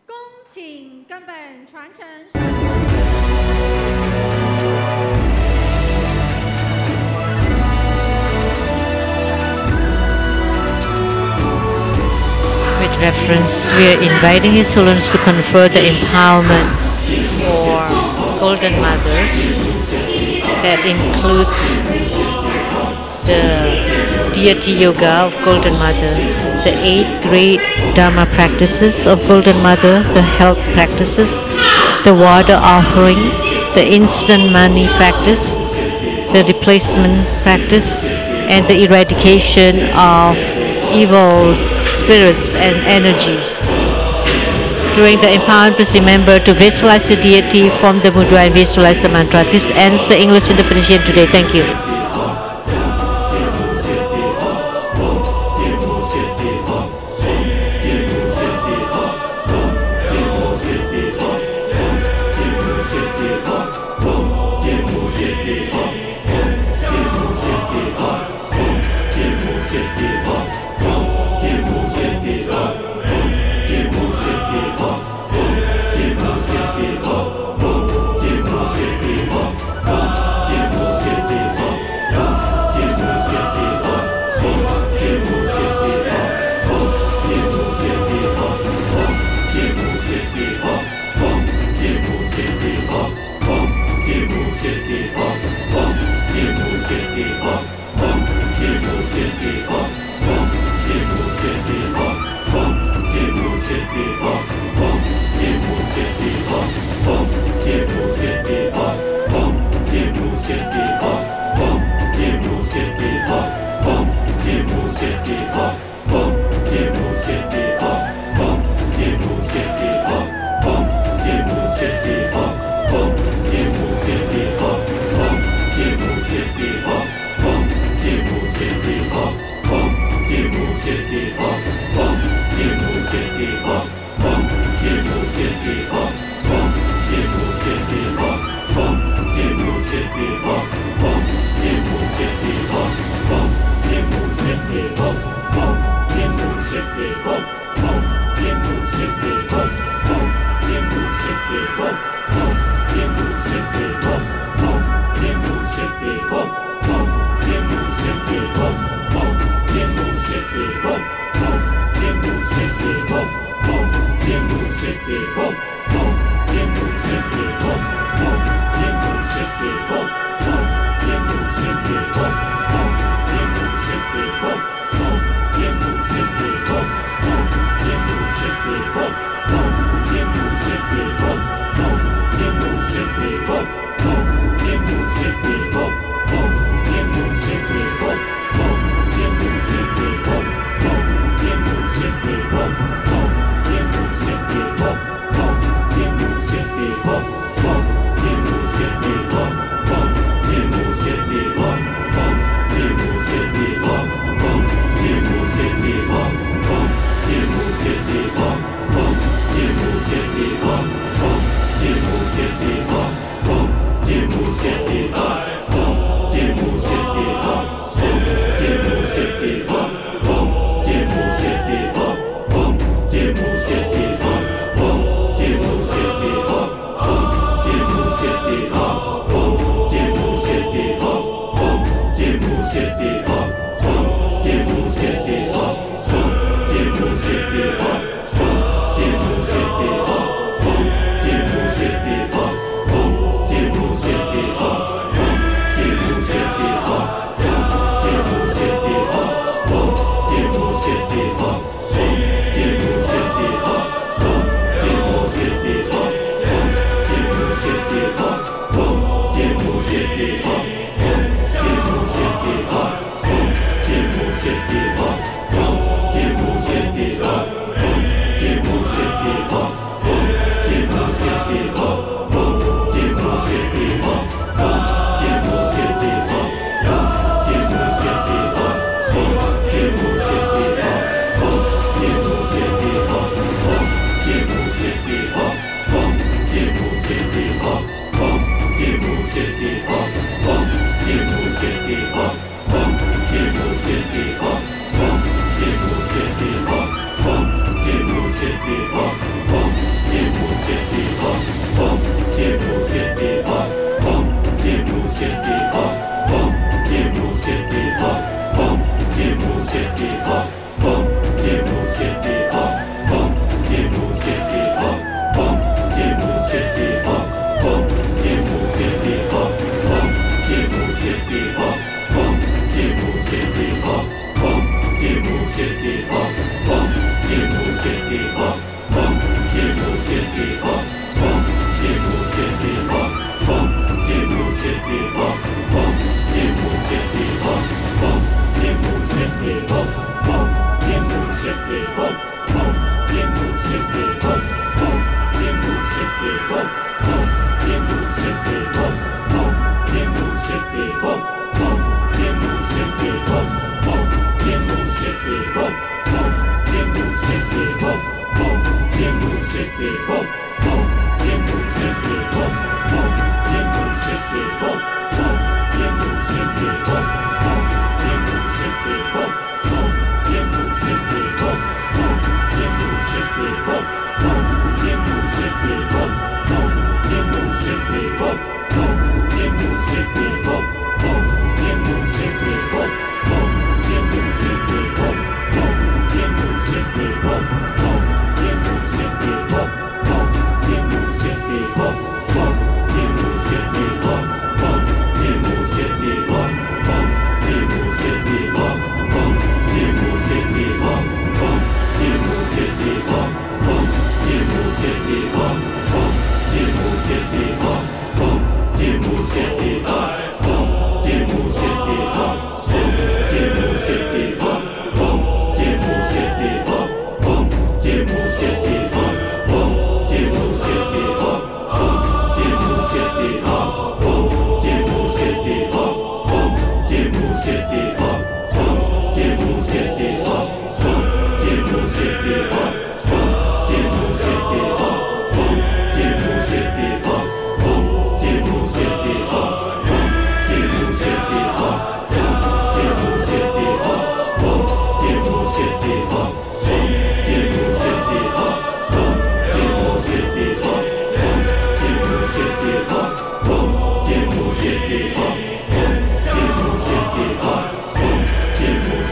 恭请根本传承上师。 With reference, we are inviting His Holiness to confer the empowerment for Golden Mothers. That includes the deity yoga of Golden Mother, the 8 great Dharma practices of Golden Mother, the health practices, the water offering, the instant money practice, the replacement practice, and the eradication of evil spirits and energies. During the empowerment, please remember to visualize the deity, form the mudra, and visualize the mantra. This ends the English interpretation today. Thank you. Om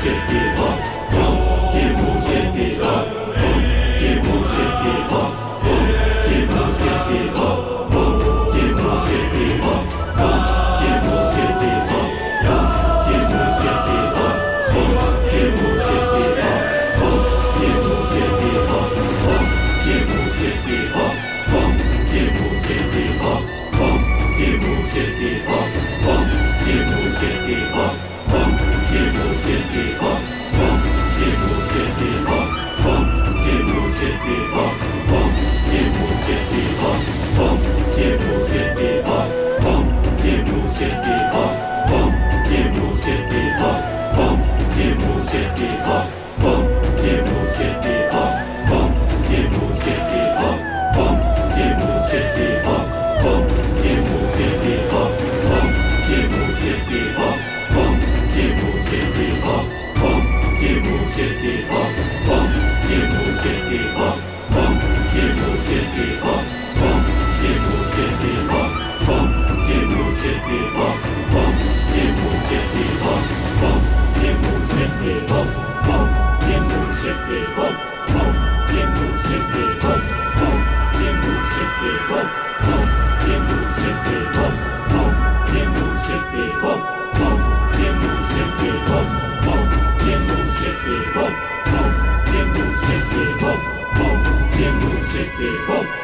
见无限地方，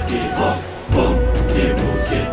见无限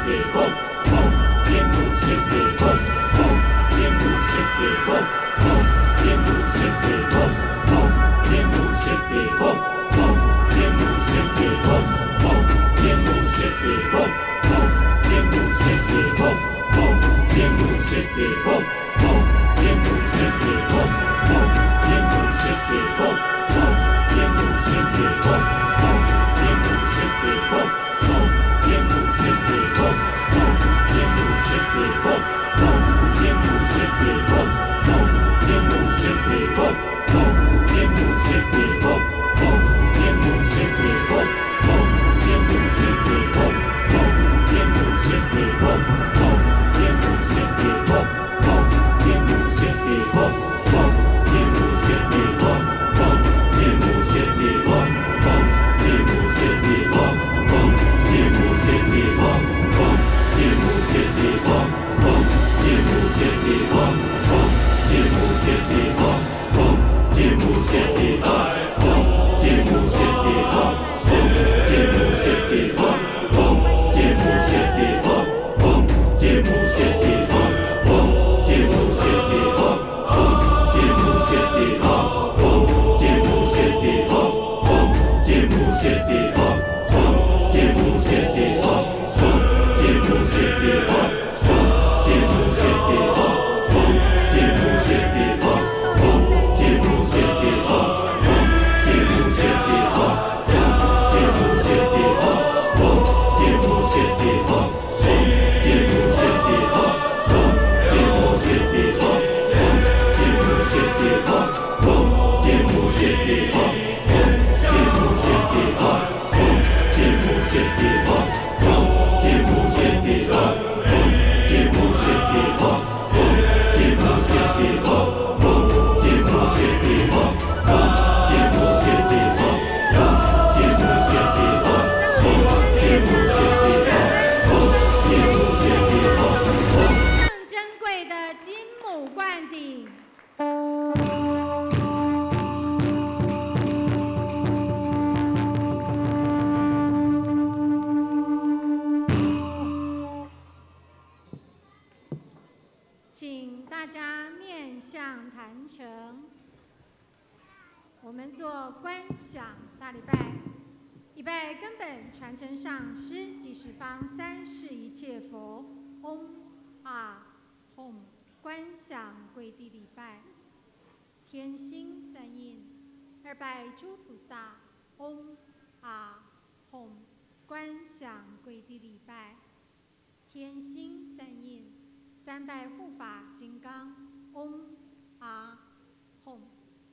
地方。大家面向坛城，我们做观想大礼拜，一拜根本传承上师及十方三世一切佛，嗡啊吽，观想跪地礼拜，天心三印，二拜诸菩萨，嗡啊吽，观想跪地礼拜，天心三印。三拜护法金刚，嗡啊吽，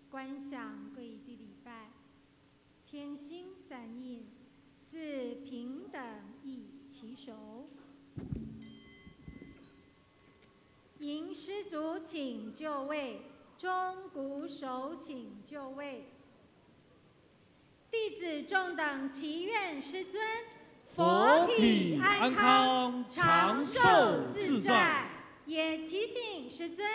观想跪地礼拜，天心三印，四平等一起手，迎施主请就位，钟鼓手请就位，弟子众等祈愿师尊佛体安康，长寿自在。也祈请师尊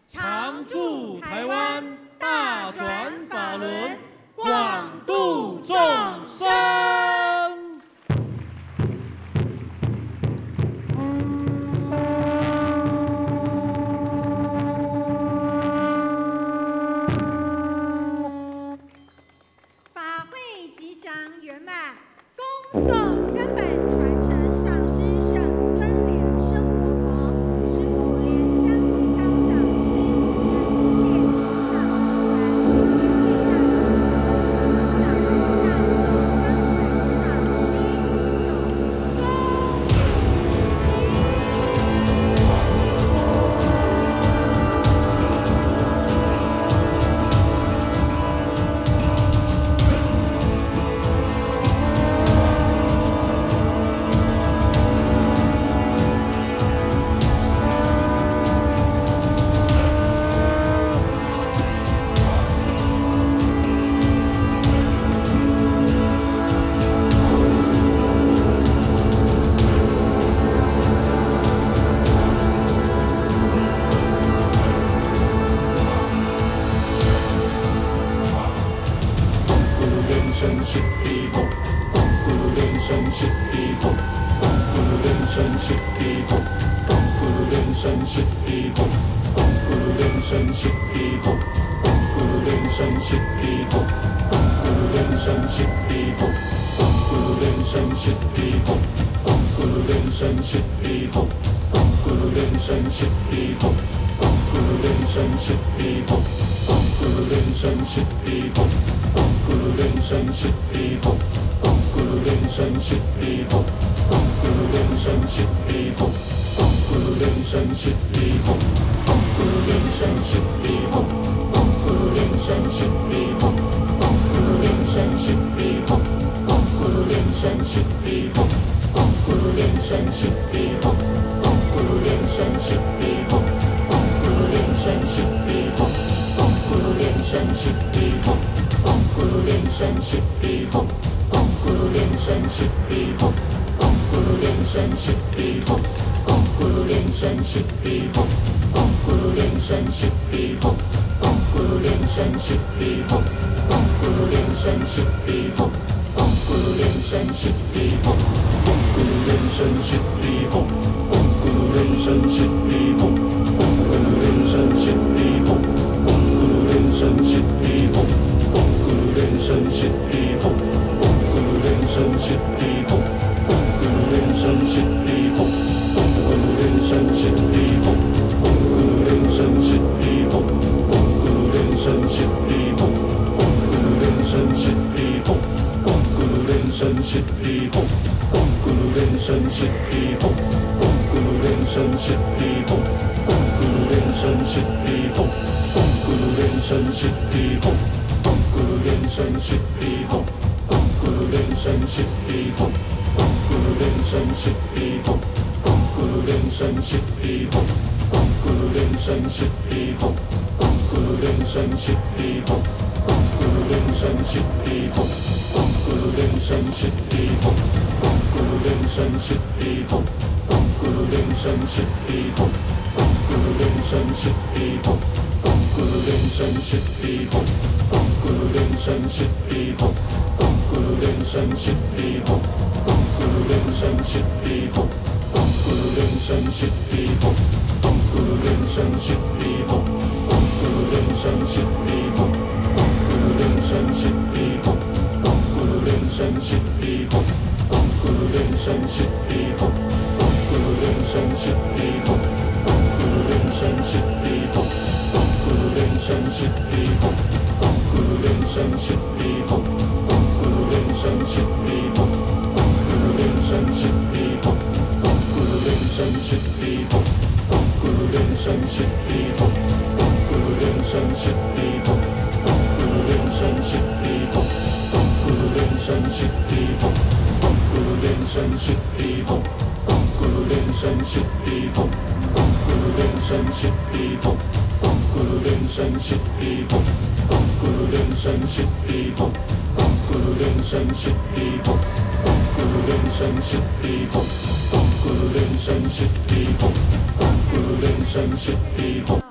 常驻台湾，大转法轮，广度众生。法会吉祥圆满，恭送根本传承上师圣尊莲生活佛。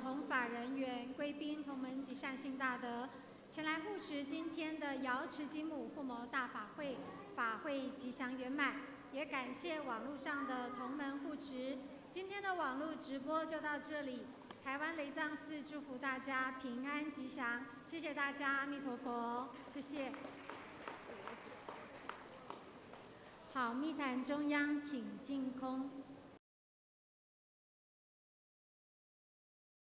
弘法人员、贵宾、同门及善信大德，前来护持今天的瑶池金母护摩大法会，法会吉祥圆满。也感谢网络上的同门护持。今天的网络直播就到这里。台湾雷藏寺祝福大家平安吉祥，谢谢大家，阿弥陀佛，谢谢。好，密坛中央请净空。